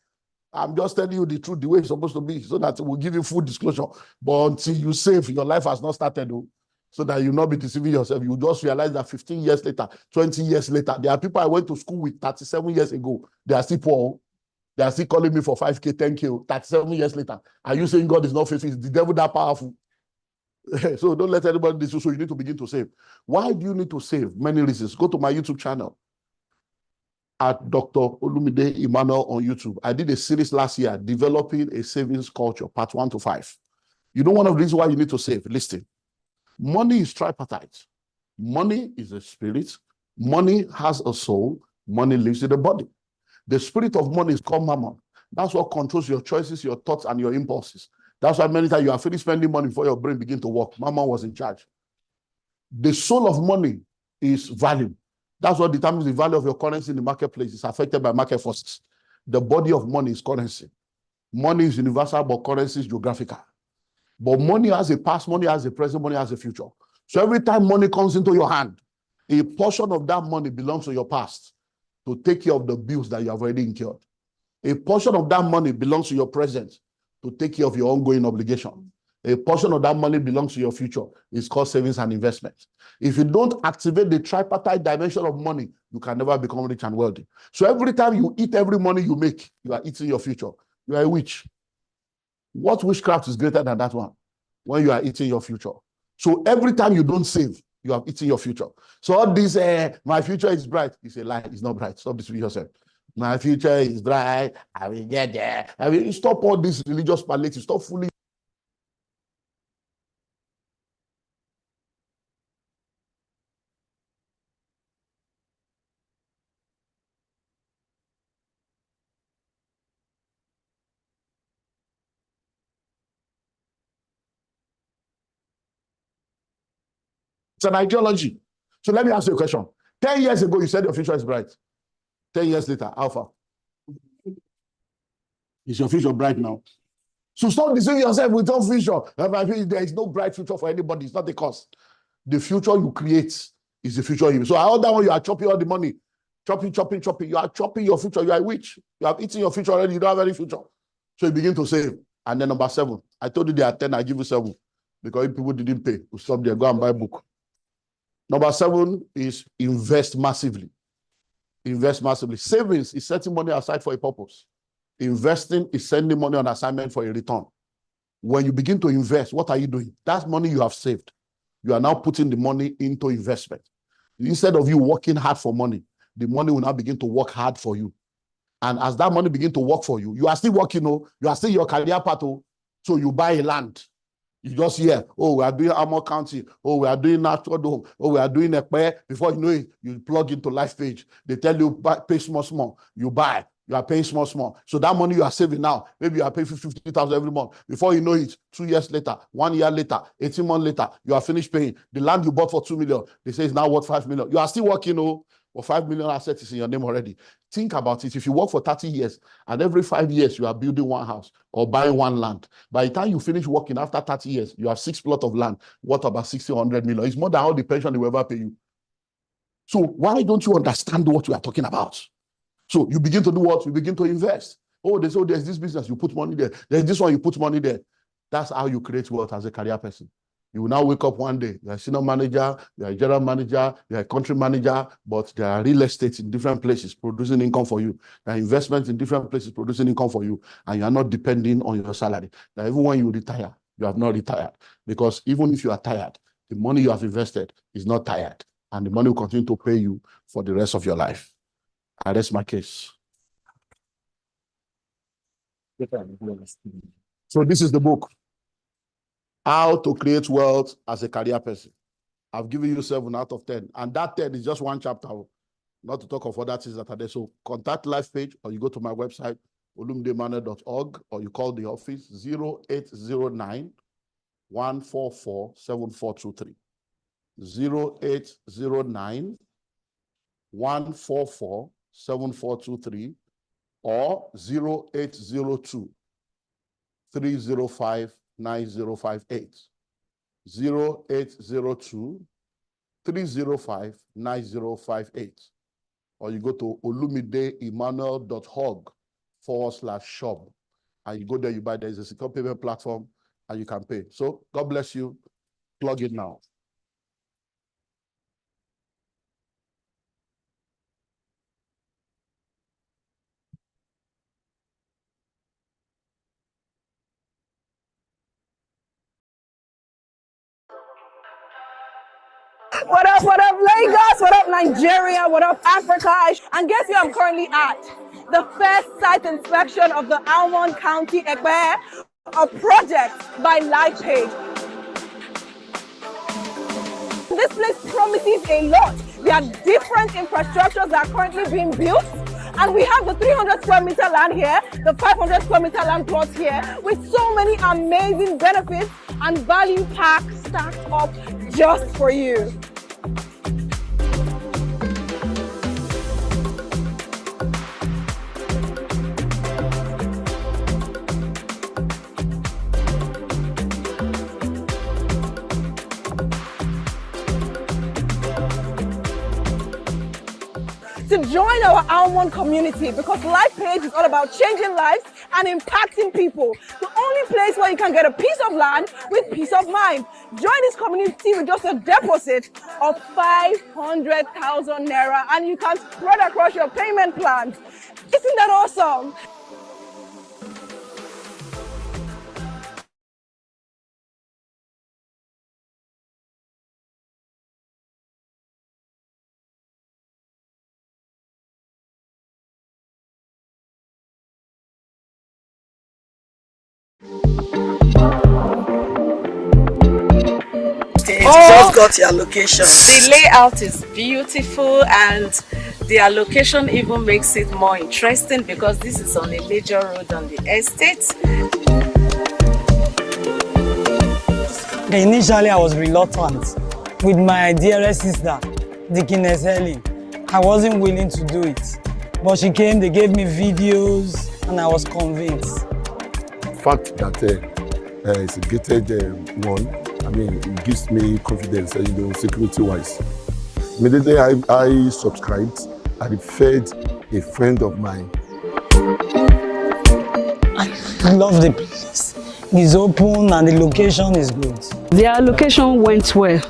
I'm just telling you the truth, the way it's supposed to be, so that we'll give you full disclosure. But until you save, your life has not started, though, so that you'll not be deceiving yourself. You just realize that 15 years later, 20 years later, there are people I went to school with 37 years ago. They are still poor. They are still calling me for 5K, 10K, 37 years later. Are you saying God is not faithful? Is the devil that powerful? So don't let anybody do so. You need to begin to save. Why do you need to save? Many reasons. Go to my YouTube channel at Dr. Olumide Emmanuel on YouTube. I did a series last year, Developing a Savings Culture, part 1 to 5. You know one of the reasons why you need to save? Listen. Money is tripartite. Money is a spirit. Money has a soul. Money lives in the body. The spirit of money is called mammon. That's what controls your choices, your thoughts, and your impulses. That's why many times you are finished spending money before your brain begins to work. Mammon was in charge. The soul of money is value. That's what determines the value of your currency in the marketplace. It's affected by market forces. The body of money is currency. Money is universal, but currency is geographical. But money has a past, money has a present, money has a future. So every time money comes into your hand, a portion of that money belongs to your past to take care of the bills that you have already incurred. A portion of that money belongs to your present to take care of your ongoing obligation. A portion of that money belongs to your future. It's called savings and investment. If you don't activate the tripartite dimension of money, you can never become rich and wealthy. So every time you eat every money you make, you are eating your future. You are a witch. What witchcraft is greater than that one? When you are eating your future. So every time you don't save, you are eating your future. So all this, my future is bright. It's a lie. It's not bright. Stop deceiving yourself. My future is bright. I will get there. I mean, stop all this religious palliative. Stop fooling. It's an ideology. So let me ask you a question. 10 years ago, you said your future is bright. 10 years later, how far? Is your future bright now? So stop deceiving yourself with your future. There is no bright future for anybody. It's not the cause. The future you create is the future you. So all that one, you are chopping all the money. Chopping. You are chopping your future. You are a witch. You have eaten your future already. You don't have any future. So you begin to save. And then number 7. I told you there are 10. I give you 7. Because if people didn't pay, we stop there. Go and buy a book. Number 7 is invest massively. Invest massively. Savings is setting money aside for a purpose. Investing is sending money on assignment for a return. When you begin to invest, what are you doing? That's money you have saved. You are now putting the money into investment. Instead of you working hard for money, the money will now begin to work hard for you. And as that money begins to work for you, you are still working, you are still your career path. So you buy a land. You just hear, oh, we are doing Armor County. Oh, we are doing Natural Dome. Oh, we are doing Ekpe. Before you know it, you plug into Lifepage. They tell you, pay small. You buy. You are paying small. So that money you are saving now, maybe you are paying 50,000 every month. Before you know it, 2 years later, 1 year later, 18 months later, you are finished paying. The land you bought for 2 million, they say it's now worth 5 million. You are still working, or 5 million assets is in your name already. Think about it. If you work for 30 years and every 5 years you are building one house or buying one land, by the time you finish working after 30 years, you have 6 plots of land worth about 60 or 100 million. It's more than all the pension they will ever pay you. So why don't you understand what we are talking about? So you begin to do what? You begin to invest. Oh, there's this business, you put money there. There's this one, you put money there. That's how you create wealth as a career person. You will now wake up one day, you're a senior manager, you're a general manager, you're a country manager, but there are real estate in different places producing income for you. There are investments in different places producing income for you, and you're not depending on your salary. Now, even when you retire, you have not retired. Because even if you are tired, the money you have invested is not tired, and the money will continue to pay you for the rest of your life. I rest my case. So this is the book, How to Create Wealth as a Career Person. I've given you 7 out of 10. And that 10 is just one chapter, not to talk of other things that are there. So contact Lifepage, or you go to my website, olumidemane.org, or you call the office 0809 144 7423. 0809 144 7423 or 0802 305 9058. 0802 305 9058. Or you go to olumidemane.org/shop. And you go there, you buy, there's a secure payment platform, and you can pay. So God bless you. Plug it now. What up, Lagos? What up, Nigeria? What up, Africa? And guess where I'm currently at? The first site inspection of the Almond County Ekpe, a project by Lifepage. This place promises a lot. There are different infrastructures that are currently being built. And we have the 300 square meter land here, the 500 square meter land plots here, with so many amazing benefits and value packs stacked up just for you. To join our Almond community, because Lifepage is all about changing lives and impacting people. The only place where you can get a piece of land with peace of mind. Join this community with just a deposit of 500,000 naira, and you can spread across your payment plans. Isn't that awesome? Just got your location. The layout is beautiful, and their location even makes it more interesting because this is on a major road on the estate. Initially, I was reluctant with my dearest sister, Dickiness Helen. I wasn't willing to do it, but she came, they gave me videos, and I was convinced. The fact that it's a gated one, I mean, it gives me confidence, security-wise. Immediately, I subscribed. I referred a friend of mine. I love the place. It's open and the location is good. Their location went well.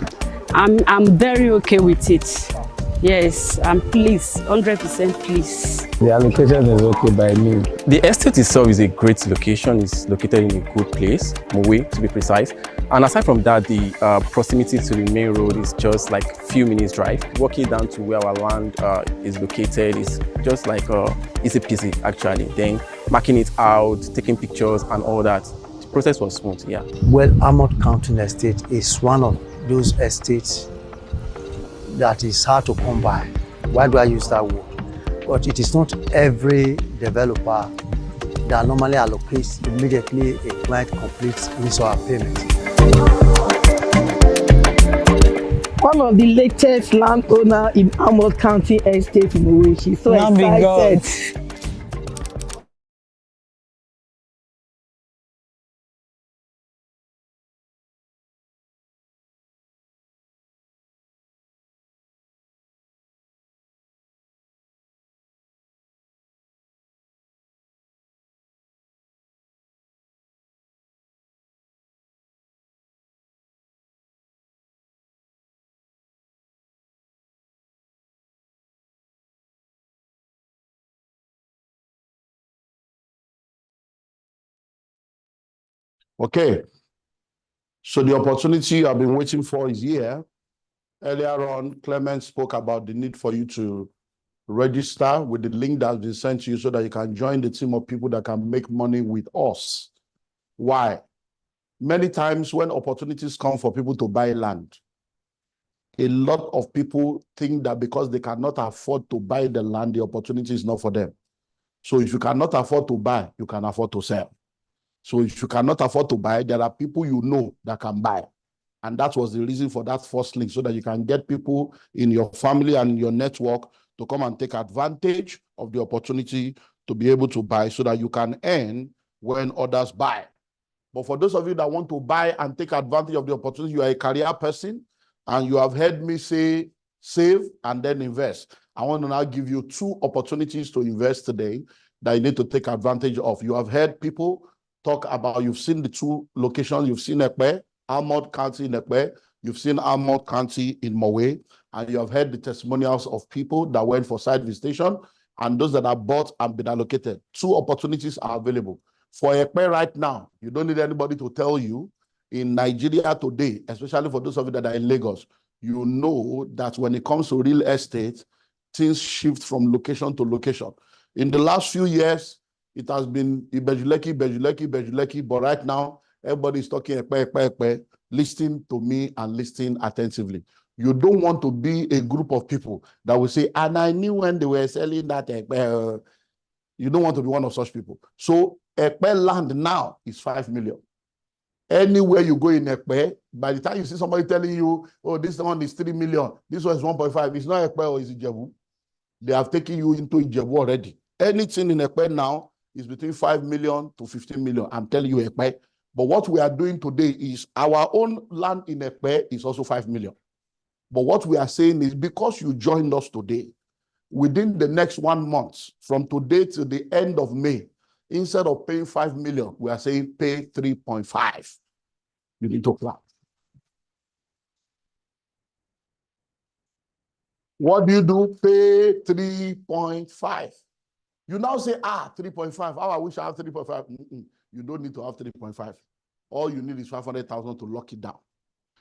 I'm very okay with it. Yes, I'm pleased, 100% pleased. The allocation is okay by me. The estate itself is a great location. It's located in a good place, Mowe to be precise. And aside from that, the proximity to the main road is just like a few minutes drive. Walking down to where our land is located is just like easy peasy actually. Then marking it out, taking pictures and all that. process was smooth, yeah. Well, Armoured County Estate is one of those estates that is hard to come by. Why do I use that word? But it is not every developer that normally allocates immediately a client completes his or her payment. One of the latest landowner in Armoured County Estate in Owerri. She's so excited. Okay. So the opportunity I've been waiting for is here. Earlier on, Clement spoke about the need for you to register with the link that's been sent to you so that you can join the team of people that can make money with us. Why? Many times when opportunities come for people to buy land, a lot of people think that because they cannot afford to buy the land, the opportunity is not for them. So if you cannot afford to buy, you can afford to sell. So if you cannot afford to buy, there are people you know that can buy. And that was the reason for that first link, so that you can get people in your family and your network to come and take advantage of the opportunity to be able to buy so that you can earn when others buy. But for those of you that want to buy and take advantage of the opportunity, you are a career person and you have heard me say, save and then invest. I want to now give you two opportunities to invest today that you need to take advantage of. You have heard people talk about, you've seen the two locations, you've seen Ekpe, Armoured County in Ekpe, you've seen Armoured County in Mowe, and you have heard the testimonials of people that went for site visitation and those that are bought and been allocated. Two opportunities are available. For Ekpe right now, you don't need anybody to tell you. In Nigeria today, especially for those of you that are in Lagos, you know that when it comes to real estate, things shift from location to location. In the last few years, it has been Ibejuleki, but right now, everybody is talking Ekpe, listening to me and listening attentively. You don't want to be a group of people that will say, and I knew when they were selling that Ekpe. You don't want to be one of such people. So Ekpe land now is 5 million. Anywhere you go in Ekpe, by the time you see somebody telling you, oh, this one is 3 million, this one is 1.5, it's not Ekpe or it's Ijebu. They have taken you into Ijebu already. Anything in Ekpe now is between 5 million to 15 million. I'm telling you Ekpe. But what we are doing today is our own land in Ekpe is also 5 million. But what we are saying is because you joined us today, within the next 1 month, from today to the end of May, instead of paying 5 million, we are saying pay 3.5. You need to clap. What do you do? Pay 3.5. You now say, 3.5. How I wish I have 3.5. You don't need to have 3.5. All you need is 500,000 to lock it down.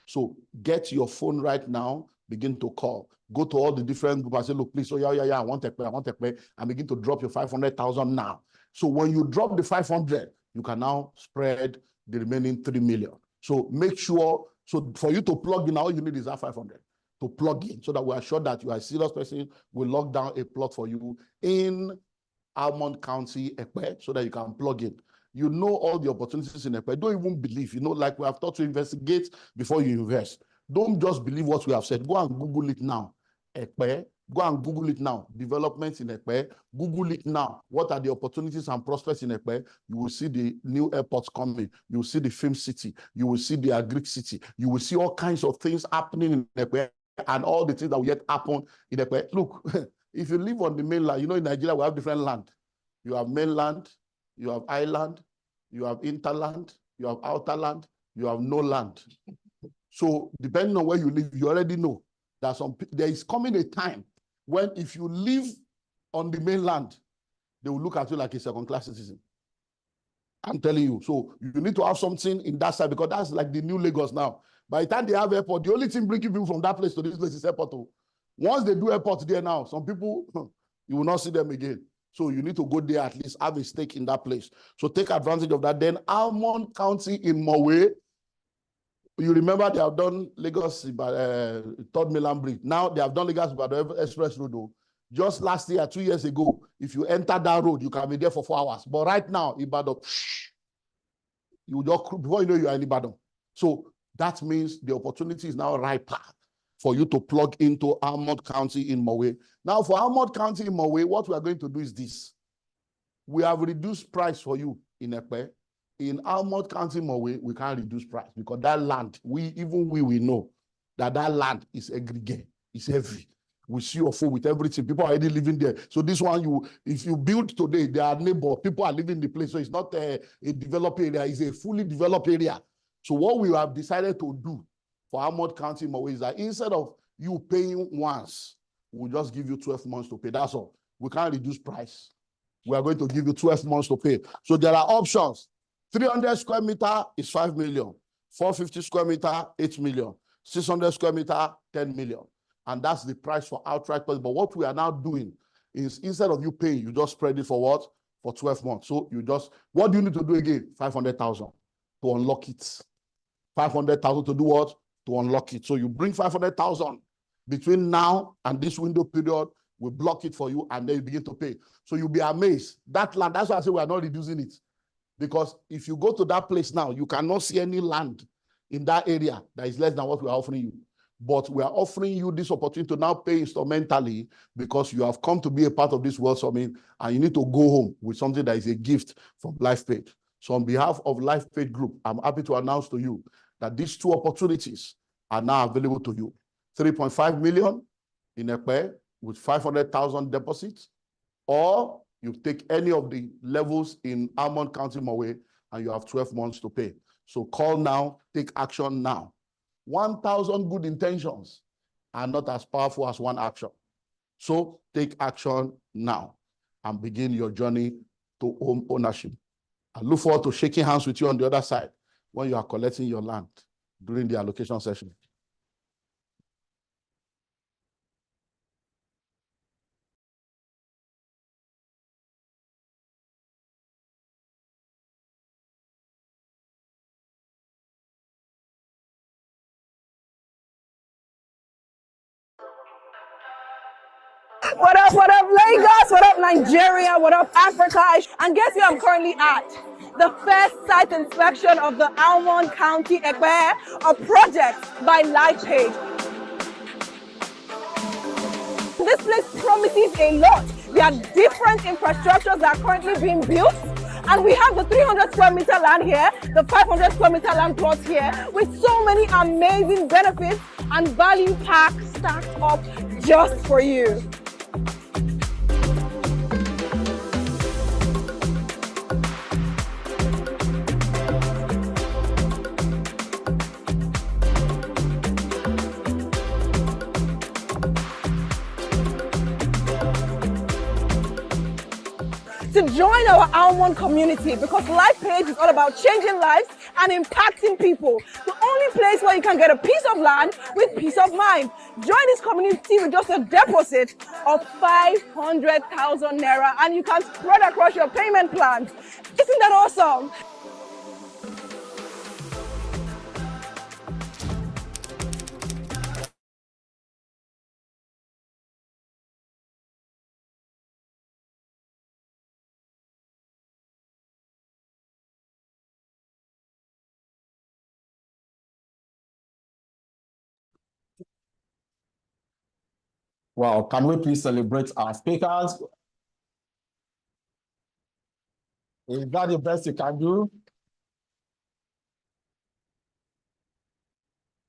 So get your phone right now, begin to call. Go to all the different groups and say, look, please, I want Ekpe, and begin to drop your 500,000 now. So when you drop the 500, you can now spread the remaining 3 million. So make sure, so for you to plug in, all you need is that 500 to plug in, so that we are sure that you are a serious person. We'll lock down a plot for you in Armoured County, Ekpe, so that you can plug in. You know all the opportunities in Ekpe. Don't even believe, like we have taught to investigate before you invest. Don't just believe what we have said. Go and Google it now. Ekpe, go and Google it now. Developments in Ekpe, Google it now. What are the opportunities and prospects in Ekpe? You will see the new airports coming. You will see the film city. You will see the agric city. You will see all kinds of things happening in Ekpe and all the things that will yet happen in Ekpe. Look, if you live on the mainland, in Nigeria, we have different land. You have mainland, you have island, you have interland, you have outerland, you have no land. So depending on where you live, you already know that there is coming a time when if you live on the mainland, they will look at you like a second-class citizen. I'm telling you. So you need to have something in that side, because that's like the new Lagos now. By the time they have airport, the only thing bringing people from that place to this place is airport. Once they do airport there now, some people, you will not see them again. So you need to go there, at least have a stake in that place. So take advantage of that. Then Almond County in Mowe, you remember they have done Lagos, Third Mainland Bridge. Now they have done Lagos by the Express Road. Though. Just last year, 2 years ago, if you enter that road, you can be there for 4 hours. But right now, Ibadan, you just, before you know, you are in Ibadan. So that means the opportunity is now riper for you to plug into Almond County in Mowe. Now, for Almond County in Mowe, what we are going to do is this. We have reduced price for you in Ekpe. In Almond County, Mowe, we can't reduce price because that land, we know that land is aggregate, it's heavy. We see your phone with everything. People are already living there. So this one, if you build today, they are neighbor. People are living in the place. So it's not a developed area. It's a fully developed area. So what we have decided to do for Almond County, Mowe, is that instead of you paying once, we'll just give you 12 months to pay. That's all. We can't reduce price. We are going to give you 12 months to pay. So there are options. 300 square meter is 5 million. 450 square meter, 8 million. 600 square meter, 10 million. And that's the price for outright purchase. But what we are now doing is instead of you paying, you just spread it for what? For 12 months. So you just, what do you need to do again? 500,000 to unlock it. 500,000 to do what? To unlock it. So you bring 500,000 between now and this window period, we block it for you and then you begin to pay. So you'll be amazed. That land, that's why I say we are not reducing it. Because if you go to that place now, you cannot see any land in that area that is less than what we are offering you. But we are offering you this opportunity to now pay instrumentally because you have come to be a part of this World Summit and you need to go home with something that is a gift from Lifepage. So on behalf of Lifepage Group, I'm happy to announce to you that these two opportunities are now available to you. 3.5 million in Ekpe with 500,000 deposits, or you take any of the levels in Almond County, Mowe, and you have 12 months to pay. So call now, take action now. 1,000 good intentions are not as powerful as one action. So take action now and begin your journey to home ownership. I look forward to shaking hands with you on the other side when you are collecting your land during the allocation session. What up, Lagos? What up, Nigeria? What up, Africa? And guess where I'm currently at? The first site inspection of the Almond County Ekpe, a project by Lifepage. This place promises a lot. There are different infrastructures that are currently being built. And we have the 300 square meter land here, the 500 square meter land plots here, with so many amazing benefits and value packs stacked up just for you. To join our Almond community, because Lifepage is all about changing lives and impacting people. The only place where you can get a piece of land with peace of mind. Join this community with just a deposit of 500,000 naira and you can spread across your payment plans. Isn't that awesome? Well, can we please celebrate our speakers? Is that the best you can do?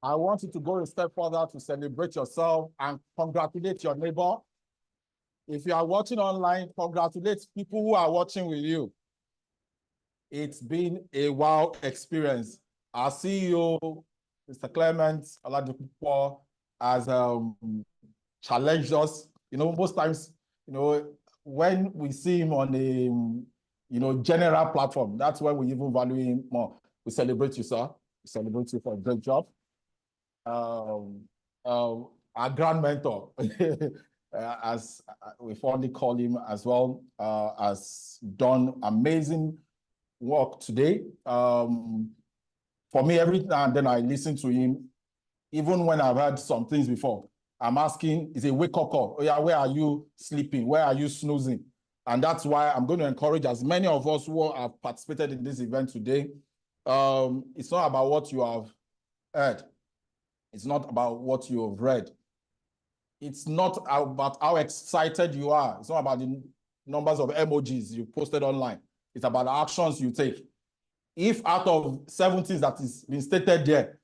I want you to go a step further to celebrate yourself and congratulate your neighbor. If you are watching online, congratulate people who are watching with you. It's been a wow experience. Our CEO, Mr. Clement Oladipupo, has challenged us. You know, most times, you know, when we see him on a general platform, that's when we even value him more. We celebrate you, sir. We celebrate you for a great job. Our grand mentor, as we fondly call him as well, has done amazing work today. For me, every now and then I listen to him, even when I've heard some things before. I'm asking, is a wake-up call. Oh yeah, where are you sleeping? Where are you snoozing? And that's why I'm going to encourage as many of us who have participated in this event today. It's not about what you have heard. It's not about what you have read. It's not about how excited you are. It's not about the numbers of emojis you posted online. It's about the actions you take. If out of 70 that is been stated there,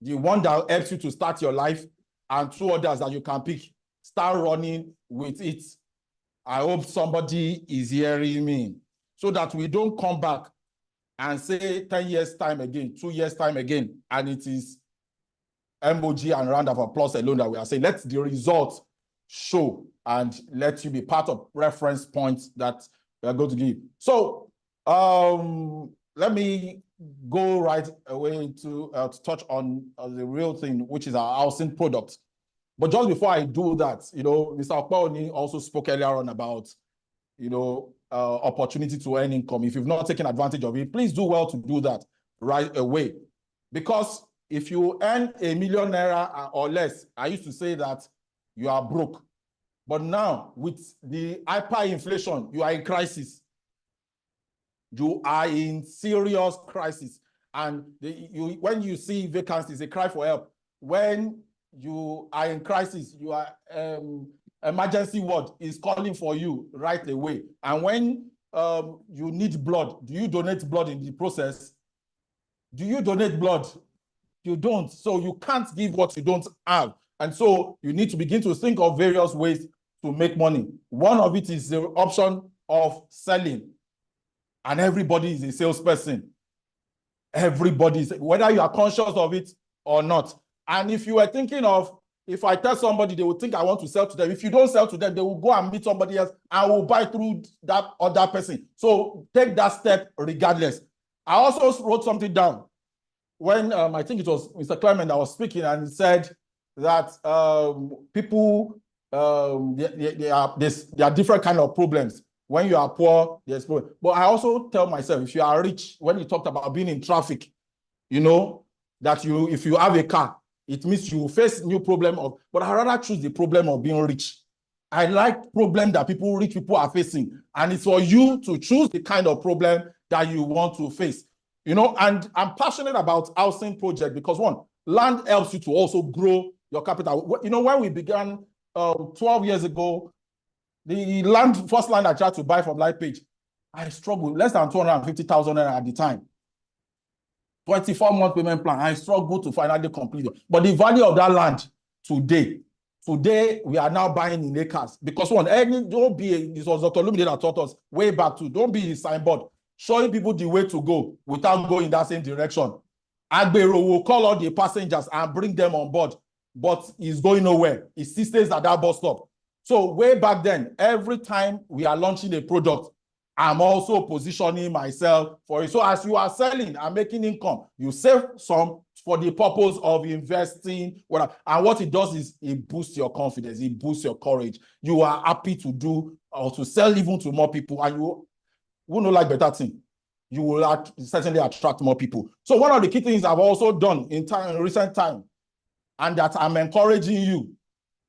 the one that helps you to start your life and 2 others that you can pick, start running with it. I hope somebody is hearing me so that we don't come back and say 10 years time again, 2 years time again, and it is emoji and round of applause alone that we are saying. Let the results show and let you be part of reference points that we are going to give. So let me go right away to touch on the real thing, which is our housing product. But just before I do that, Mr. Okpaoni also spoke earlier on about, opportunity to earn income. If you've not taken advantage of it, please do well to do that right away. Because if you earn ₦1 million or less, I used to say that you are broke. But now, with the hyperinflation, you are in crisis. You are in serious crisis. And when you see vacancies, they cry for help. When you are in crisis, you are emergency ward is calling for you right away. And when you need blood, do you donate blood in the process? Do you donate blood? You don't. So you can't give what you don't have. And so you need to begin to think of various ways to make money. One of it is the option of selling. And everybody is a salesperson. Everybody is, whether you are conscious of it or not. And if you are thinking of, if I tell somebody, they will think I want to sell to them. If you don't sell to them, they will go and meet somebody else and will buy through that other person. So take that step regardless. I also wrote something down when I think it was Mr. Clement that was speaking, and he said that people, there are different kind of problems. When you are poor, there's problem. But I also tell myself, if you are rich, when you talked about being in traffic, that if you have a car, it means you face new problem of, but I rather choose the problem of being rich. I like problem that rich people are facing. And it's for you to choose the kind of problem that you want to face. And I'm passionate about housing project because one, land helps you to also grow your capital. When we began 12 years ago, the first land I tried to buy from Lifepage, I struggled, less than 250,000 at the time. 24-month payment plan, I struggled to finally complete it. But the value of that land today we are now buying in acres. Because one, don't be, this was Dr. Lumide that taught us way back to, don't be a signboard, showing people the way to go without going in that same direction. Agbero will call all the passengers and bring them on board, but he's going nowhere. He still stays at that bus stop. So way back then, every time we are launching a product, I'm also positioning myself for it. So as you are selling and making income, you save some for the purpose of investing. And what it does is it boosts your confidence. It boosts your courage. You are happy to do or to sell even to more people. And you will not like better thing. You will certainly attract more people. So one of the key things I've also done in recent time, and that I'm encouraging you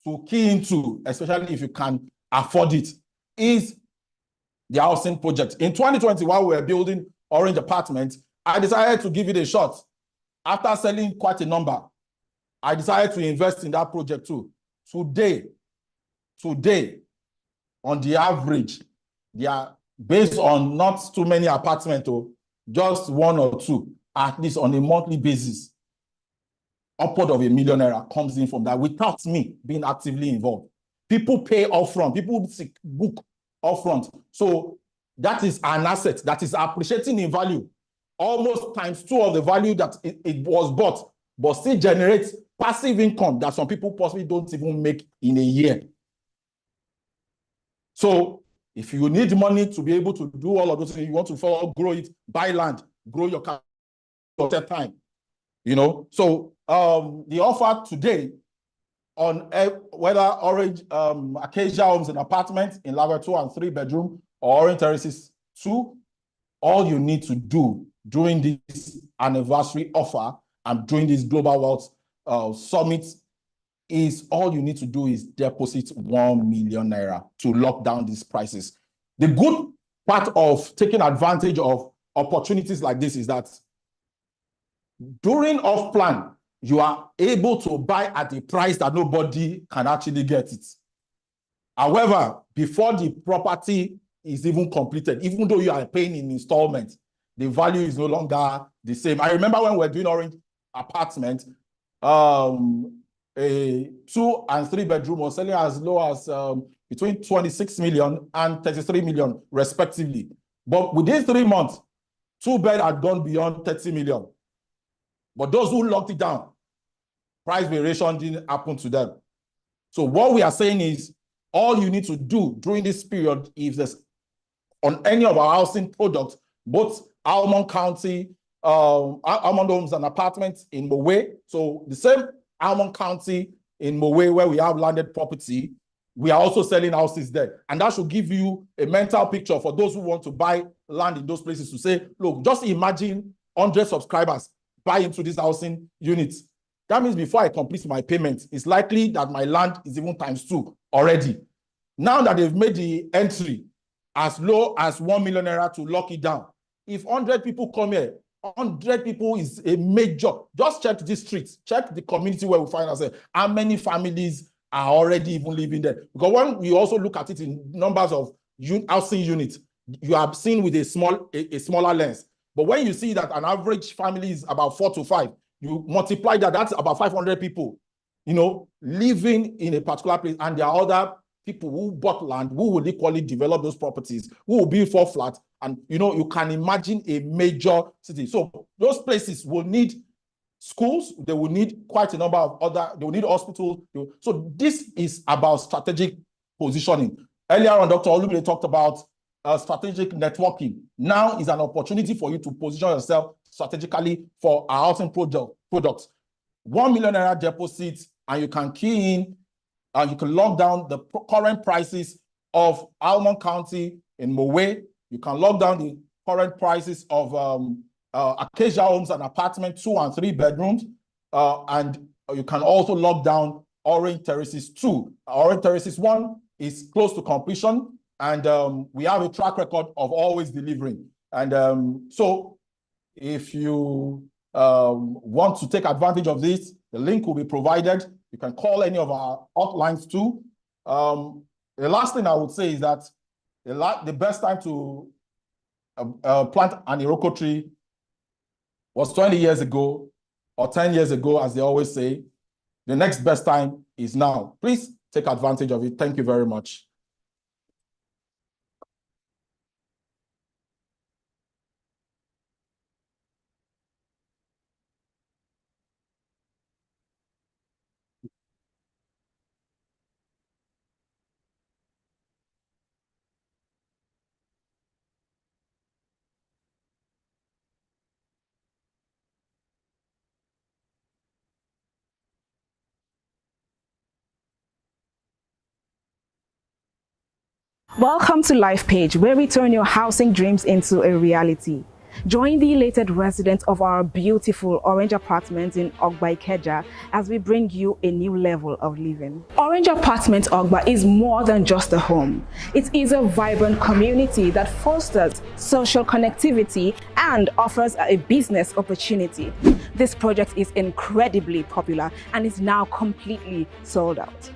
to key into, especially if you can afford it, is the housing project. In 2020, while we were building Orange Apartments, I decided to give it a shot. After selling quite a number, I decided to invest in that project too. Today, on the average, they are based on not too many apartments, just 1 or 2, at least on a monthly basis. Upward of ₦1 million comes in from that without me being actively involved. People pay upfront, people book upfront. So that is an asset that is appreciating in value, almost ×2 of the value that it was bought, but still generates passive income that some people possibly don't even make in a year. So if you need money to be able to do all of those things, you want to grow it, buy land, grow your capital time. So the offer today on whether Orange Acacia Homes and Apartments in Level 2 and 3 bedroom or Orange Terraces 2, all you need to do during this anniversary offer and during this Global Wealth Summit is all you need to do is deposit 1 million naira to lock down these prices. The good part of taking advantage of opportunities like this is that during off-plan, you are able to buy at a price that nobody can actually get it. However, before the property is even completed, even though you are paying in installments, the value is no longer the same. I remember when we were doing Orange Apartments, a 2 and 3 bedroom was selling as low as between 26 million and 33 million respectively. But within 3 months, 2-bed had gone beyond 30 million. But those who locked it down, price variation didn't happen to them. So what we are saying is all you need to do during this period, if there's on any of our housing products, both Almond County, Almond Homes and Apartments in Mowe, so the same Almond County in Mowe where we have landed property, we are also selling houses there. And that should give you a mental picture for those who want to buy land in those places to say, look, just imagine 100 subscribers buy into this housing units. That means before I complete my payment, it's likely that my land is even ×2 already. Now that they've made the entry as low as 1 million naira to lock it down, if 100 people come here, 100 people is a major. Just check the streets, check the community where we find ourselves. How many families are already even living there? Because when we also look at it in numbers of housing units, you are seen with a smaller lens. But when you see that an average family is about 4 to 5, you multiply that, that's about 500 people, living in a particular place. And there are other people who bought land, who will equally develop those properties, who will build 4 flats. And, you can imagine a major city. So those places will need schools. They will need quite a number of they will need hospitals. So this is about strategic positioning. Earlier on, Dr. Olumide talked about strategic networking. Now is an opportunity for you to position yourself strategically for our housing products. 1 million naira deposit, and you can key in and you can lock down the current prices of Almond County in Mowe. You can lock down the current prices of Acacia Homes and Apartments 2 and 3 bedrooms, and you can also lock down Orange Terraces 2. Orange Terraces 1 is close to completion, and we have a track record of always delivering. And so if you want to take advantage of this, the link will be provided. You can call any of our hotlines too. The last thing I would say is that the best time to plant an Iroko tree was 20 years ago or 10 years ago, as they always say. The next best time is now. Please take advantage of it. Thank you very much. Welcome to Lifepage, where we turn your housing dreams into a reality. Join the elated residents of our beautiful Orange Apartments in Ogba Ikeja as we bring you a new level of living. Orange Apartments Ogba is more than just a home. It is a vibrant community that fosters social connectivity and offers a business opportunity. This project is incredibly popular and is now completely sold out.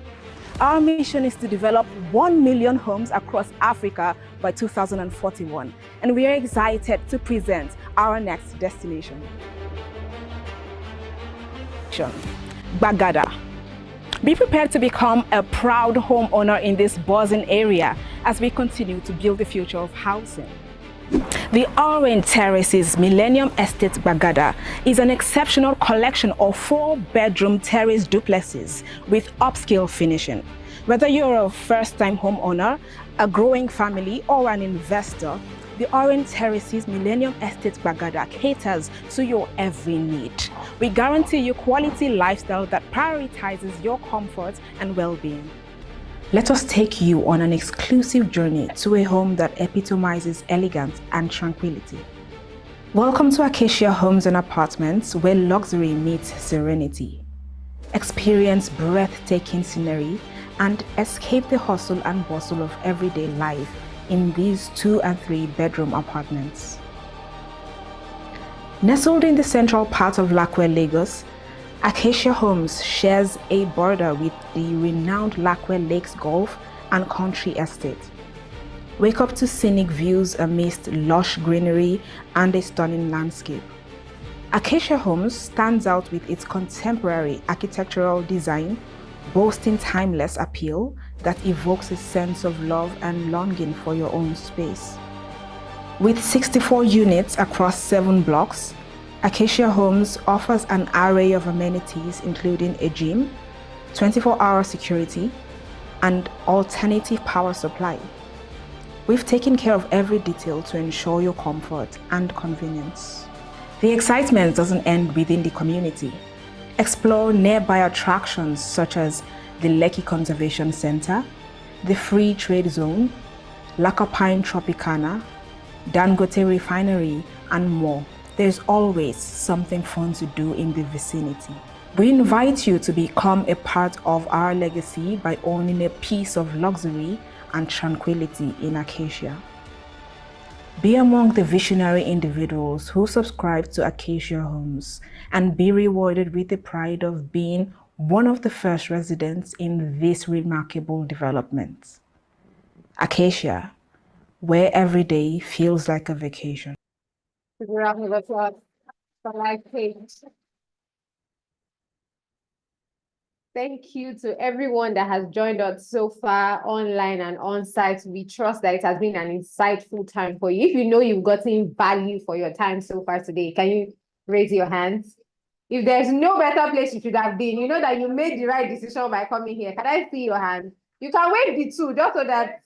Our mission is to develop 1 million homes across Africa by 2041, and we are excited to present our next destination. Bagada. Be prepared to become a proud homeowner in this buzzing area as we continue to build the future of housing. The Orange Terraces Millennium Estate Bagada is an exceptional collection of 4-bedroom terrace duplexes with upscale finishing. Whether you're a first-time homeowner, a growing family, or an investor, the Orange Terraces Millennium Estate Bagada caters to your every need. We guarantee you quality lifestyle that prioritizes your comfort and well-being. Let us take you on an exclusive journey to a home that epitomizes elegance and tranquility. Welcome to Acacia Homes and Apartments, where luxury meets serenity. Experience breathtaking scenery and escape the hustle and bustle of everyday life in these 2 and 3 bedroom apartments. Nestled in the central part of Lakwe, Lagos, Acacia Homes shares a border with the renowned Lakwe Lakes Golf and Country Estate. Wake up to scenic views amidst lush greenery and a stunning landscape. Acacia Homes stands out with its contemporary architectural design, boasting timeless appeal that evokes a sense of love and longing for your own space. With 64 units across 7 blocks, Acacia Homes offers an array of amenities including a gym, 24-hour security, and alternative power supply. We've taken care of every detail to ensure your comfort and convenience. The excitement doesn't end within the community. Explore nearby attractions such as the Lekki Conservation Center, the Free Trade Zone, Lakapine Tropicana, Dangote Refinery, and more. There's always something fun to do in the vicinity. We invite you to become a part of our legacy by owning a piece of luxury and tranquility in Acacia. Be among the visionary individuals who subscribe to Acacia Homes and be rewarded with the pride of being one of the first residents in this remarkable development. Acacia, where every day feels like a vacation. Round of applause for Lifepage. Thank you to everyone that has joined us so far online and on site. We trust that it has been an insightful time for you. If you know you've gotten value for your time so far today, can you raise your hands? If there's no better place you should have been, you know that you made the right decision by coming here. Can I see your hand? You can wave the 2 just so that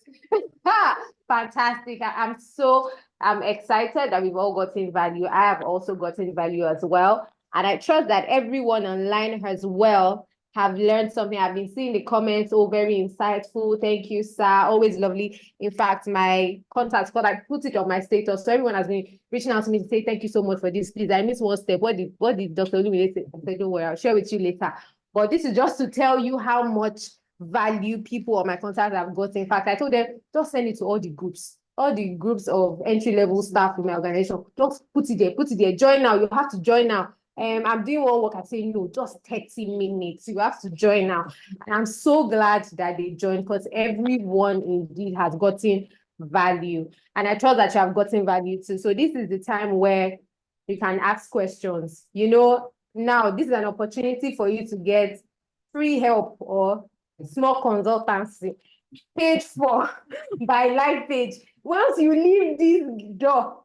fantastic. I'm excited that we've all gotten value. I have also gotten value as well. And I trust that everyone online as well have learned something. I've been seeing the comments, oh, very insightful. Thank you, sir. Always lovely. In fact, my contacts, but I put it on my status. So everyone has been reaching out to me to say, thank you so much for this. Please, I missed one step. What did Dr. Olumide say? I said, don't worry, I'll share with you later. But this is just to tell you how much value people on my contacts have got. In fact, I told them, just send it to all the groups of entry-level staff in my organization. Just put it there. Join now. You have to join now. I'm doing one work. I say, no, just 30 minutes. You have to join now. And I'm so glad that they joined because everyone indeed has gotten value. And I trust that you have gotten value too. So this is the time where you can ask questions. You know, now this is an opportunity for you to get free help or small consultancy paid for by Lifepage. Once you leave this door,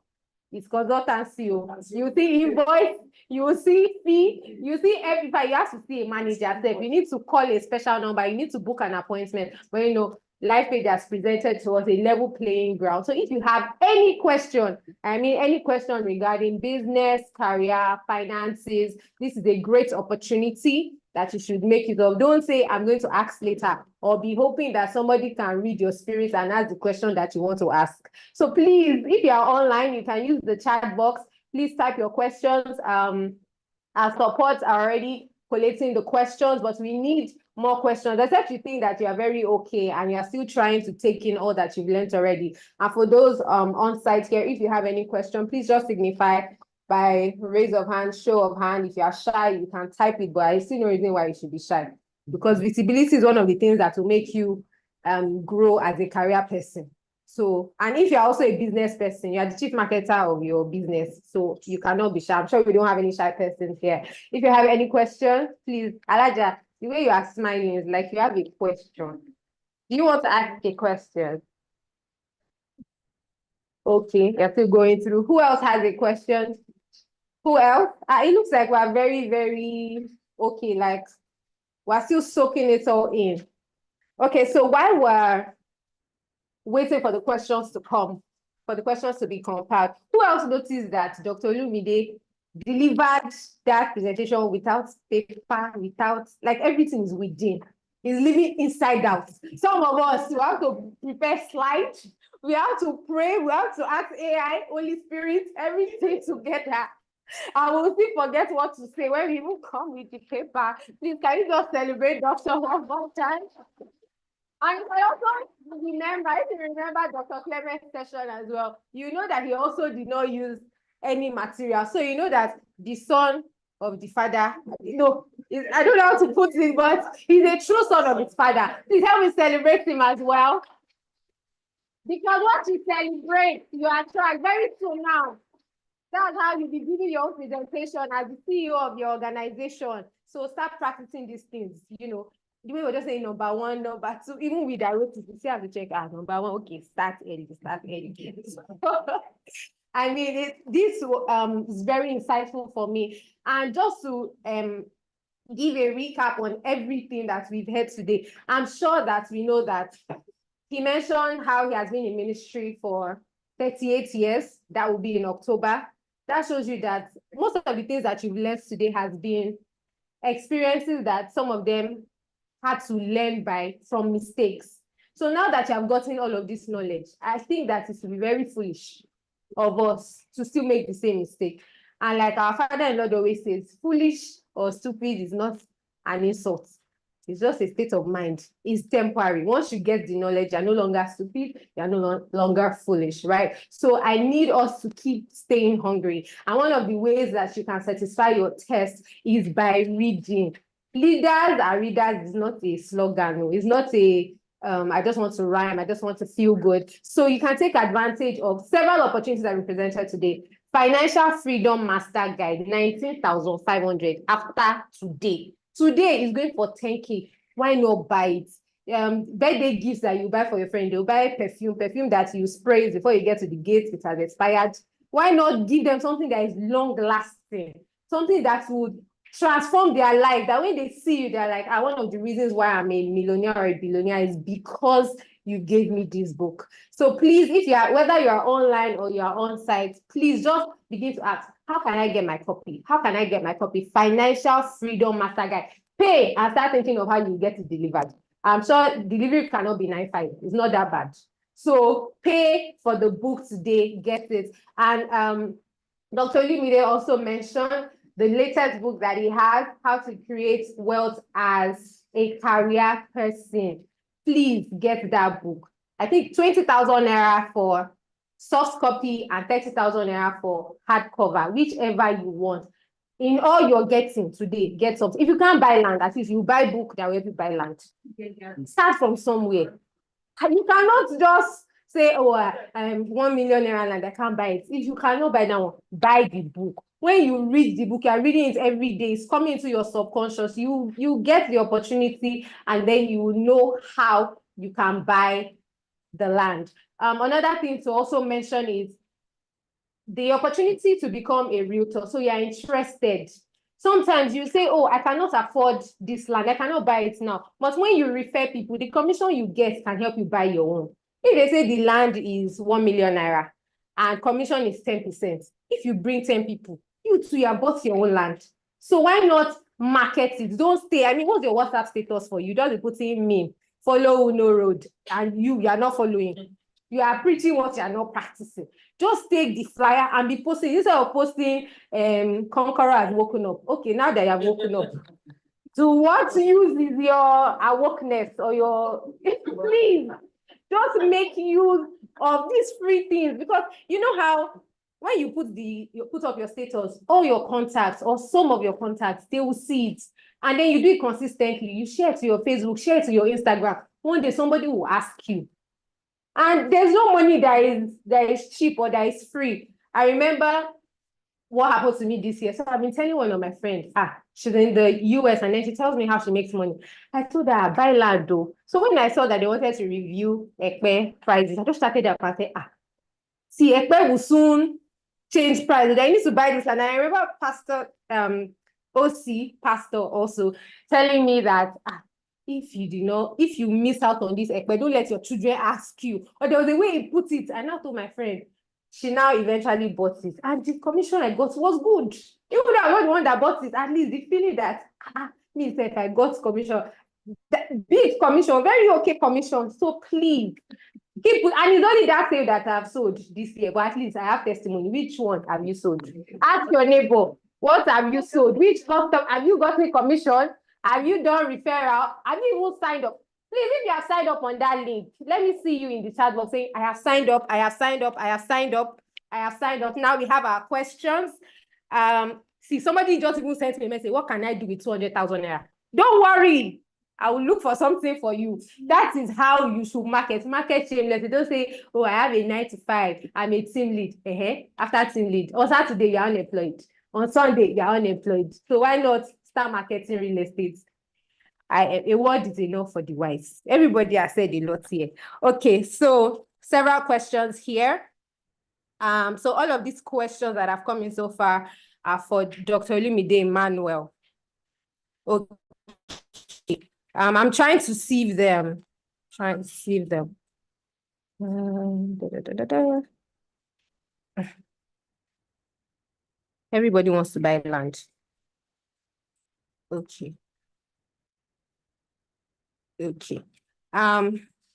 it's consultancy. You see invoice, you will see fee, you see everybody. You have to see a manager. You need to call a special number. You need to book an appointment. But you know, Lifepage has presented to us a level playing ground. So if you have any question, any question regarding business, career, finances, this is a great opportunity that you should make use of. Don't say, I'm going to ask later, or be hoping that somebody can read your spirit and ask the question that you want to ask. So please, if you are online, you can use the chat box. Please type your questions. Our supports are already collating the questions, but we need more questions. Except you think that you are very okay and you are still trying to take in all that you've learned already. And for those on site here, if you have any question, please just signify by raise of hand, show of hand. If you are shy, you can type it, but I see no reason why you should be shy, because visibility is one of the things that will make you grow as a career person. So, and if you're also a business person, you're the chief marketer of your business, so you cannot be shy. I'm sure we don't have any shy persons here. If you have any questions, please, Alaja, the way you are smiling is like you have a question. Do you want to ask a question? Okay, you're still going through. Who else has a question? Who else? It looks like we're very, very okay, like we're still soaking it all in. Okay, so while we're waiting for the questions to come, for the questions to be compiled. Who else noticed that Dr. Olumide delivered that presentation without paper, without, like, everything is within? He's living inside out. Some of us, we have to prepare slides, we have to pray, we have to ask AI, Holy Spirit, everything together. I will still forget what to say when we even come with the paper. Please, can you just celebrate Dr. one more time? And I also remember, if you remember Dr. Clement's session as well, you know that he also did not use any material. So you know that the son of the father, I don't know how to put it, but he's a true son of his father. Please help me celebrate him as well. Because once you celebrate, you attract very soon now. That's how you'll be giving your own presentation as the CEO of your organization. So start practicing these things, the way we're just saying number one, number two, even with directors, you still have to check out number one, okay, start early. I mean, this is very insightful for me. And just to give a recap on everything that we've heard today, I'm sure that we know that he mentioned how he has been in ministry for 38 years. That will be in October. That shows you that most of the things that you've learned today has been experiences that some of them had to learn from mistakes. So now that you have gotten all of this knowledge, I think that it will be very foolish of us to still make the same mistake. And like our father-in-law always says, foolish or stupid is not an insult. It's just a state of mind. It's temporary. Once you get the knowledge, you're no longer stupid, you're no longer foolish, right? So I need us to keep staying hungry. And one of the ways that you can satisfy your test is by reading. Leaders are readers is not a slogan. It's not a I just want to rhyme, I just want to feel good. So you can take advantage of several opportunities that we presented today. Financial Freedom Master Guide, 19,500 after today. Today is going for 10K. Why not buy it? Birthday gifts that you buy for your friend, they'll buy perfume that you spray before you get to the gate, it has expired. Why not give them something that is long lasting, something that would transform their life, that when they see you, they're like, one of the reasons why I'm a millionaire or a billionaire is because you gave me this book. So please, whether you are online or you are on site, please just begin to ask, how can I get my copy? How can I get my copy? Financial Freedom Master Guide. Pay and start thinking of how you get it delivered. I'm sure delivery cannot be 9.5. It's not that bad. So pay for the book today, get it. And Dr. Olumide also mentioned the latest book that he has, How to Create Wealth as a Career Person. Please get that book. I think 20,000 naira for soft copy and 30,000 naira for hardcover, whichever you want. In all you're getting today, get something. If you can't buy land, at least you buy book that will help you buy land. Start from somewhere. You cannot just say, 1 million naira land, I can't buy it. If you cannot buy that one, buy the book. When you read the book, you're reading it every day, it's coming into your subconscious. You get the opportunity, and then you will know how you can buy the land. Another thing to also mention is the opportunity to become a realtor. So you're interested. Sometimes you say, I cannot afford this land, I cannot buy it now. But when you refer people, the commission you get can help you buy your own. If they say the land is 1 million naira and commission is 10%, if you bring 10 people, you too, you have bought your own land. So why not market it? Don't stay. I mean, what's your WhatsApp status for? You just be putting me, follow no road, and you are not following. You are preaching what you are not practicing. Just take the flyer and be posting. Instead of posting, Conqueror has woken up. Okay, now that you have woken up, to what use is your awokeness or your, please, just make use of these free things. Because you know how when you put up your status, all your contacts or some of your contacts, they will see it. And then you do it consistently. You share it to your Facebook, share it to your Instagram. One day somebody will ask you. And there's no money that is cheap or that is free. I remember what happened to me this year. So I've been telling one of my friends, she's in the US, and then she tells me how she makes money. I told her, buy land though. So when I saw that they wanted to review Ekpe prices, I just started up and said, see, Ekpe will soon change prices. I need to buy this. And I remember Pastor OC, Pastor also telling me that if you miss out on this Ekpe, don't let your children ask you. Or there was a way he put it. I now told my friend, She now eventually bought it, and the commission I got was good. Even though I was the one that bought it, at least the feeling that me said I got commission, big commission, very okay commission. So please keep, and it's only that sale that I've sold this year, but at least I have testimony. Which one have you sold? Ask your neighbor, what have you sold? Which custom have you got a commission? Have you done referral? Have you even signed up? Please, if you have signed up on that link, let me see you in the chat box saying, I have signed up, I have signed up, I have signed up, I have signed up. Now we have our questions. See, somebody just even sent me a message, what can I do with 200,000 naira? Don't worry, I will look for something for you. That is how you should market. Market shameless. You don't say, oh, I have a 9 to 5, I'm a team lead. After team lead, on Saturday, you're unemployed. On Sunday, you're unemployed. So why not start marketing real estate? A word is enough for the wise. Everybody has said a lot here. Okay, so several questions here. So all of these questions that have come in so far are for Dr. Olumide Emmanuel. Okay. I'm trying to sieve them. Everybody wants to buy land. Okay.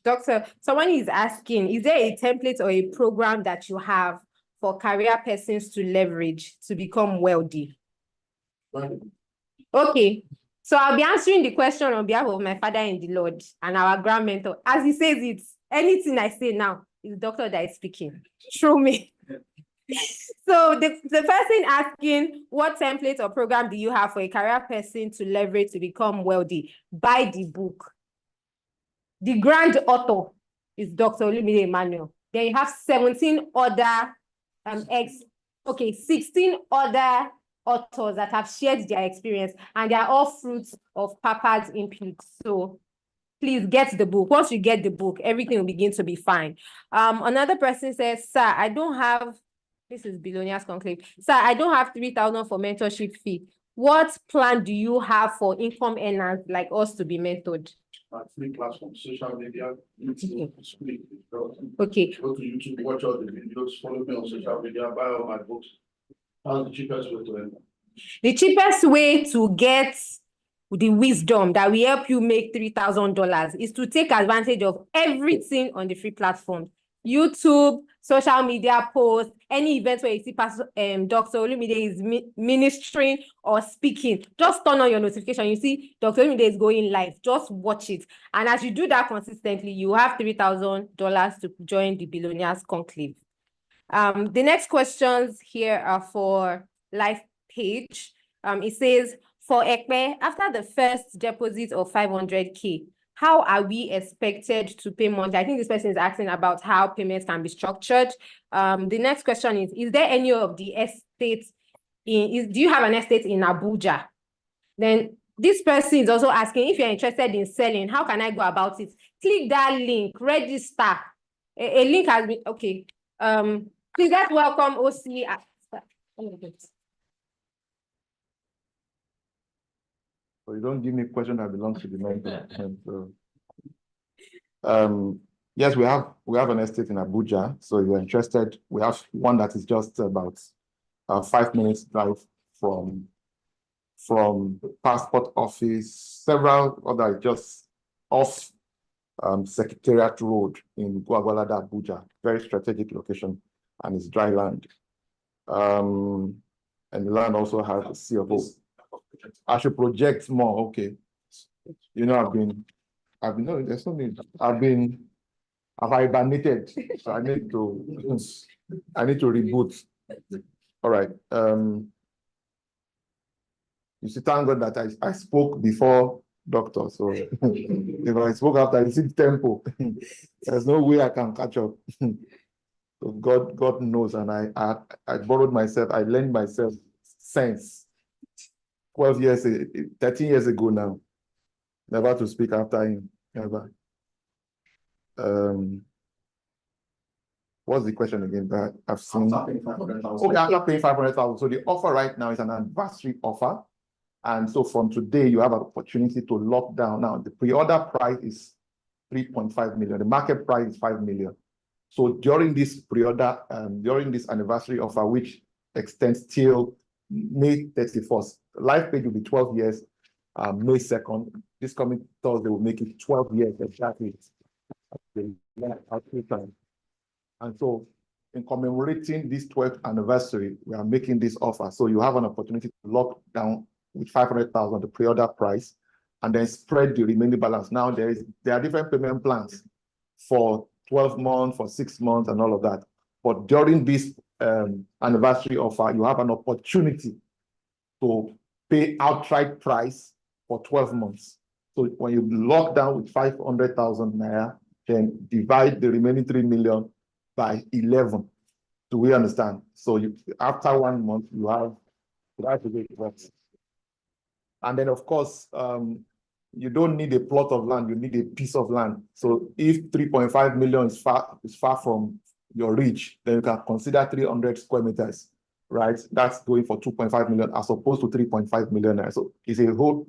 Doctor, someone is asking, is there a template or a program that you have for career persons to leverage to become wealthy? Okay. So I'll be answering the question on behalf of my father in the Lord and our grand mentor. As he says it, anything I say now is the doctor that is speaking. Show me. So the person asking, what template or program do you have for a career person to leverage to become wealthy? Buy the book. The grand author is Dr. Olumide Emmanuel. Then you have 17 other 16 other authors that have shared their experience, and they are all fruits of Papa's input. So please get the book. Once you get the book, everything will begin to be fine. Another person says, sir, I don't have, this is Billionaires Conclave. Sir, I don't have 3,000 for mentorship fee. What plan do you have for income earners like us to be mentored? Free platforms, social media, YouTube, Okay. Go to YouTube, watch all the videos, follow me on social media, buy all my books. That's the cheapest way to enter. The cheapest way to get the wisdom that will help you make $3,000 is to take advantage of everything on the free platform. YouTube, social media posts, any event where you see Dr. Olumide is ministering or speaking, just turn on your notification. You see Dr. Olumide is going live, just watch it. And as you do that consistently, you have $3,000 to join the Billionaires Conclave. The next questions here are for Lifepage. It says, for Ekpe, after the first deposit of 500K, how are we expected to pay monthly? I think this person is asking about how payments can be structured. The next question is there any of the estates do you have an estate in Abuja? Then this person is also asking, if you're interested in selling, how can I go about it? Click that link, register. A link has been, okay. Please let's welcome OC. So you don't give me a question that belongs to the mentor. Yes, we have an estate in Abuja. So if you're interested, we have one that is just about 5 minutes drive from passport office, several other just off Secretariat Road in Gwagwalada, Abuja. Very strategic location, and it's dry land. And the land also has a C of O. I should project more. Okay. You know, no, there's no need. I've hibernated, so I need to reboot. All right. You see, thank God that I spoke before doctor. So if I spoke after, I see tempo. There's no way I can catch up. So God knows, and I borrowed myself. I lent myself sense. 13 years ago now. Never to speak after him. Never. What's the question again? That I've seen. Okay, after paying 500,000. So the offer right now is an anniversary offer. And so from today, you have an opportunity to lock down. Now, the pre-order price is 3.5 million. The market price is 5 million. So during this pre-order, during this anniversary offer, which extends till May 31st, Lifepage will be 12 years, May 2nd. This coming Thursday will make it 12 years exactly. And so in commemorating this 12th anniversary, we are making this offer. So you have an opportunity to lock down with 500,000 the pre-order price and then spread the remaining balance. Now there are different payment plans for 12 months, for 6 months, and all of that. But during this anniversary offer, you have an opportunity to pay outright price for 12 months. So when you lock down with 500,000 naira, then divide the remaining 3 million by 11. Do we understand? So after 1 month, you have to get it works. And then, of course, you don't need a plot of land, you need a piece of land. So if 3.5 million is far from your reach, then you can consider 300 square meters, right? That's going for 2.5 million as opposed to 3.5 million. So it's a whole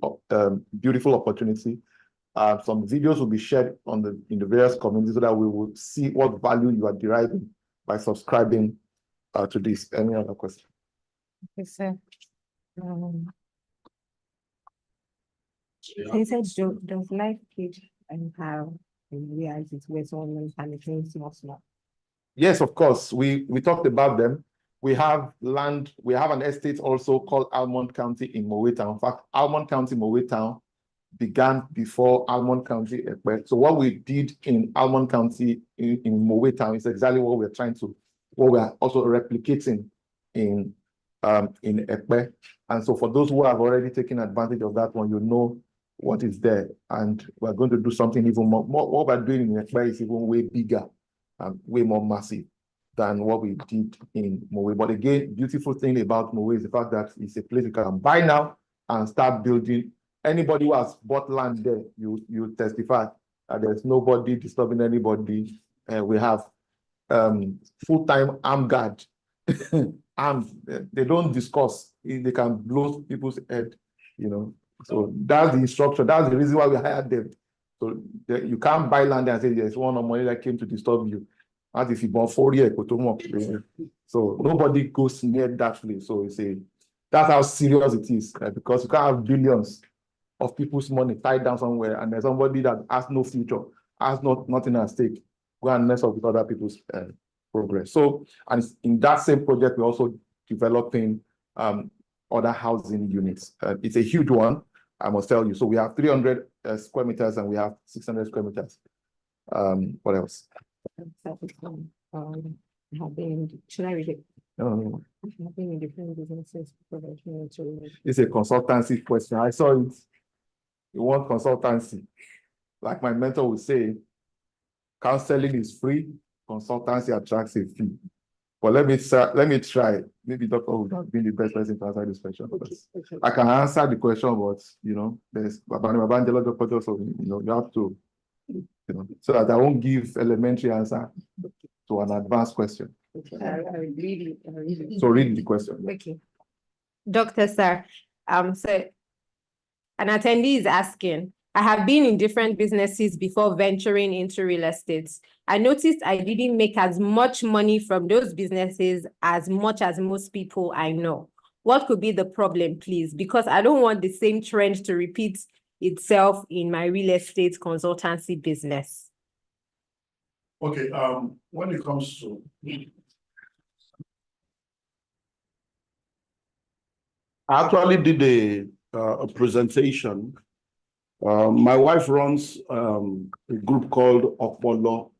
beautiful opportunity. Some videos will be shared in the various communities so that we will see what value you are deriving by subscribing to this. Any other question? Okay, sir. He said, does Lifepage have realities where someone can claim small? Yes, of course. We talked about them. We have land. We have an estate also called Almond County in Mowetown. In fact, Almond County, Mowetown began before Almond County, Ekpe. So what we did in Almond County in Mowetown is exactly what we are also replicating in Ekpe. And so for those who have already taken advantage of that one, you know what is there. And we're going to do something even more. What we're doing in Ekpe is even way bigger and way more massive than what we did in Mowe. But again, beautiful thing about Mowe is the fact that it's a place you can buy now and start building. Anybody who has bought land there, you testify that there's nobody disturbing anybody. We have full-time armed guard. They don't discuss. They can blow people's head, you know. So that's the instruction. That's the reason why we hired them. So you can't buy land and say there's one of money that came to disturb you. As if you bought 4 years, so nobody goes near that place. So that's how serious it is, because you can't have billions of people's money tied down somewhere, and there's somebody that has no future, has nothing at stake, go and mess up with other people's progress. So, and in that same project, we're also developing other housing units. It's a huge one, I must tell you. So we have 300 square meters and we have 600 square meters. What else? Should I read it? No. I've been in different businesses. It's a consultancy question. I saw it. You want consultancy. Like my mentor would say, counseling is free, consultancy attracts a fee. But let me try. Maybe Dr. would have been the best person to answer this question. I can answer the question, but there's so you have to, so that I won't give elementary answer to an advanced question. So read the question. Okay. Dr. Sir, so an attendee is asking, I have been in different businesses before venturing into real estate. I noticed I didn't make as much money from those businesses as much as most people I know. What could be the problem, please? Because I don't want the same trend to repeat itself in my real estate consultancy business. Okay, when it comes to I actually did a presentation. My wife runs a group called Okpolo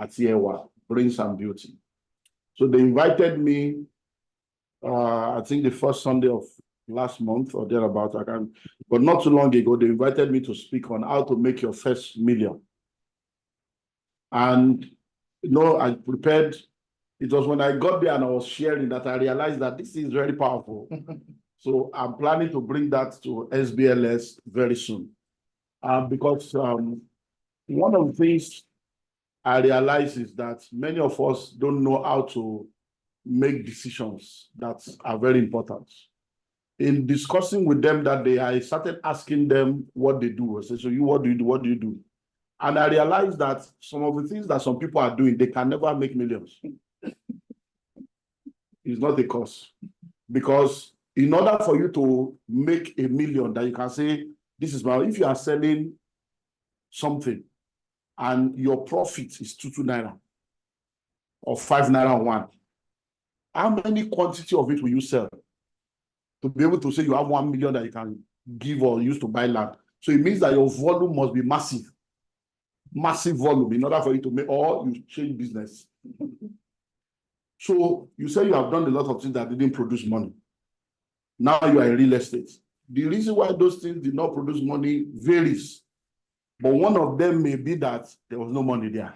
Atiewa, Brains and Beauty. So they invited me, I think the first Sunday of last month or thereabout, but not too long ago, they invited me to speak on how to make your first million. And, I prepared. It was when I got there and I was sharing that I realized that this is very powerful. So I'm planning to bring that to SBLS very soon. Because one of the things I realize is that many of us don't know how to make decisions that are very important. In discussing with them that day, I started asking them what they do. I said, so what do you do? What do you do? And I realized that some of the things that some people are doing, they can never make millions. It's not a cause. Because in order for you to make a million, that you can say, this is about, if you are selling something and your profit is 2 naira or 5 naira on one, how many quantity of it will you sell to be able to say you have 1 million that you can give or use to buy land? So it means that your volume must be massive volume in order for you to make, or you change business. So you say you have done a lot of things that didn't produce money. Now you are in real estate. The reason why those things did not produce money varies. But one of them may be that there was no money there.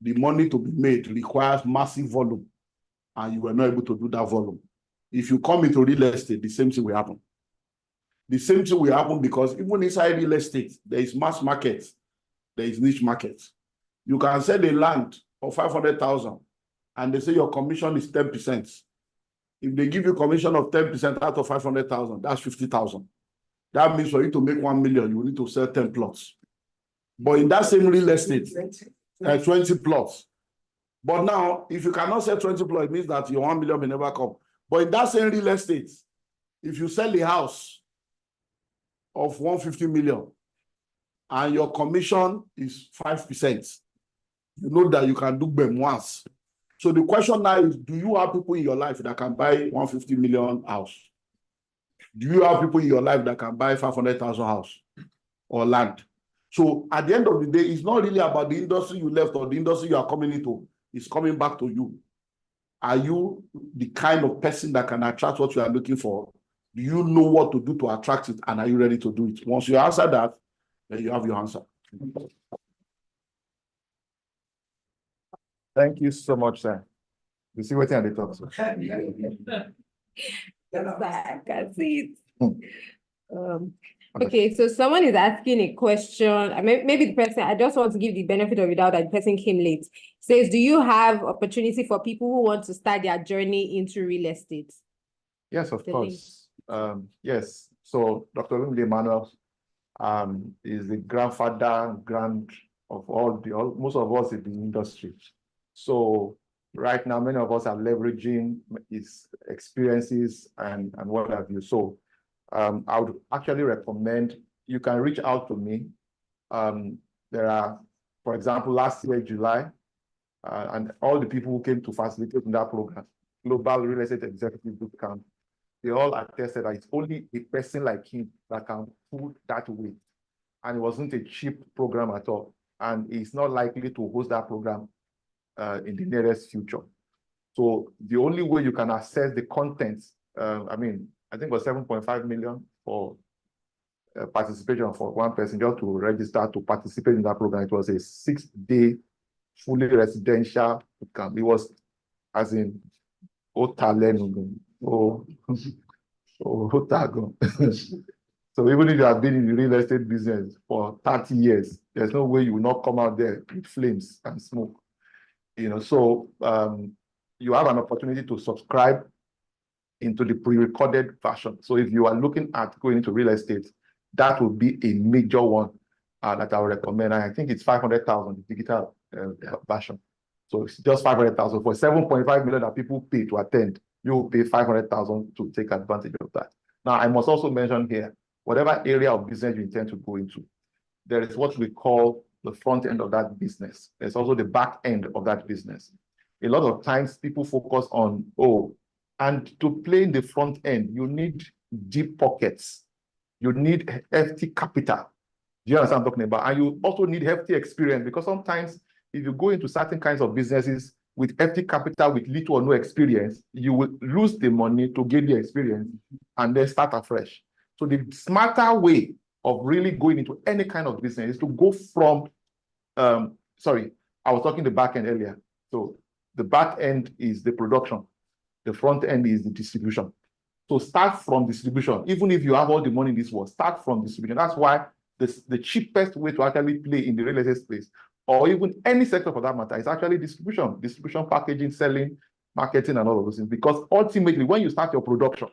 The money to be made requires massive volume, and you were not able to do that volume. If you come into real estate, the same thing will happen. The same thing will happen because even inside real estate, there is mass market, there is niche market. You can sell a land for 500,000 and they say your commission is 10%. If they give you commission of 10% out of 500,000, that's 50,000. That means for you to make 1 million, you need to sell 10 plots. But in that same real estate, 20 plots. But now, if you cannot sell 20 plots, it means that your 1 million may never come. But in that same real estate, if you sell a house of 150 million and your commission is 5%, you know that you can do them once. So the question now is, do you have people in your life that can buy 150 million house? Do you have people in your life that can buy 500,000 house or land? So at the end of the day, it's not really about the industry you left or the industry you are coming into. It's coming back to you. Are you the kind of person that can attract what you are looking for? Do you know what to do to attract it? And are you ready to do it? Once you answer that, then you have your answer. Thank you so much, sir. You see what they talk. I can see it. Okay, so someone is asking a question. Maybe the person, I just want to give the benefit of the doubt that the person came late. Says, do you have opportunity for people who want to start their journey into real estate? Yes, of course. Yes. So Dr. Lumide Emmanuel is the grandfather of most of us in the industry. So right now, many of us are leveraging his experiences and what have you. So I would actually recommend you can reach out to me. There are, for example, last year, July, and all the people who came to facilitate in that program, Global Real Estate Executive Bootcamp, they all attested that it's only a person like him that can pull that weight. And it wasn't a cheap program at all. And he's not likely to host that program in the nearest future. So the only way you can assess the contents, I think it was 7.5 million for participation for one person just to register to participate in that program. It was a 6-day fully residential camp. It was as in Otalenum. So even if you have been in the real estate business for 30 years, there's no way you will not come out there with flames and smoke. So you have an opportunity to subscribe into the pre-recorded version. So if you are looking at going into real estate, that would be a major one that I would recommend. And I think it's 500,000 digital version. So it's just 500,000 for 7.5 million that people pay to attend. You will pay 500,000 to take advantage of that. Now, I must also mention here, whatever area of business you intend to go into, there is what we call the front end of that business. There's also the back end of that business. A lot of times people focus on, and to play in the front end, you need deep pockets. You need hefty capital. Do you understand what I'm talking about? And you also need hefty experience, because sometimes if you go into certain kinds of businesses with hefty capital, with little or no experience, you will lose the money to gain the experience and then start afresh. So the smarter way of really going into any kind of business is to go from, I was talking the back end earlier. So the back end is the production. The front end is the distribution. So start from distribution. Even if you have all the money in this world, start from distribution. That's why the cheapest way to actually play in the real estate space, or even any sector for that matter, is actually distribution, packaging, selling, marketing, and all of those things. Because ultimately, when you start your production,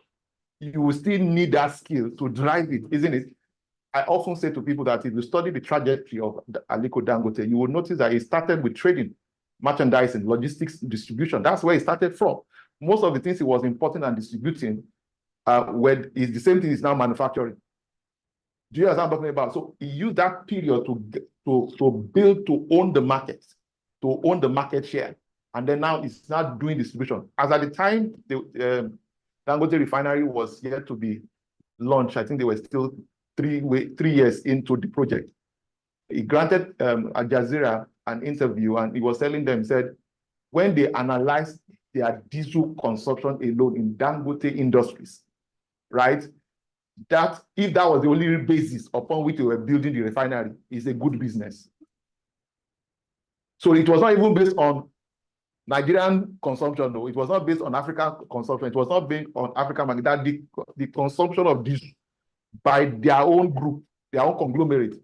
you will still need that skill to drive it, isn't it? I often say to people that if you study the trajectory of Aliko Dangote, you will notice that it started with trading, merchandising, logistics, distribution. That's where it started from. Most of the things he was importing and distributing is the same thing is now manufacturing. Do you understand what I'm talking about? So he used that period to build, to own the market, to own the market share. And then now it's not doing distribution. As at the time the Dangote refinery was yet to be launched, I think they were still 3 years into the project. He granted Al Jazeera an interview, and he was telling them, said, when they analyzed their diesel consumption alone in Dangote Industries, right, that if that was the only basis upon which they were building the refinery, is a good business. So it was not even based on Nigerian consumption, no. It was not based on African consumption. It was not based on African market. That the consumption of diesel by their own group, their own conglomerate,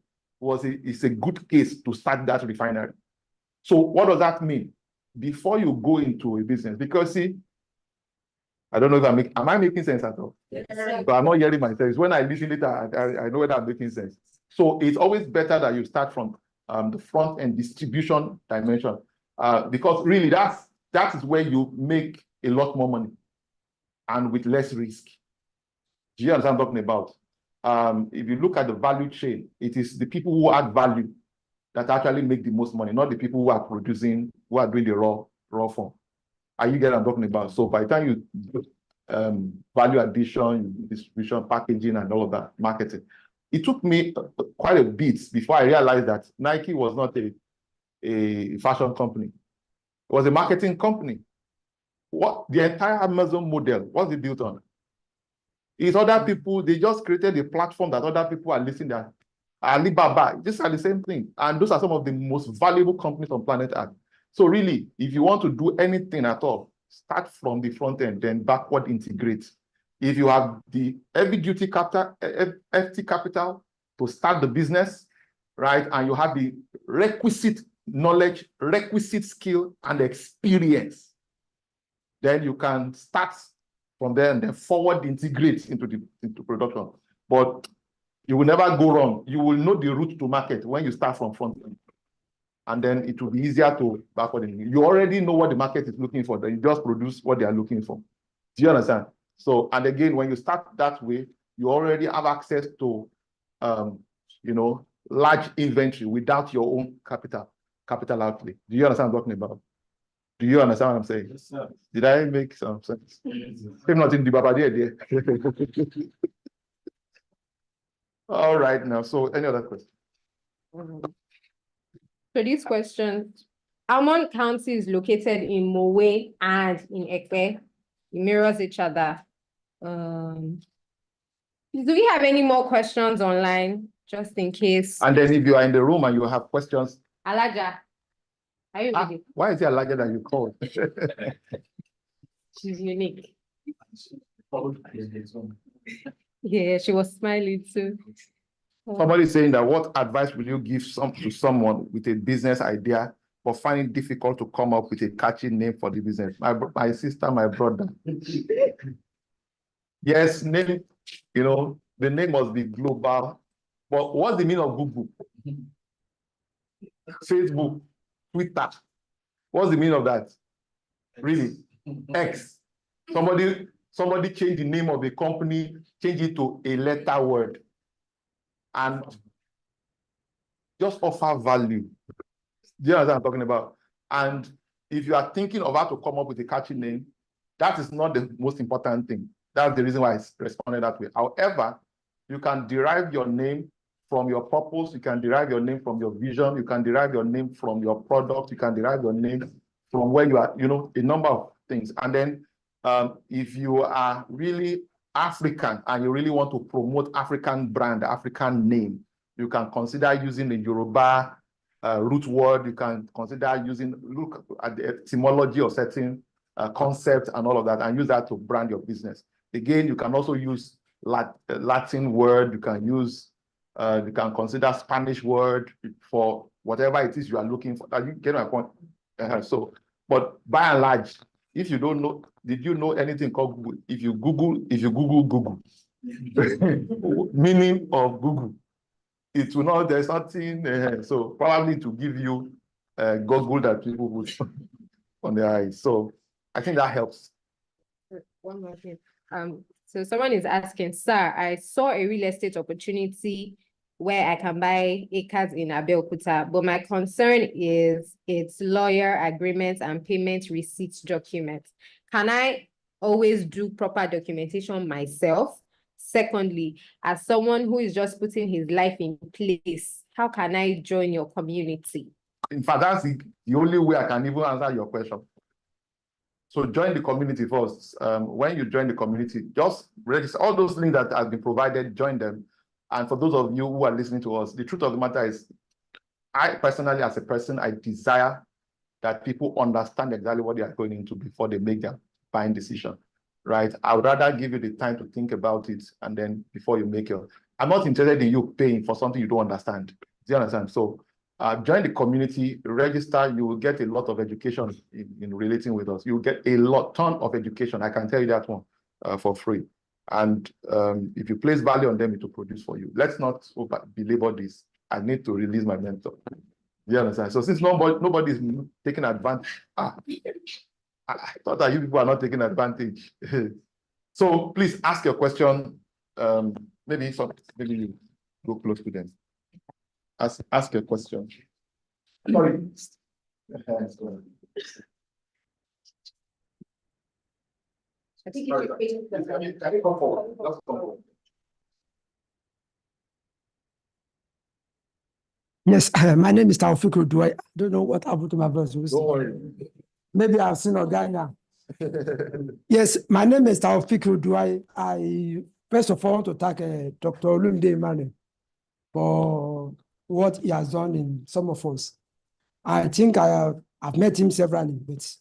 is a good case to start that refinery. So what does that mean? Before you go into a business, because see, I don't know if am I making sense at all? Yes. But I'm not hearing myself. It's when I listen later, I know whether I'm making sense. So it's always better that you start from the front end distribution dimension, because really that is where you make a lot more money and with less risk. Do you understand what I'm talking about? If you look at the value chain, it is the people who add value that actually make the most money, not the people who are producing, who are doing the raw form. Are you getting what I'm talking about? So by the time you value addition, distribution, packaging, and all of that, marketing, it took me quite a bit before I realized that Nike was not a fashion company. It was a marketing company. What the entire Amazon model, what's it built on? It's other people, they just created a platform that other people are listening at. Alibaba, these are the same thing. And those are some of the most valuable companies on planet Earth. So really, if you want to do anything at all, start from the front end, then backward integrate. If you have the heavy duty capital, FT capital to start the business, right? And you have the requisite knowledge, requisite skill and experience, then you can start from there and then forward integrate into production. But you will never go wrong. You will know the route to market when you start from front end. And then it will be easier to backward integrate. You already know what the market is looking for, then you just produce what they are looking for. Do you understand? So, and again, when you start that way, you already have access to, large inventory without your own capital outlay. Do you understand what I'm talking about? Do you understand what I'm saying? Yes, sir. Did I make some sense? Yes, if not in the Baba there. All right, now. So, any other questions? So these questions, Almond County is located in Mowe and in Ekpe. It mirrors each other. Do we have any more questions online, just in case? And then if you are in the room and you have questions. Alaja, are you ready? Why is it Alaja that you called? She's unique. Yeah, she was smiling too. Somebody saying that, what advice will you give to someone with a business idea but find it difficult to come up with a catchy name for the business? My sister, my brother. Yes, name, the name must be global. But what's the meaning of Google? Facebook, Twitter. What's the meaning of that? Really? X. Somebody change the name of the company, change it to a letter word, and just offer value. Do you understand what I'm talking about? And if you are thinking of how to come up with a catchy name, that is not the most important thing. That's the reason why I responded that way. However, you can derive your name from your purpose, you can derive your name from your vision, you can derive your name from your product, you can derive your name from where you are, a number of things. And then if you are really African and you really want to promote African brand, African name, you can consider using the Yoruba root word. You can consider look at the etymology of certain concepts and all of that, and use that to brand your business. Again, you can also use Latin word. You can use, you can consider Spanish word for whatever it is you are looking for. You get my point? But by and large, if you don't know, did you know anything called Google? If you Google Google, meaning of Google, it will not, there's nothing, so probably to give you goggle that people would on their eyes. So I think that helps. One more thing. So someone is asking, sir, I saw a real estate opportunity where I can buy acres in Abeokuta, but my concern is its lawyer agreements and payment receipts documents. Can I always do proper documentation myself? Secondly, as someone who is just putting his life in place, how can I join your community? In fact, that's the only way I can even answer your question. So join the community first. When you join the community, just register all those links that have been provided, join them. And for those of you who are listening to us, the truth of the matter is, I personally, as a person, I desire that people understand exactly what they are going into before they make their buying decision, right? I would rather give you the time to think about it and then before you make your, I'm not interested in you paying for something you don't understand. Do you understand? So join the community, register, you will get a lot of education in relating with us. You will get a ton of education. I can tell you that one for free. And if you place value on them, it will produce for you. Let's not belabor this. I need to release my mentor. Do you understand? So since nobody is taking advantage, I thought that you people are not taking advantage. So please ask your question. Maybe you go close to them. Ask your question. Sorry. I think can you come forward? Let's come forward. Yes, my name is Taufik Oduai. I don't know what happened to my voice. Don't worry. Maybe I've seen a guy now. Yes, my name is Taufik Oduai. I first of all want to thank Dr. Olumide Emmanuel for what he has done in some of us. I think I've met him severally, but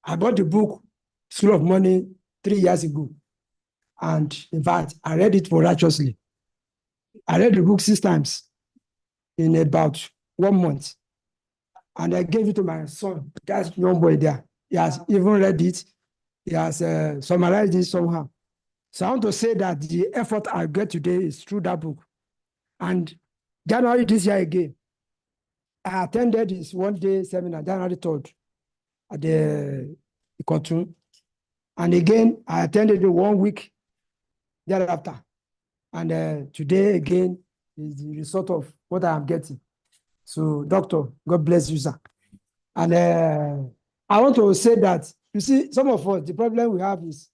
I bought the book, School of Money, 3 years ago. And in fact, I read it voraciously. I read the book 6 times in about 1 month. And I gave it to my son, that young boy there. He has even read it. He has summarized it somehow. So I want to say that the effort I get today is through that book. And January this year again, I attended this one-day seminar, January 3rd, at the Ikotu. And again, I attended the 1 week thereafter. And today again is the result of what I am getting. So, Doctor, God bless you, sir. And I want to say that, you see, some of us, the problem we have is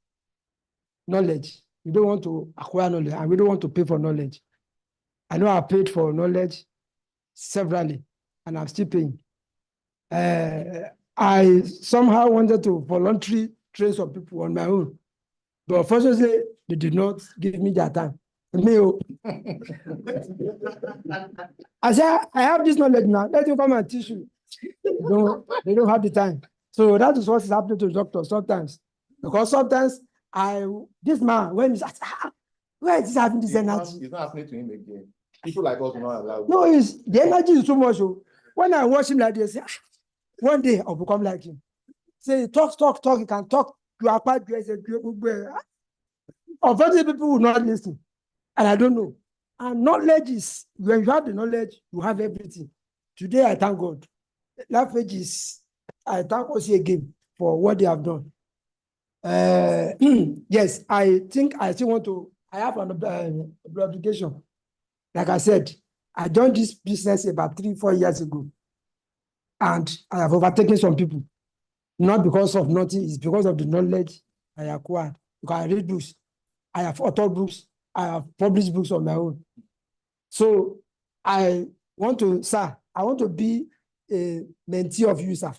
knowledge. We don't want to acquire knowledge, and we don't want to pay for knowledge. I know I paid for knowledge severally, and I'm still paying. I somehow wanted to voluntarily train some people on my own, but unfortunately, they did not give me their time. I said, I have this knowledge now. Let you come and teach you. They don't have the time. So that is what is happening to doctors sometimes. Because sometimes this man, when he's where is he having this energy? It's not happening to him again. People like us are not allowed. No, the energy is too much. When I watch him like this, one day I'll become like him. Say, he talk, he can talk. You are quite great. Unfortunately, people will not listen. And I don't know. And knowledge is, when you have the knowledge, you have everything. Today, I thank God. Lifepage is, I thank us again for what they have done. Yes, I think I still want to, I have an obligation. Like I said, I joined this business about 3-4 years ago. And I have overtaken some people. Not because of nothing, it's because of the knowledge I acquired. Because I read books, I have authored books, I have published books on my own. So I want to, sir, I want to be a mentee of you, sir.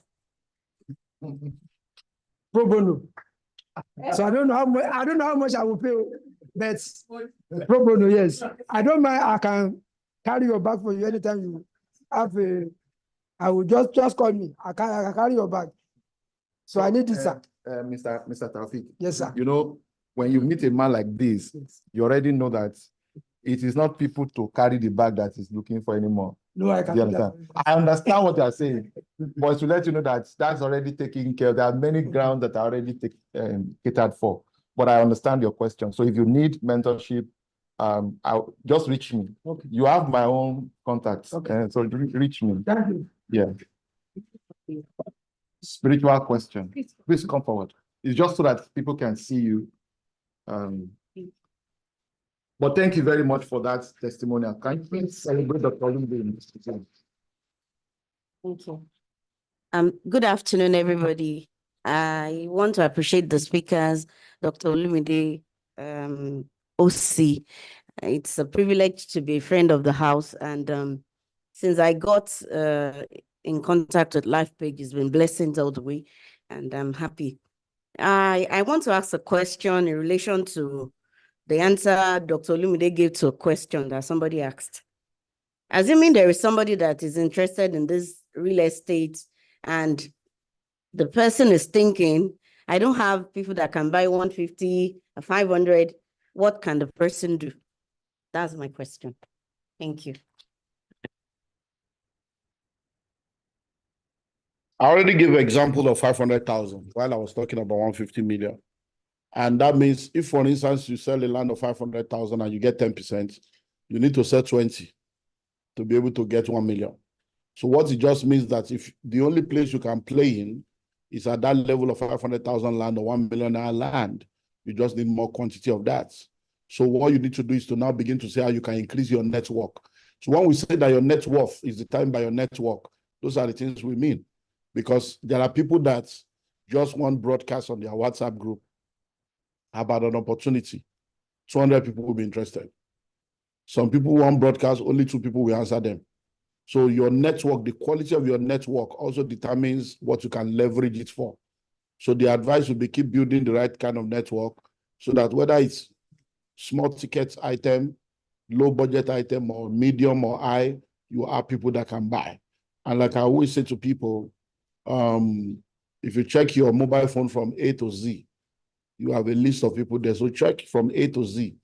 Pro bono. So I don't know how much I will pay, but pro bono, yes. I don't mind, I can carry your bag for you anytime you have I will just call me. I can carry your bag. So I need this, sir. Mr. Taufik. Yes, sir. You know, when you meet a man like this, you already know that it is not people to carry the bag that is looking for anymore. No, I can't. I understand what you are saying, but to let you know that that's already taken care of. There are many grounds that are already catered for. But I understand your question. So if you need mentorship, I'll just reach me. Okay. You have my own contacts. Okay. So reach me. Thank you. Yeah. Spiritual question. Please come forward. It's just so that people can see you. But thank you very much for that testimonial. Can you please celebrate the problem? Thank you. Good afternoon, everybody. I want to appreciate the speakers, Dr. Olumide, OC. It's a privilege to be a friend of the house. And since I got in contact with Lifepage, it's been blessings all the way, and I'm happy. I want to ask a question in relation to the answer Dr. Olumide gave to a question that somebody asked. Assuming there is somebody that is interested in this real estate and the person is thinking, I don't have people that can buy 150 or 500, what can the person do? That's my question. Thank you. I already gave an example of 500,000 while I was talking about 150 million. And that means if, for instance, you sell a land of 500,000 and you get 10%, you need to sell 20 to be able to get 1 million. So what it just means that if the only place you can play in is at that level of 500,000 land or 1 million land, you just need more quantity of that. So what you need to do is to now begin to say how you can increase your network. So when we say that your net worth is determined by your network, those are the things we mean. Because there are people that just want broadcast on their WhatsApp group about an opportunity. 200 people will be interested. Some people want broadcast, only 2 people will answer them. So your network, the quality of your network also determines what you can leverage it for. So the advice would be keep building the right kind of network so that whether it's small ticket item, low budget item, or medium or high, you have people that can buy. And like I always say to people, if you check your mobile phone from A to Z, you have a list of people there. So check from A to Z.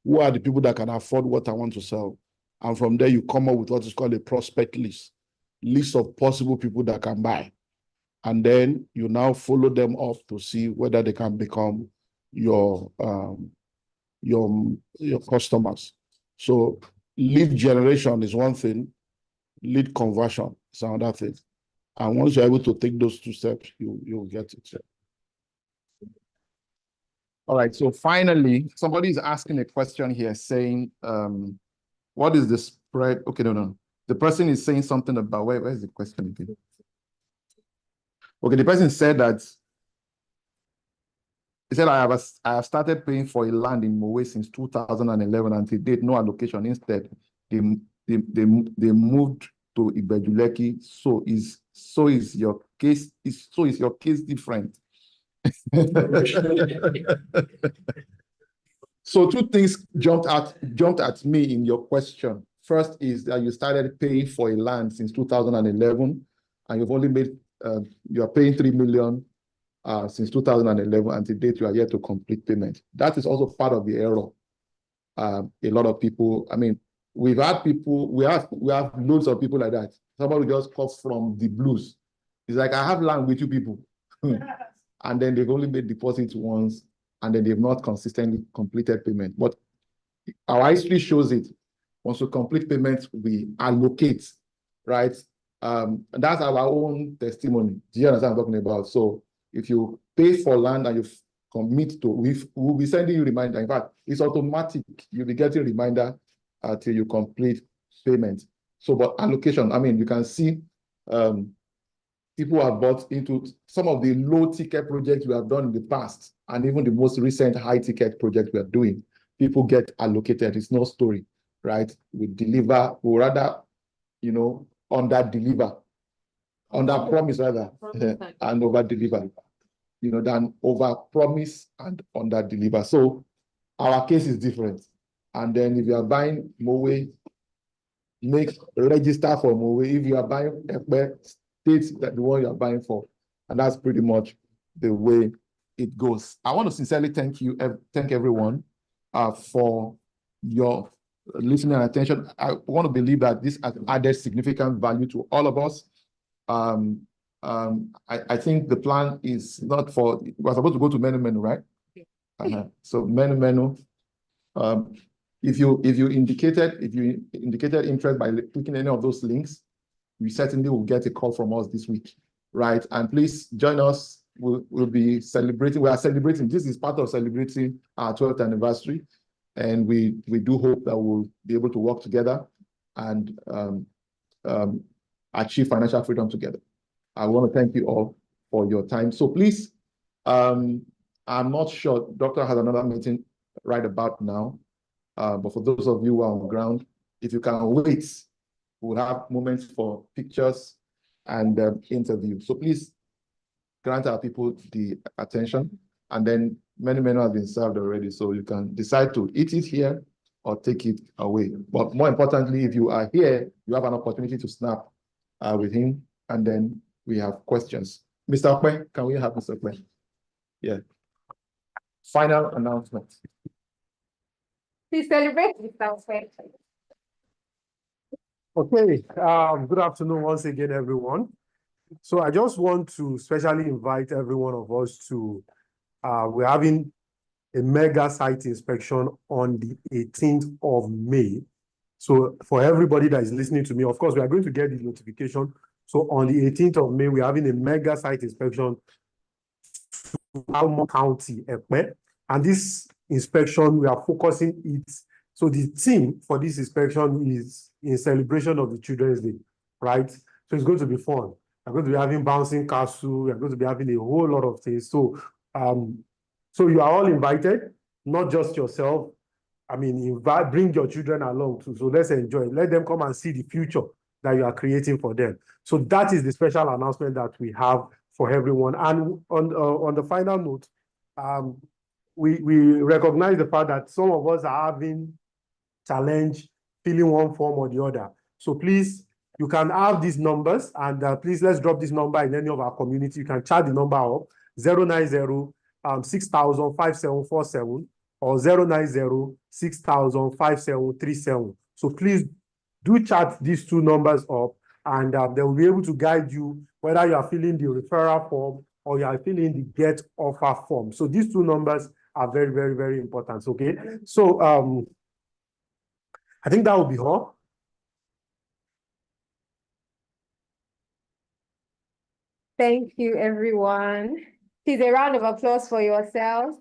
Who are the people that can afford what I want to sell? And from there, you come up with what is called a prospect list of possible people that can buy. And then you now follow them up to see whether they can become your customers. So lead generation is one thing, lead conversion is another thing. And once you're able to take those 2 steps, you'll get it. All right, so finally, somebody is asking a question here saying, what is the spread? Okay, no. The person is saying something about, where's the question again? Okay, the person said that, he said, I have started paying for a land in Mowe since 2011 and to date, no allocation. Instead, they moved to Ibejuleki. So is your case different? So 2 things jumped at me in your question. First is that you started paying for a land since 2011, and you've only made you are paying 3 million since 2011, and to date you are yet to complete payment. That is also part of the error. A lot of people, I mean, we've had people, we have loads of people like that. Somebody just comes from the blues. It's like, I have land with you people. And then they've only made deposits once, and then they've not consistently completed payment. But our history shows it. Once we complete payments, we allocate, right? And that's our own testimony. Do you understand what I'm talking about? So if you pay for land and you commit to, we'll be sending you reminder. In fact, it's automatic. You'll be getting reminder till you complete payment. So, but allocation, I mean, you can see people have bought into some of the low ticket projects we have done in the past, and even the most recent high ticket project we are doing. People get allocated. It's no story, right? We deliver, or rather, under deliver, under promise rather, and over deliver, than over promise and under deliver. So our case is different. And then if you are buying Mowe, register for Mowe. If you are buying Ekpe, state that the one you are buying for, and that's pretty much the way it goes. I want to sincerely thank everyone for your listening and attention. I want to believe that this has added significant value to all of us. I think the plan is not we're supposed to go to menu, right? So menu. If you indicated interest by clicking any of those links, you certainly will get a call from us this week, right? And please join us. We'll be celebrating. We are celebrating. This is part of celebrating our 12th anniversary, and we do hope that we'll be able to work together and achieve financial freedom together. I want to thank you all for your time. So please, I'm not sure. Doctor has another meeting right about now. But for those of you who are on the ground, if you can wait, we'll have moments for pictures and interviews. So please grant our people the attention, and then many have been served already. So you can decide to eat it here or take it away. But more importantly, if you are here, you have an opportunity to snap with him, and then we have questions. Mr. Okwe, can we have Mr. Okwe? Yeah. Final announcement. Please celebrate with us. Okay, good afternoon once again, everyone. So I just want to specially invite every one of us to, we're having a mega site inspection on the 18th of May. So for everybody that is listening to me, of course, we are going to get the notification. So on the 18th of May, we're having a mega site inspection to Almo County, Ekpe. And this inspection, we are focusing it. So the theme for this inspection is in celebration of the Children's Day, right? So it's going to be fun. We're going to be having bouncing castle. We're going to be having a whole lot of things. So, so you are all invited, not just yourself. I mean, bring your children along too. So let's enjoy. Let them come and see the future that you are creating for them. So that is the special announcement that we have for everyone. And on the final note, we recognize the fact that some of us are having challenge filling one form or the other. So please, you can have these numbers, and please let's drop this number in any of our community. You can chat the number up 090 6000 5747 or 090 6000 5737. So please do chat these two numbers up, and they will be able to guide you whether you are filling the referral form or you are filling the get offer form. So these two numbers are very important. Okay, so I think that will be all. Thank you, everyone. Please, a round of applause for yourselves.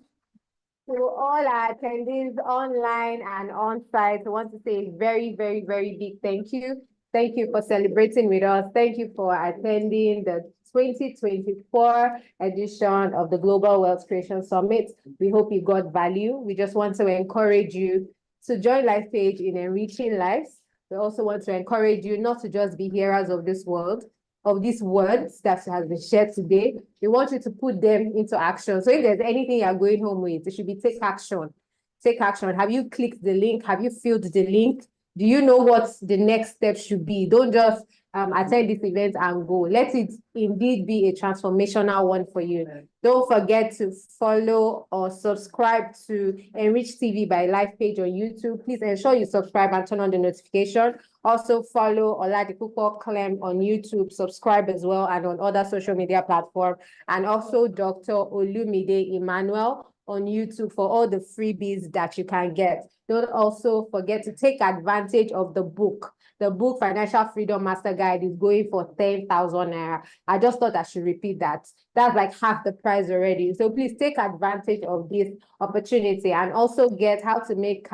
To all our attendees online and on-site, I want to say a very big thank you. Thank you for celebrating with us. Thank you for attending the 2024 edition of the Global Wealth Creation Summit. We hope you got value. We just want to encourage you to join Lifepage in enriching lives. We also want to encourage you not to just be hearers of this world, of these words that has been shared today. We want you to put them into action. So if there's anything you're going home with, it should be take action. Take action. Have you clicked the link? Have you filled the link? Do you know what the next step should be? Don't just attend this event and go. Let it indeed be a transformational one for you. Don't forget to follow or subscribe to Enrich TV by Lifepage on YouTube. Please ensure you subscribe and turn on the notification. Also follow Oladipupo Clem on YouTube, subscribe as well, and on other social media platforms. And also Dr. Olumide Emmanuel on YouTube for all the freebies that you can get. Don't also forget to take advantage of the book. The book Financial Freedom Master Guide is going for 10,000 naira. I just thought I should repeat that. That's like half the price already. So please take advantage of this opportunity and also get how to make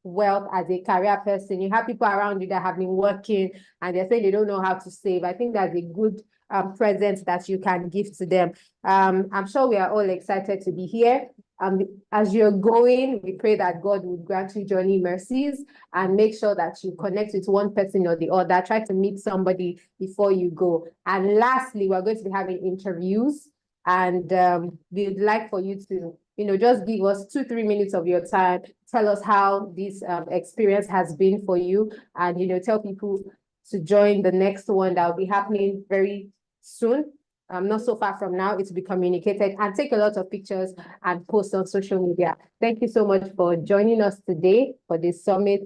wealth as a career person. You have people around you that have been working and they're saying they don't know how to save. I think that's a good present that you can give to them. I'm sure we are all excited to be here. As you're going, we pray that God would grant you journey mercies and make sure that you connect with one person or the other. Try to meet somebody before you go. And lastly, we're going to be having interviews, and we'd like for you to, just give us 2-3 minutes of your time. Tell us how this experience has been for you, and, tell people to join the next one that will be happening very soon. Not so far from now, it will be communicated, and take a lot of pictures and post on social media. Thank you so much for joining us today for this summit,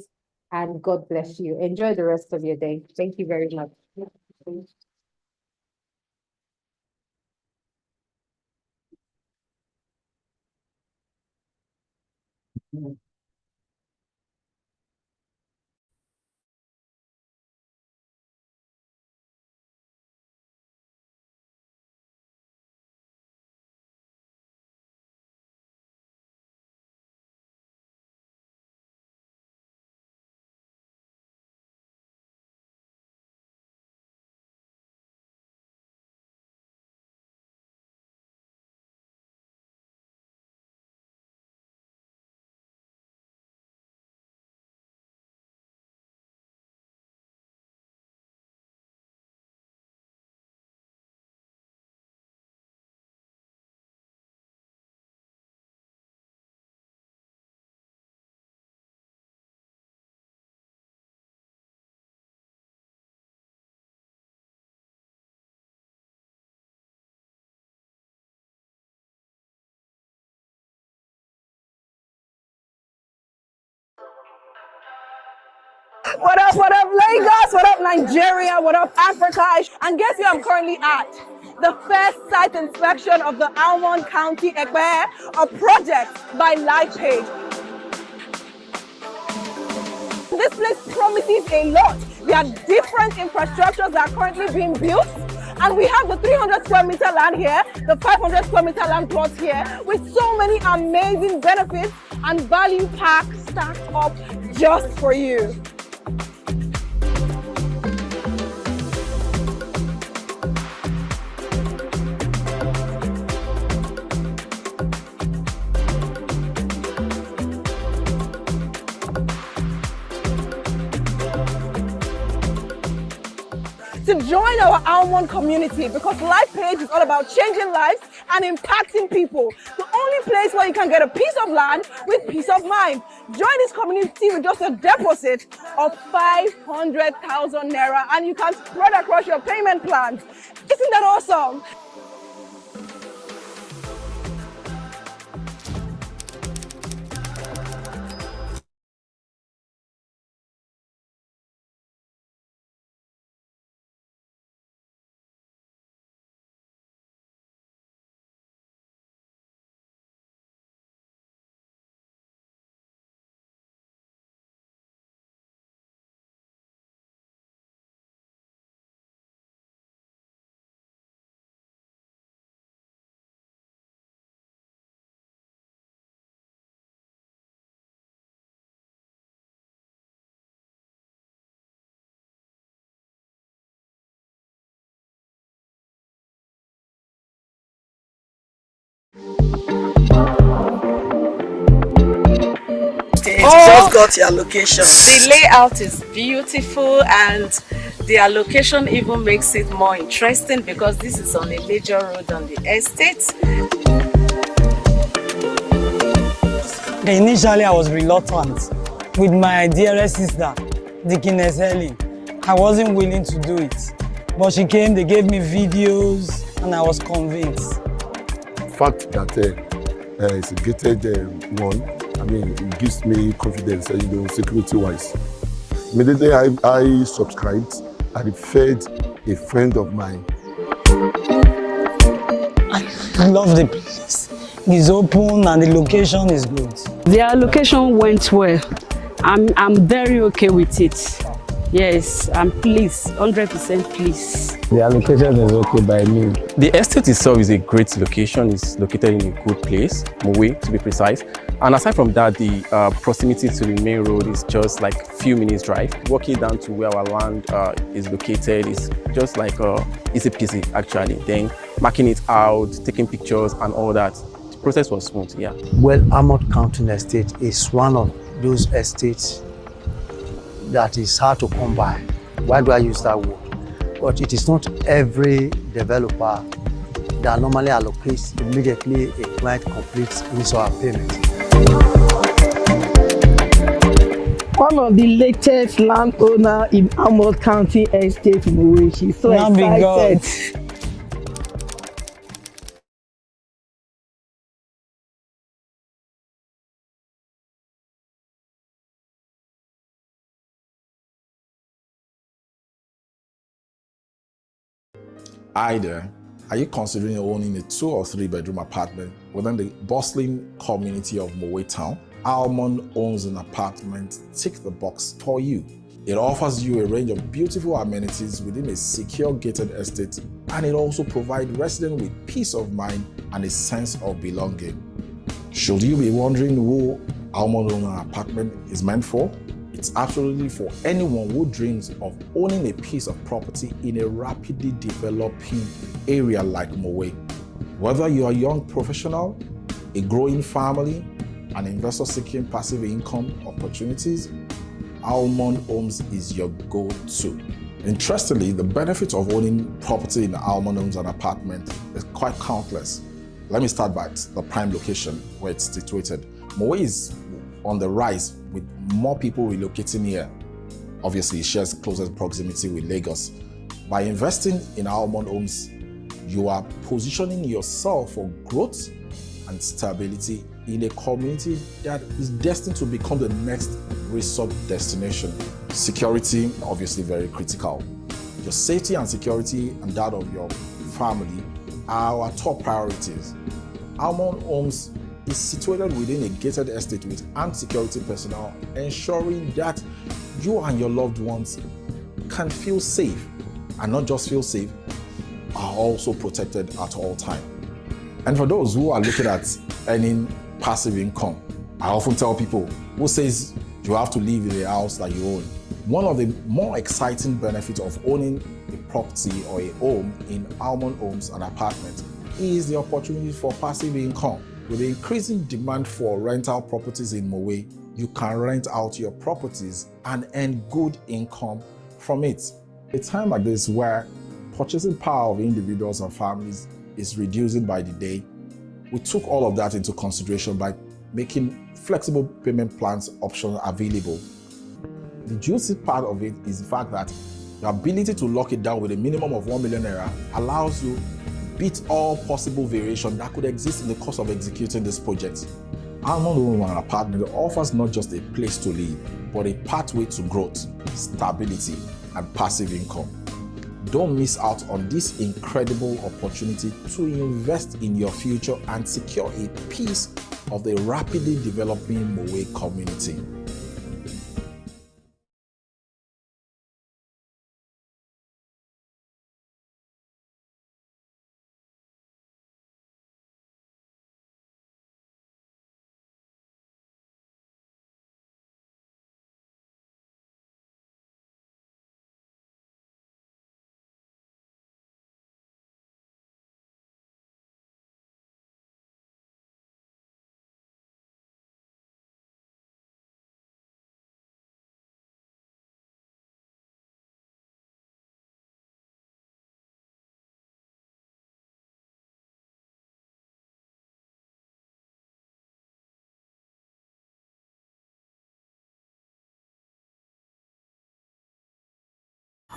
and God bless you. Enjoy the rest of your day. Thank you very much. What up, Lagos? What up, Nigeria? What up, Africa? And guess where I'm currently at? The first site inspection of the Almond County Ekpe, a project by Lifepage. This place promises a lot. There are different infrastructures that are currently being built. And we have the 300 square meter land here, the 500 square meter land plots here, with so many amazing benefits and value packs stacked up just for you. To join our Almond community, because Lifepage is all about changing lives and impacting people. The only place where you can get a piece of land with peace of mind. Join this community with just a deposit of 500,000 naira and you can spread across your payment plans. Isn't that awesome? Just got your location. The layout is beautiful and their location even makes it more interesting because this is on a major road on the estate. Okay, initially I was reluctant with my dearest sister, Deaconess Helen. I wasn't willing to do it, but she came, they gave me videos and I was convinced. The fact that it's a gated one, I mean, it gives me confidence, security-wise. Immediately I subscribed, I referred a friend of mine. I love the place. It's open and the location is good. Their location went well. I'm very okay with it. Yes, I'm pleased, 100% pleased. The allocation is okay by me. The estate itself is a great location. It's located in a good place, Mowe to be precise. And aside from that, the proximity to the main road is just like a few minutes drive. Walking down to where our land is located is just like easy peasy actually. Then marking it out, taking pictures and all that. The process was smooth, yeah. Well, Almond County Estate is one of those estates that is hard to come by. Why do I use that word? But it is not every developer that normally allocates immediately a client completes his or her payment. One of the latest landowner in Almond County Estate, Mowe. She's so excited. Either, are you considering owning a 2 or 3 bedroom apartment within the bustling community of Mowe Town? Almond owns an apartment tick the box for you. It offers you a range of beautiful amenities within a secure gated estate, and it also provides residents with peace of mind and a sense of belonging. Should you be wondering who Almond owns an apartment is meant for? It's absolutely for anyone who dreams of owning a piece of property in a rapidly developing area like Mowe. Whether you're a young professional, a growing family, an investor seeking passive income opportunities, Almond Homes is your go-to. Interestingly, the benefits of owning property in Almond Homes and apartment is quite countless. Let me start by the prime location where it's situated. Mowe is on the rise with more people relocating here. Obviously, it shares closest proximity with Lagos. By investing in Almond Homes, you are positioning yourself for growth and stability in a community that is destined to become the next resort destination. Security, obviously very critical. Your safety and security and that of your family are our top priorities. Almond Homes is situated within a gated estate with armed security personnel, ensuring that you and your loved ones can feel safe, and not just feel safe, are also protected at all times. And for those who are looking at earning passive income, I often tell people who says you have to live in a house that you own. One of the more exciting benefits of owning a property or a home in Almond Homes and apartments is the opportunity for passive income. With the increasing demand for rental properties in Mowe, you can rent out your properties and earn good income from it. A time like this where purchasing power of individuals and families is reducing by the day, we took all of that into consideration by making flexible payment plans option available. The juicy part of it is the fact that the ability to lock it down with a minimum of 1 million naira allows you to beat all possible variation that could exist in the course of executing this project. Almond Homes and Apartment offers not just a place to live, but a pathway to growth, stability, and passive income. Don't miss out on this incredible opportunity to invest in your future and secure a piece of the rapidly developing Mowe community.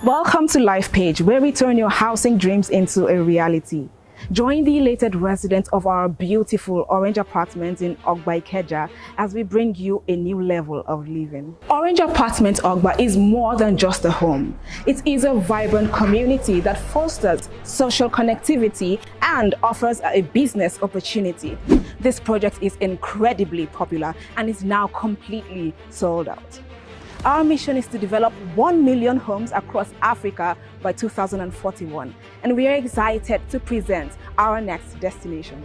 Welcome to Lifepage, where we turn your housing dreams into a reality. Join the elated residents of our beautiful Orange Apartments in Ogba Ikeja as we bring you a new level of living. Orange Apartments Ogba is more than just a home. It is a vibrant community that fosters social connectivity and offers a business opportunity. This project is incredibly popular and is now completely sold out. Our mission is to develop 1 million homes across Africa by 2041, and we are excited to present our next destination.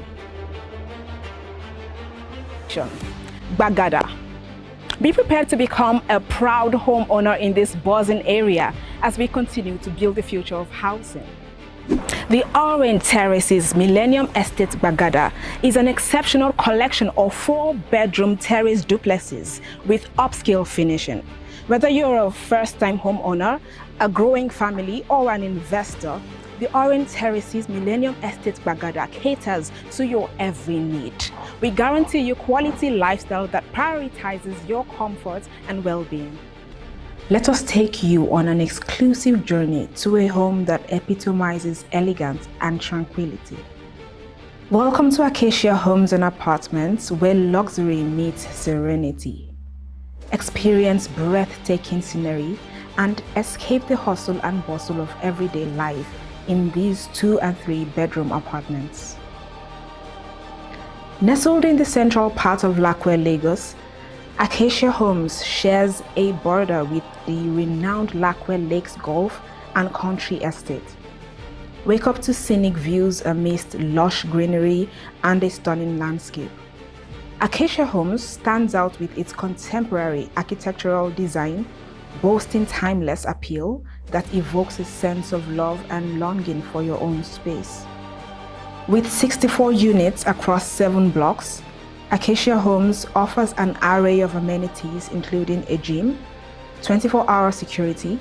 Bagada. Be prepared to become a proud homeowner in this buzzing area as we continue to build the future of housing. The Orange Terraces Millennium Estate Bagada is an exceptional collection of 4-bedroom terrace duplexes with upscale finishing. Whether you're a first-time homeowner, a growing family, or an investor, the Orange Terraces Millennium Estate Bagada caters to your every need. We guarantee you quality lifestyle that prioritizes your comfort and well-being. Let us take you on an exclusive journey to a home that epitomizes elegance and tranquility. Welcome to Acacia Homes and Apartments, where luxury meets serenity. Experience breathtaking scenery and escape the hustle and bustle of everyday life in these 2- and 3-bedroom apartments. Nestled in the central part of Lakwe, Lagos, Acacia Homes shares a border with the renowned Lackwell Lakes Golf and Country Estate. Wake up to scenic views amidst lush greenery and a stunning landscape. Acacia Homes stands out with its contemporary architectural design, boasting timeless appeal that evokes a sense of love and longing for your own space. With 64 units across 7 blocks, Acacia Homes offers an array of amenities including a gym, 24-hour security,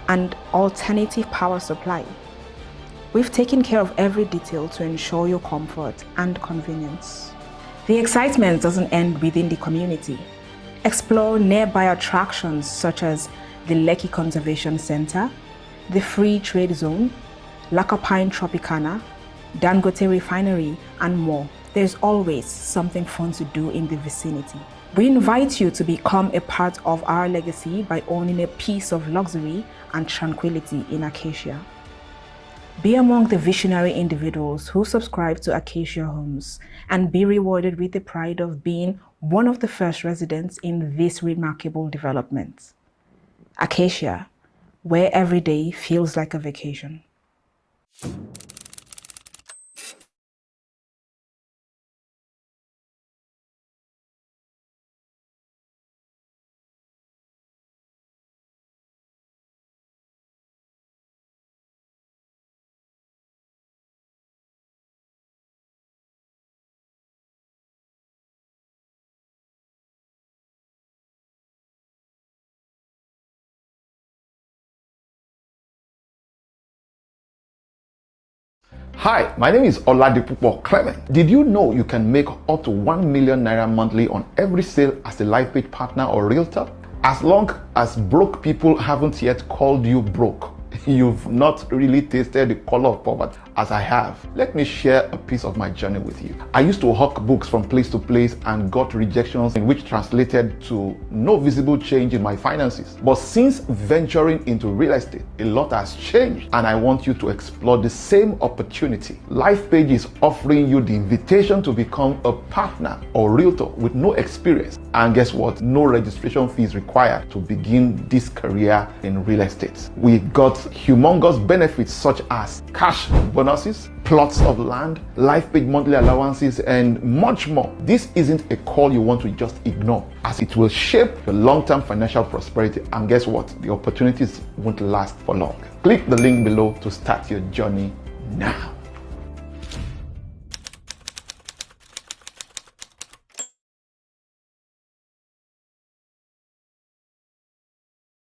and alternative power supply. We've taken care of every detail to ensure your comfort and convenience. The excitement doesn't end within the community. Explore nearby attractions such as the Lekki Conservation Center, the Free Trade Zone, Lakapine Tropicana, Dangote Refinery, and more. There's always something fun to do in the vicinity. We invite you to become a part of our legacy by owning a piece of luxury and tranquility in Acacia. Be among the visionary individuals who subscribe to Acacia Homes and be rewarded with the pride of being one of the first residents in this remarkable development. Acacia, where every day feels like a vacation. Hi, my name is Oladipupo Clement. Did you know you can make up to 1 million naira monthly on every sale as a Lifepage partner or realtor? As long as broke people haven't yet called you broke, you've not really tasted the color of poverty as I have. Let me share a piece of my journey with you. I used to hawk books from place to place and got rejections, in which translated to no visible change in my finances. But since venturing into real estate, a lot has changed, and I want you to explore the same opportunity. Lifepage is offering you the invitation to become a partner or realtor with no experience. And guess what? No registration fees required to begin this career in real estate. We got humongous benefits such as cash bonuses, plots of land, Lifepage monthly allowances, and much more. This isn't a call you want to just ignore, as it will shape your long-term financial prosperity. And guess what? The opportunities won't last for long. Click the link below to start your journey now.